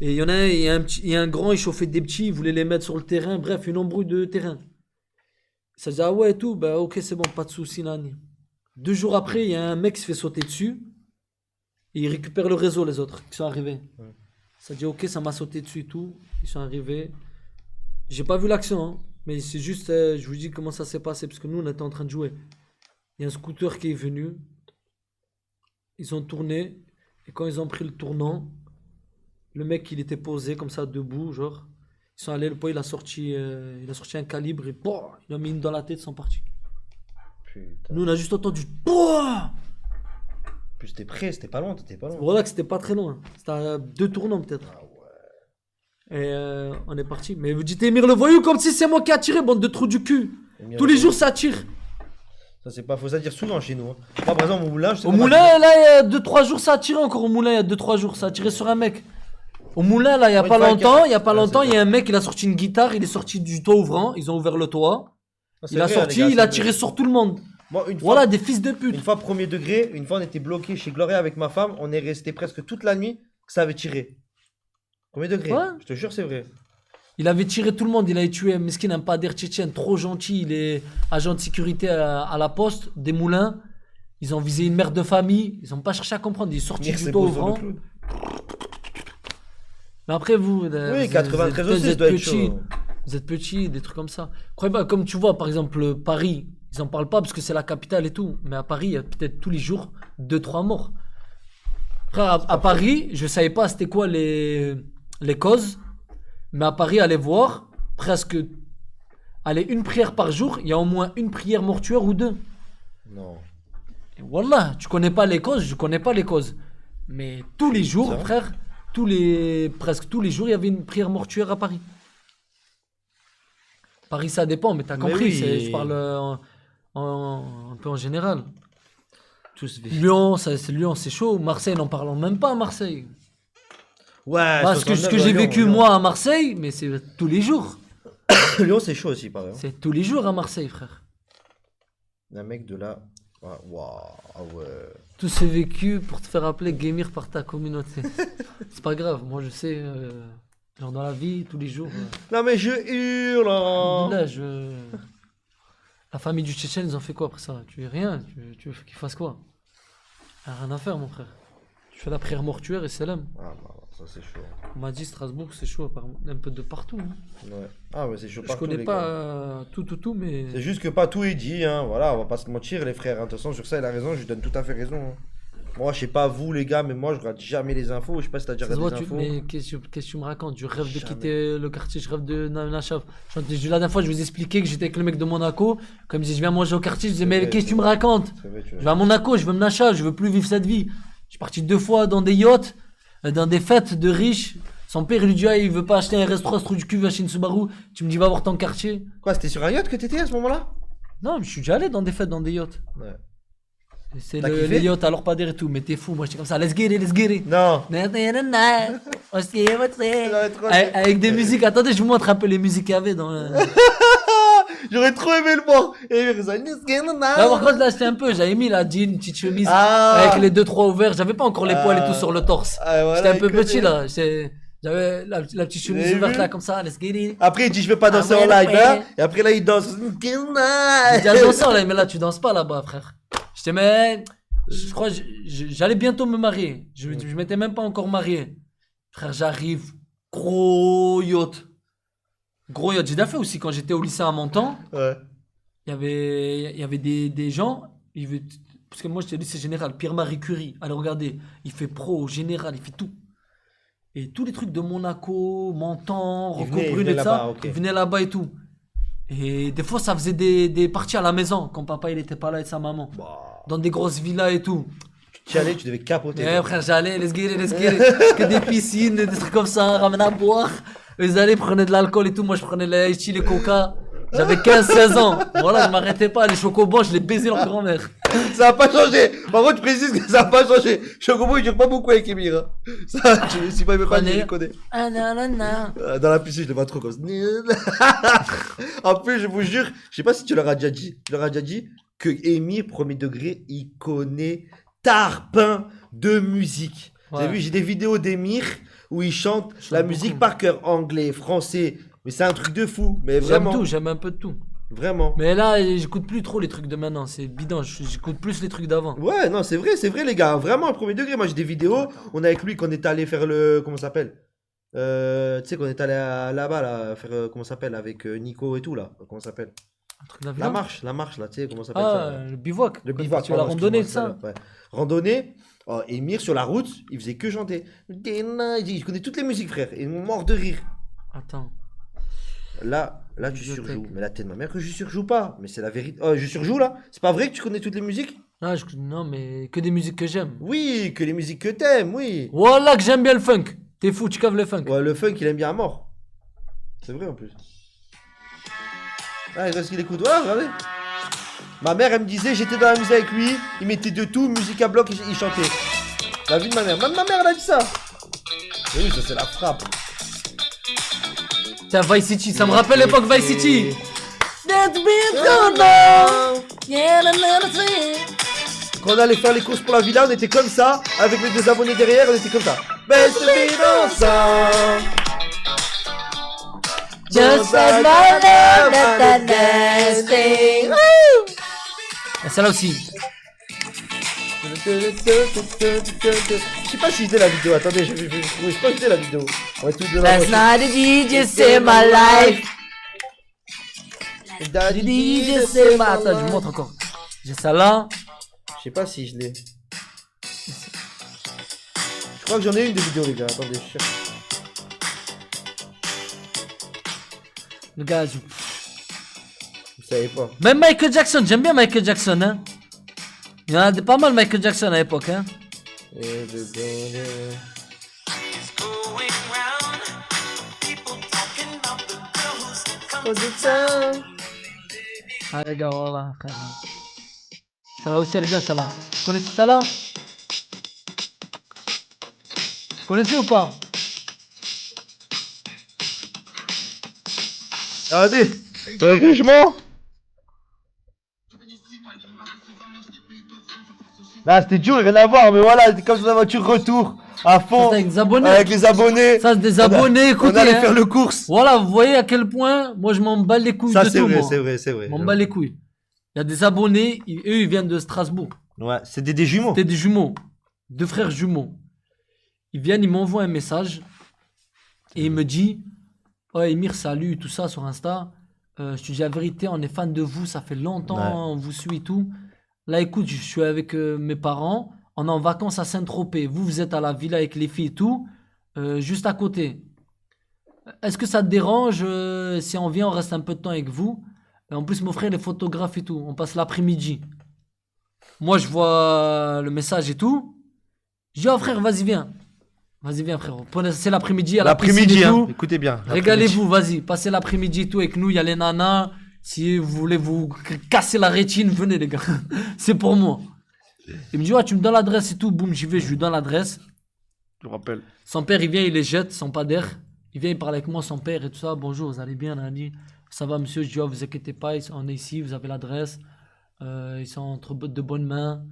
Et il y en a un, il y a un grand, il chauffait des petits, il voulait les mettre sur le terrain. Bref, une embrouille de terrain. Ça disait, ah ouais, et tout. Bah ok, c'est bon, pas de soucis, Nani. 2 jours après, il y a un mec qui se fait sauter dessus. Et il récupère le réseau, les autres qui sont arrivés. Ouais. Ça dit, ok, ça m'a sauté dessus et tout. Ils sont arrivés. J'ai pas vu l'action, hein, mais c'est juste, je vous dis comment ça s'est passé, parce que nous, on était en train de jouer. Il y a un scooter qui est venu. Ils ont tourné. Et quand ils ont pris le tournant, le mec, il était posé comme ça, debout, genre. Ils sont allés, le poids, il a sorti un calibre et boah, il a mis une dans la tête, ils sont partis. Putain. Nous, on a juste entendu boah. En plus, t'es prêt, c'était pas loin, t'étais pas loin. Voilà que c'était pas très loin. C'était à 2 tournants peut-être. Ah ouais. Et on est parti. Mais vous dites Émir le voyou comme si c'est moi qui a tiré, bande de trous du cul. Émir Tous le les voyou. jours ça tire. Ça, c'est pas faux, ça dire souvent chez nous. Hein. Moi, par exemple, au moulin, je sais Au pas moulin, là, il y a 2-3 jours, ça a tiré encore au moulin, il y a 2-3 jours, ça a tiré sur un mec. Au moulin, là, il y a Ouais, pas une fois, longtemps, il y a pas ouais, longtemps, c'est il y a un mec, il a sorti une guitare, il est sorti du toit ouvrant, ils ont ouvert le toit, Ah, c'est il a vrai, sorti, les gars, il a c'est tiré vrai. sur tout le monde. Moi, une fois, Voilà, des fils de pute. une fois, premier degré, une fois, on était bloqué chez Gloria avec ma femme, on est resté presque toute la nuit que ça avait tiré. Premier degré. Ouais. Je te jure, c'est vrai. Il avait tiré tout le monde, il avait tué un miskin, un pader tchétchène, trop gentil, il est agent de sécurité à la poste, des moulins. Ils ont visé une mère de famille, ils ont pas cherché à comprendre, il est sorti Mire, du c'est toit beau sur le ouvrant. clown. Mais après, vous, Oui, 93 aussi, ça doit être chaud. Vous êtes petits, des trucs comme ça. Croyez pas, comme tu vois, par exemple, Paris, ils en parlent pas parce que c'est la capitale et tout. Mais à Paris, il y a peut-être tous les jours 2-3 morts. Frère, à Paris, je savais pas c'était quoi les causes. Mais à Paris, allez voir, presque. Allez, une prière par jour, il y a au moins une prière mortuaire ou 2. Non. Et voilà, tu connais pas les causes, je connais pas les causes. Mais tous les jours, C'est vrai frère, presque tous les jours, il y avait une prière mortuaire à Paris. Paris, ça dépend, mais t'as Mais compris, oui. je parle un peu en général. Tous Lyon, c'est chaud. Marseille, n'en parlons même pas à Marseille. Ouais, Parce que ce 69, que j'ai Lyon, vécu Lyon. moi à Marseille, mais c'est tous les jours. Lyon, c'est chaud aussi, pareil. C'est tous les jours à Marseille, frère. Un mec de là. Waouh, ah ouais. Tout c'est vécu pour te faire appeler Gamer par ta communauté. C'est pas grave, moi je sais, genre dans la vie, tous les jours. Non, mais je hurle. Hein. Là, La famille du Tchétchène, ils ont fait quoi après ça? Tu veux rien? Tu veux qu'ils fassent quoi? Rien à faire, mon frère. Tu fais la prière mortuaire et c'est l'homme. Ah, bah, ça c'est chaud. On m'a dit Strasbourg, c'est chaud, un peu de partout. Hein. Ouais. Ah, mais c'est chaud Je partout, connais les pas gars. tout, mais. C'est juste que pas tout est dit, hein. Voilà, on va pas se mentir, les frères. Hein. De toute façon, sur ça, il a raison, je lui donne tout à fait raison. Hein. Moi, je sais pas vous, les gars, mais moi, je regarde jamais les infos. Je sais pas si t'as déjà Ça se voit, regardé les infos. mais qu'est-ce que tu me racontes? Je rêve de Jamais. quitter le quartier, je rêve de Nachav. La dernière fois, je vous ai expliqué que j'étais avec le mec de Monaco. Comme il disait, je viens manger au quartier, je disais, mais vrai, qu'est-ce que tu c'est me racontes? C'est vrai, tu Je vois. vais à Monaco, je veux me Nachav, je veux plus vivre cette vie. Je suis parti 2 fois dans des yachts, dans des fêtes de riches. Son père, il lui dit, ah, il veut pas acheter un RS3, ce trou du cul, va acheter une Subaru. Tu me dis, va voir ton quartier. Quoi, c'était sur un yacht que t'étais à ce moment-là? Non, mais je suis déjà allé dans des fêtes, dans des yachts. Ouais. C'est T'as kiffé les yachts à leur padère et tout, mais t'es fou, moi j'étais comme ça, let's get it, let's get it. Non. Avec des musiques, attendez, je vous montre un peu les musiques qu'il y avait dans le... J'aurais trop aimé le voir. Et il faisait Là, par contre, là, c'était un peu, j'avais mis la jean, une petite chemise, Ah. avec les 2-3 ouverts, j'avais pas encore les poils et tout sur le torse. Ah, voilà, J'étais un peu il connaît. petit là, j'avais la petite chemise Vous avez ouverte vu là, comme ça, let's get it. Après, il dit je veux pas danser Ah ouais, en live, ouais. hein. Et après, là, il danse. J'ai déjà dansé là, mais là, tu danses pas là-bas, frère. J'étais, mais, je crois, j'allais bientôt me marier. Je m'étais même pas encore marié. Frère, j'arrive, gros yacht. Gros yacht. J'ai déjà fait aussi quand j'étais au lycée à Menton. Ouais. Il y avait des gens, parce que moi j'étais au lycée général, Pierre-Marie Curie, allez regarder, il fait pro, général, il fait tout. Et tous les trucs de Monaco, Menton, Il Rocco venait Brune et là-bas, ça, ok. il venait là-bas et tout. Et des fois ça faisait des parties à la maison, quand papa il était pas là et sa maman. Bah, Dans des grosses villas et tout. tu y allais, tu devais capoter. Ouais, frère, j'allais, let's get it. Que des piscines, des trucs comme ça, ramène à boire. Ils allaient, prenaient de l'alcool et tout. Moi, je prenais les ice les coca. J'avais 15-16 ans. Voilà, je m'arrêtais pas. Les chocobons, je les baisais leur grand-mère. Ça a pas changé. Par contre, tu précises que ça a pas changé. Chocobo, il dure pas beaucoup avec Emir. Hein. Ça, si pas, il veut pas dire, il connaît. Ah, non, non, non. Dans la piscine, je le vois trop comme ça. En plus, je vous jure, je sais pas si tu leur as déjà dit. Tu leur as déjà dit que Emir, premier degré, il connaît tarpin de musique. Vous avez Ouais. vu, j'ai des vidéos d'Emir où il chante Je la chante musique beaucoup. par cœur, anglais, français. Mais c'est un truc de fou. Mais J'aime vraiment. tout, j'aime un peu de tout. Vraiment. Mais là, j'écoute plus trop les trucs de maintenant. C'est bidon, j'écoute plus les trucs d'avant. Ouais, non, c'est vrai, les gars. Vraiment, un premier degré. Moi, j'ai des vidéos. On est avec lui qu'on est allé faire le. Comment ça s'appelle Tu sais, qu'on est allé là-bas, là, faire. Comment ça s'appelle avec Nico et tout, là. Comment ça s'appelle Un truc d'avant. La marche, là, tu sais, comment ça s'appelle Ah, ça là le bivouac. Le Quand bivouac. tu as la pardon, randonnée, excuse-moi, ça. c'est ouais. Randonnée. Oh, Emir, sur la route, il faisait que chanter. Il connaît toutes les musiques, frère. Il est mort de rire. Attends. Là, tu Bibliothèque. surjoues. Mais là, t'es de ma mère que je surjoue pas. Mais c'est la vérité. Oh, je surjoue, là. C'est pas vrai que tu connais toutes les musiques Ah, non, mais que des musiques que j'aime. Oui, que les musiques que t'aimes, oui. Voilà que j'aime bien le funk. T'es fou, tu caves le funk. Ouais, le funk, il aime bien à mort. C'est vrai en plus. Ah, il reste qu'il écoute. Ouais, regardez. Ma mère, elle me disait, j'étais dans la musique avec lui, il mettait de tout, musique à bloc, il chantait. La vie de ma mère. Même ma mère, elle a dit ça. Et oui, ça, c'est la frappe. Tiens, Vice City, ça me rappelle l'époque Vice City. That's been so long. Yeah, la, la, la, la. Quand on allait faire les courses pour la villa, on était comme ça, avec les 2 abonnés derrière, on était comme ça. Best vie ensemble. Just like my love, that nice thing. Et celle-là aussi. Je sais pas si je l'ai la vidéo, attendez, je crois que je l'ai la vidéo. On va tout de Last night the DJ saved my life. The DJ saved my... Attends, je vous montre encore. J'ai celle-là. Je sais pas si je l'ai. Je crois que j'en ai une des vidéos, les gars. Attendez, je cherche. Le gars, Vous savez pas. même Michael Jackson, j'aime bien Michael Jackson, hein. Il y en a pas mal Michael Jackson à l'époque, hein. Et de bonheur. Ah les gars, voilà, frère. Ça va aussi, elle est bien, ça va. Vous connaissez ça là? Vous connaissez ou pas? Regardez. Franchement. Là, c'était dur, rien à voir, mais voilà, c'était comme sur la voiture retour, à fond, Ça, c'est avec des abonnés. avec les abonnés. Ça, c'est des abonnés, On écoutez. allait hein. faire le course. Voilà, vous voyez à quel point, moi, je m'en bats les couilles Ça, de c'est tout, vrai, moi. c'est vrai, c'est vrai. Je m'en bats les couilles. Il y a des abonnés, eux, ils viennent de Strasbourg. Ouais, c'est des jumeaux. C'était des jumeaux. Deux frères jumeaux. Ils viennent, ils m'envoient un message. Et il me dit, ouais, Emir, salut, tout ça sur Insta. Je te dis la vérité, on est fan de vous, ça fait longtemps, on vous suit et tout. Là, écoute, je suis avec mes parents, on est en vacances à Saint-Tropez. Vous, vous êtes à la villa avec les filles et tout, juste à côté. Est-ce que ça te dérange si on vient, on reste un peu de temps avec vous? Et en plus, mon frère, il est photographe et tout. On passe l'après-midi. Moi, je vois le message et tout. Je dis, oh frère, vas-y, viens. Vas-y, viens, frérot. C'est l'après-midi, à la piscine L'après-midi, et hein. tout. Écoutez bien. Régalez-vous, vas-y, passez l'après-midi et tout avec nous, il y a les nanas. Si vous voulez vous casser la rétine, venez les gars. C'est pour moi. Il me dit, ouais, tu me donnes l'adresse et tout, boum, j'y vais, je lui donne l'adresse. Je me rappelle. Son père, il vient, il les jette, son padre. Il vient, il parle avec moi, son père et tout ça. Bonjour, vous allez bien, Nani? Ça va, monsieur? Je dis, oh, vous inquiétez pas, on est ici, vous avez l'adresse. Ils sont entre de bonnes mains.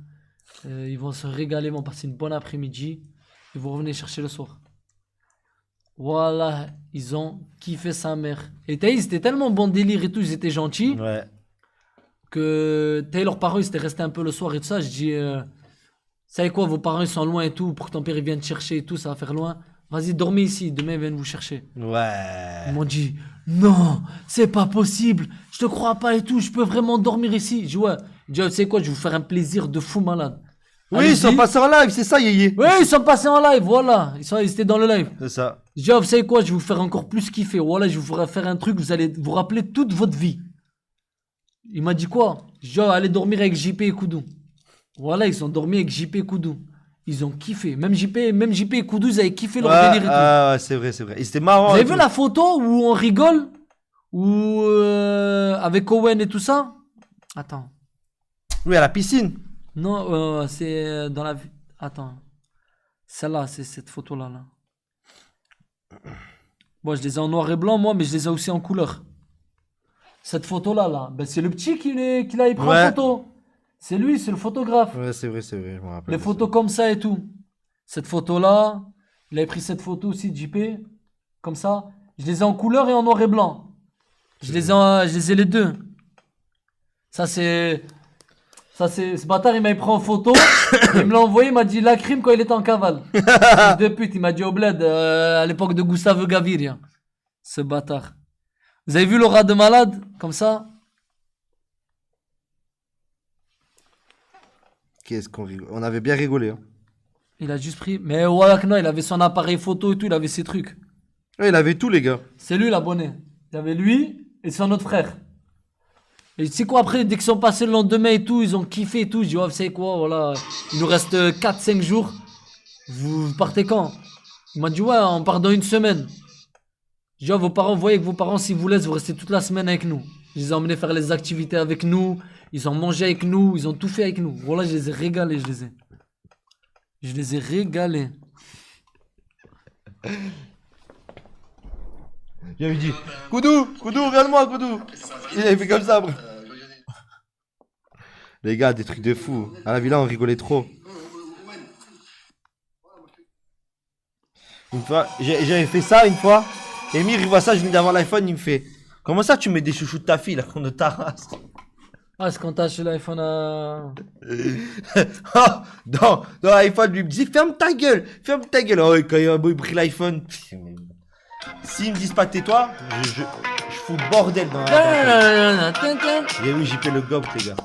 Ils vont se régaler, ils vont passer une bonne après-midi. Et vous revenez chercher le soir. Voilà, ils ont kiffé sa mère. Et Thaïs, c'était tellement bon délire et tout, ils étaient gentils, Ouais. que Thaïs, leurs parents, ils étaient restés un peu le soir et tout ça. Je dis, savez quoi, vos parents, ils sont loin et tout, pour que ton père, il vienne te chercher et tout, ça va faire loin. Vas-y, dormez ici, demain, ils viennent vous chercher. Ouais. Ils m'ont dit, non, c'est pas possible, je te crois pas et tout, je peux vraiment dormir ici. Je dis, ouais, je dis, tu sais quoi, je vais vous faire un plaisir de fou malade. Oui, ils sont Allez-y. passés en live, c'est ça, Yéyé. Ouais, ils sont passés en live, voilà. Ils étaient dans le live. C'est ça. Je dis, ah, vous savez quoi, je vais vous faire encore plus kiffer. Voilà, je vais vous faire un truc, vous allez vous rappeler toute votre vie. Il m'a dit quoi? Je dis, ah, allez dormir avec JP et Koudou. Voilà, ils ont dormi avec JP et Koudou. Ils ont kiffé. Même JP et Koudou, ils avaient kiffé leur délire et tout. Ouais, c'est vrai, c'est vrai. Et c'était marrant. Vous avez et vu tout. la photo où on rigole? Où, avec Owen et tout ça? Attends. Oui, à la piscine. Non, c'est dans la... Attends. Celle-là, c'est cette photo-là. Là. Bon, je les ai en noir et blanc, moi, mais je les ai aussi en couleur. Cette photo-là, là, ben, c'est le petit qui l'a pris en Ouais. photo. C'est lui, c'est le photographe. Ouais, c'est vrai, je me rappelle. Les photos comme ça et tout. Cette photo-là, il avait pris cette photo aussi, JP, comme ça. Je les ai en couleur et en noir et blanc. Je les ai les deux. Ça, c'est... ce bâtard, il m'a pris en photo, il me l'a envoyé, il m'a dit la crime quand il était en cavale. Fils de pute, il m'a dit au bled, à l'époque de Gustave Gaviria. Ce bâtard. Vous avez vu l'aura de malade, comme ça? Qu'est-ce qu'on rigole. On avait bien rigolé. Hein. Il a juste pris. Mais voilà que non, il avait son appareil photo et tout, il avait ses trucs. Ouais, il avait tout, les gars. C'est lui l'abonné. Il y avait lui et son autre frère. Et tu sais quoi, après, dès qu'ils sont passés le lendemain et tout, ils ont kiffé et tout. Je dis, oh, vous savez quoi, voilà, il nous reste 4-5 jours. Vous partez quand? Il m'a dit, ouais, on part dans une semaine. Je dis, oh, vos parents, vous voyez que vos parents, s'ils vous laissent, vous restez toute la semaine avec nous. Je les ai emmenés faire les activités avec nous. Ils ont mangé avec nous. Ils ont tout fait avec nous. Voilà, je les ai régalés, Je les ai régalés. J'avais dit Koudou, regarde-moi, Koudou. Il avait fait comme ça après. Les gars, des trucs de fou. À la villa, on rigolait trop. Une fois, j'avais fait ça une fois. Emir, il voit ça, je venais d'avoir l'iPhone, il me fait comment ça tu mets des chouchous de ta fille là qu'on de ta race? Ah, c'est quand t'as acheté l'iPhone à... Ah, dans l'iPhone, lui me dit ferme ta gueule. Oh, et quand il a pris l'iPhone, s'ils me disent pas tais-toi, je fous le bordel dans la. Et oui, j'ai fait le gobe, les gars.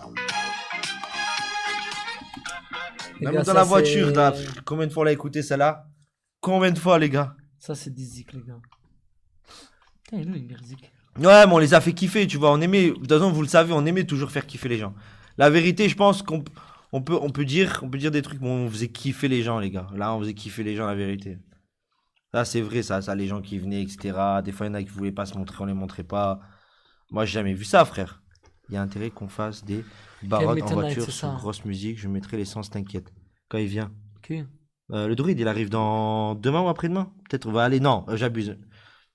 Les Même gars, dans ça, la voiture, c'est- là, combien de fois on l'a écouté celle-là? Combien de fois, les gars? Ça, c'est des zik, les gars. Putain, lui, il est zik. Ouais, mais on les a fait kiffer, tu vois. On aimait, de toute façon, vous le savez, on aimait toujours faire kiffer les gens. La vérité, je pense qu'on peut dire des trucs, mais on faisait kiffer les gens, les gars. Là, on faisait kiffer les gens, la vérité. Ça, c'est vrai, ça, les gens qui venaient, etc. Des fois, il y en a qui voulaient pas se montrer, on les montrait pas. Moi, j'ai jamais vu ça, frère. Il y a intérêt qu'on fasse des barottes en Midnight, voiture c'est sur ça. grosse musique. Je mettrai l'essence, t'inquiète. Quand il vient. Ok. Le druide, il arrive dans demain ou après-demain? Peut-être, on va aller. Non, j'abuse.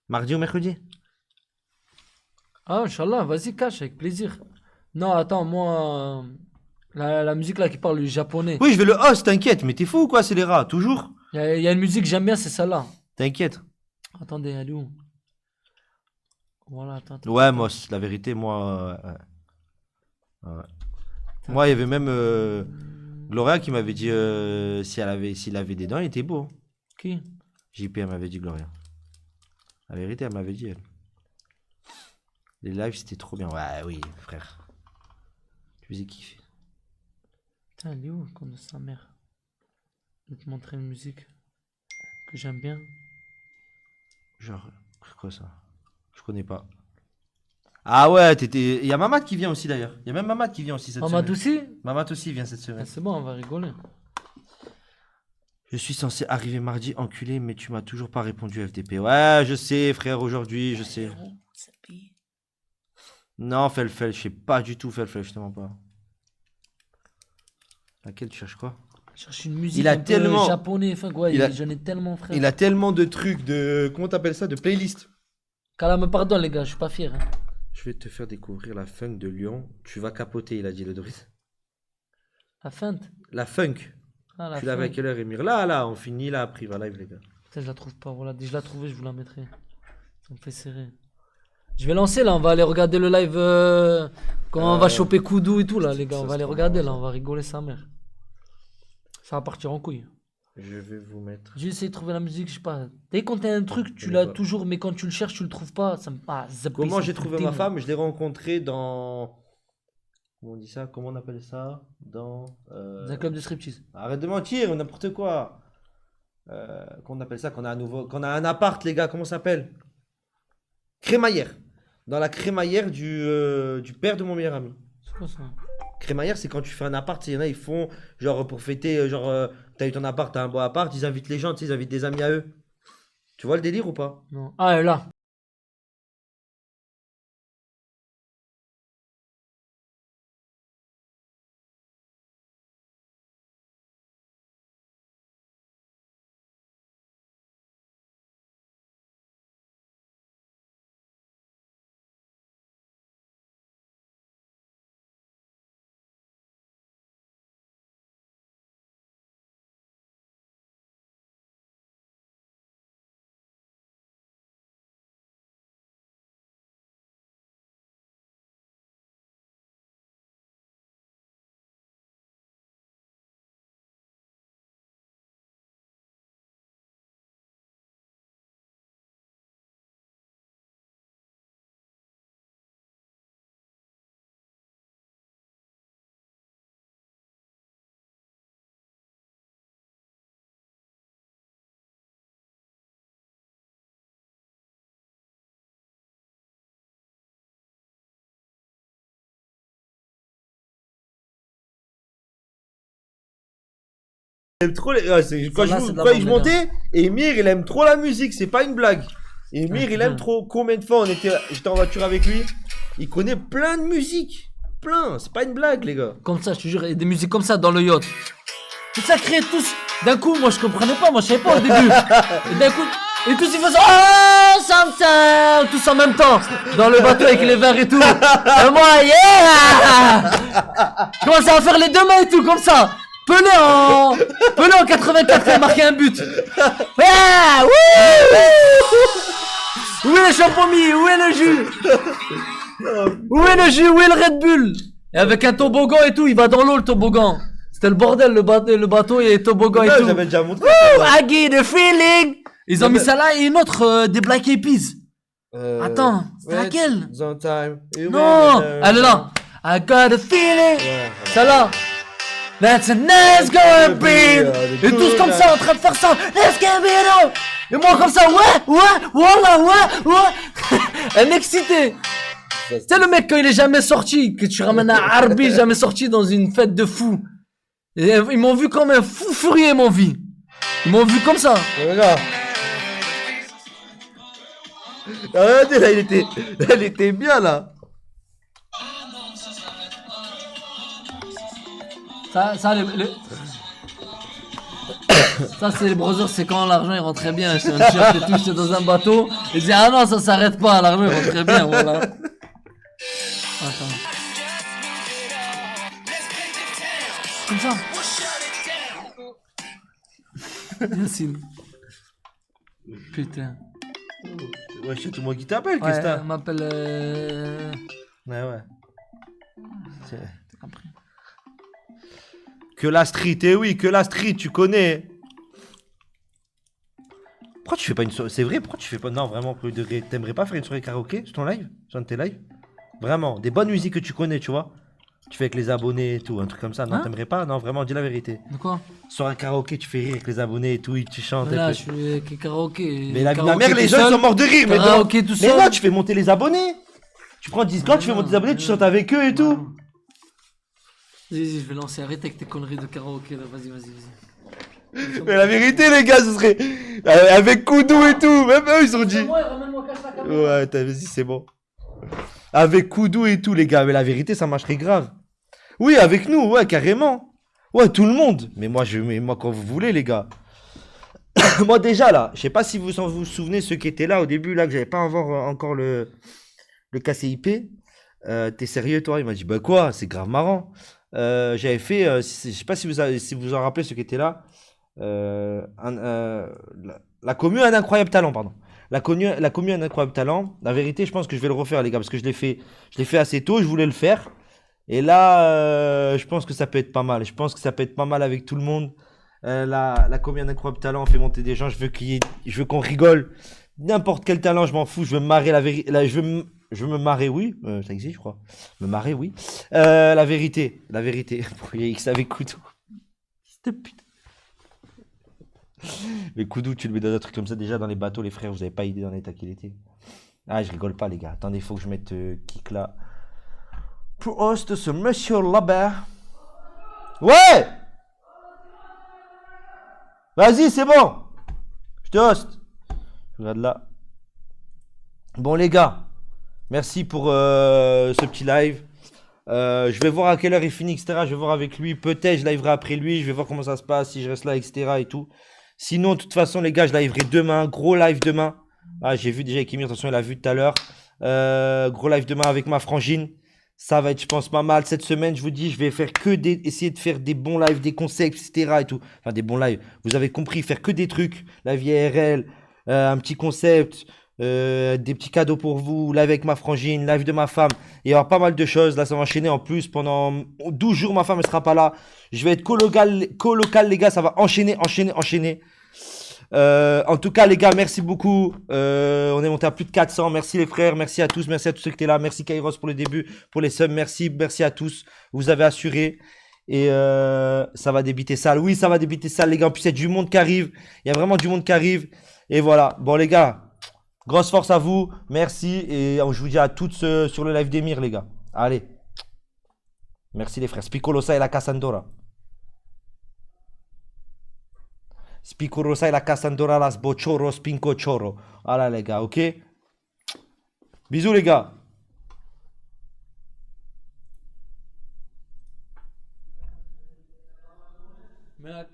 Mardi ou mercredi? Ah, Inch'Allah, vas-y, cache, avec plaisir. Non, attends, moi, La musique là qui parle du japonais. Oui, je vais le host, t'inquiète, mais t'es fou ou quoi, c'est les rats, toujours? Il y a une musique que j'aime bien, c'est celle-là. T'inquiète. Attendez, elle est où? Voilà, attends. Ouais, moi, la vérité, moi. Ouais. Moi, il y avait même Gloria qui m'avait dit s'il avait des dents, il était beau. Qui? JP, elle m'avait dit Gloria. La vérité, elle m'avait dit, elle. Les lives, c'était trop bien. Ouais, oui, frère. Tu faisais kiffer. Putain, elle est où, comme de sa mère? Je vais te montrer une musique que j'aime bien. Genre, c'est quoi ça? Je connais pas. Ah ouais, t'étais. Il y a Mamad qui vient aussi d'ailleurs. Il y a même Mamad qui vient aussi cette Mamad semaine. aussi? Mamad aussi vient cette Ah, semaine. c'est bon, on va rigoler. Je suis censé arriver mardi, enculé, mais tu m'as toujours pas répondu FDP. Ouais, je sais, frère, aujourd'hui, je sais. Non, Felfel, je sais pas du tout, Felfel, je te mens pas. Laquelle tu cherches quoi? Je cherche une musique Il a un peu tellement- japonais, enfin quoi, il a- j'en ai tellement frère. Il a tellement de trucs, de. Comment t'appelles ça? De playlist. Kala me pardonne les gars, je suis pas fier. Hein. Je vais te faire découvrir la funk de Lyon. Tu vas capoter, il a dit le Doris. La feinte. La funk. Ah la Tu l'avais à feinte. quelle heure, Emir? Là, on finit là, après, va live, les gars. Putain, je la trouve pas, voilà. Dès que je la trouvais, je vous la mettrai. Ça me fait serrer. Je vais lancer là, on va aller regarder le live quand on va choper Koudou et tout là les gars, on va aller regarder là, on va rigoler sa mère. Ça va partir en couille. Je vais vous mettre. J'ai essayé de trouver la musique, je sais pas. Dès quand t'as un truc, tu Je l'as sais pas. toujours, mais quand tu le cherches, tu le trouves pas. Ça me. Ah, zappi, Comment ça j'ai me trouvé fout ma le femme? Je l'ai rencontrée dans. Comment on dit ça? Comment on appelle ça? Dans. Dans un club de striptease. Arrête de mentir, n'importe quoi. Qu'on appelle ça? Qu'on a un appart, les gars, comment ça s'appelle? Crémaillère. Dans la crémaillère du père de mon meilleur ami. C'est quoi ça? Crémaillère, c'est quand tu fais un appart, il y en a, ils font, genre, pour fêter, t'as eu ton appart, t'as un beau appart, ils invitent les gens, tu sais, ils invitent des amis à eux. Tu vois le délire ou pas? Non. Ah, elle est là. J'aime trop les. Ouais, quand Celle-là, je, c'est de la quand bombe, je les montais, Emir, il aime trop la musique, c'est pas une blague. Emir, il aime trop. Combien de fois j'étais en voiture avec lui? Il connaît plein de musique. Plein, c'est pas une blague, les gars. Comme ça, je te jure, et des musiques comme ça dans le yacht. Tout ça créé tous. D'un coup, moi je comprenais pas, moi je savais pas au début. Et d'un coup, et tous ils faisaient oh, sometimes, tous en même temps, dans le bateau avec les verres et tout. Et moi, yeah! Je commençais à faire les deux mains et tout, comme ça. Pelé en 84, il a marqué un but. Yeah! Wouh! Où est le champomis? Où est le jus? Où est le jus? Où est le Red Bull? Et avec un toboggan et tout, il va dans l'eau le toboggan. C'était le bordel, le bateau et les toboggans et Ouais, tout. j'avais déjà montré. Woo, I get a feeling. Ils ont mis ça là et une autre des Black Eyed Peas. Attends, c'est laquelle? Non, elle est là. I got a feeling. Celle-là. That's a nice gonna be. Et tous comme ça en train de faire ça. Let's get it on. Et moi comme ça, ouais. Un excité. C'est le mec quand il est jamais sorti, que tu ramènes à Arbi, jamais sorti dans une fête de fou. Et ils m'ont vu comme un fou furieux, mon vie. Ils m'ont vu comme ça. Regarde. Regardez là, il était bien là. Ça ça c'est les brothers, c'est quand l'argent il rentrait bien. J'étais un t-shirt et tout, j'étais dans un bateau. Ils disaient ah non ça s'arrête pas, l'argent il rentrait bien, voilà. Attends. Comme ça. Yacine. Putain. Ouais, c'est tout le monde qui t'appelle, Ouais, qu'est-ce que t'as? on m'appelle. Ouais. T'as compris. Que la street, eh oui, que la street, tu connais. Pourquoi tu fais pas une soirée? C'est vrai, pourquoi tu fais pas. Non, vraiment, pour de vrai, t'aimerais pas faire une soirée karaoké sur ton live? Sur un de tes lives? Vraiment, des bonnes musiques que tu connais, tu vois? Tu fais avec les abonnés et tout, un truc comme ça. Non, Hein? t'aimerais pas? Non, vraiment, dis la vérité. De quoi? Sur un karaoké, tu fais rire avec les abonnés et tout, tu chantes. Mais un là, peu. je suis avec karaoké. Mais la Karaoké mère, les tout gens ils seul. sont morts de rire. Mais, Karaoké tout mais seul. non, tu fais monter les abonnés. Tu prends Discord, tu fais monter les abonnés, tu chantes avec eux et tout. Vas-y, je vais lancer. Arrête avec tes conneries de karaoké là. Vas-y. Mais la vérité, les gars, ce serait. Avec Koudou et tout. Même eux, ils ont dit. Ramène-moi, cache la caméra. Ouais, vas-y, c'est bon. Avec Koudou et tout, les gars. Mais la vérité, ça marcherait grave. Oui, avec nous, ouais, carrément. Ouais, tout le monde. Mais moi, quand vous voulez, les gars. Moi, déjà, là, je sais pas si vous souvenez, ceux qui étaient là au début, là, que j'avais pas encore le KCIP. T'es sérieux, toi? Il m'a dit, bah quoi, c'est grave marrant. J'avais fait, je sais pas si vous en rappelez, ceux qui étaient là. La commune a un incroyable talent, pardon. La commune a un incroyable talent. La vérité, je pense que je vais le refaire, les gars, parce que je l'ai fait assez tôt, je voulais le faire. Et là, je pense que ça peut être pas mal. Je pense que ça peut être pas mal avec tout le monde. La commune a un incroyable talent, on fait monter des gens. Je veux qu'on rigole. N'importe quel talent, je m'en fous. Je veux me marrer, je veux me marrer, oui. Ça existe, je crois. Me marrer, oui. La vérité. Pour X avec Koudou. Cette putain. Mais Koudou, tu le mets dans un truc comme ça, déjà dans les bateaux, les frères, vous avez pas idée dans l'état qu'il était. Ah, je rigole pas, les gars. Attendez, il faut que je mette kick là. Pour host ce monsieur là-bas. Ouais! Vas-y, c'est bon. Je te host. Je regarde là. Bon, les gars. Merci pour ce petit live. Je vais voir à quelle heure il finit, etc. Je vais voir avec lui. Peut-être je liverai après lui. Je vais voir comment ça se passe, si je reste là, etc. et tout. Sinon, de toute façon, les gars, je liverai demain. Gros live demain. Ah, j'ai vu déjà Ekimir, attention, il a vu tout à l'heure. Gros live demain avec ma frangine. Ça va être, je pense, pas mal. Cette semaine, je vous dis, je vais faire essayer de faire des bons lives, des concepts, etc. et tout. Enfin, des bons lives. Vous avez compris, faire que des trucs. Live IRL, un petit concept, des petits cadeaux pour vous, live avec ma frangine, live de ma femme. Il y aura pas mal de choses. Là, ça va enchaîner en plus. Pendant 12 jours, ma femme ne sera pas là. Je vais être colocal, les gars. Ça va enchaîner. En tout cas, les gars, merci beaucoup. On est monté à plus de 400. Merci les frères, merci à tous ceux qui étaient là. Merci Kairos pour le début, pour les subs. Merci à tous. Vous avez assuré. Et ça va débiter sale. Oui, ça va débiter sale, les gars. En plus, il y a du monde qui arrive. Il y a vraiment du monde qui arrive. Et voilà. Bon, les gars, grosse force à vous. Merci. Et je vous dis à toutes sur le live d'Emir, les gars. Allez. Merci les frères. Spicolosa et la Cassandora. Spicorosa et la Cassandora, las bochoro, spinco choro. Voilà les gars, ok? Bisous les gars. Mais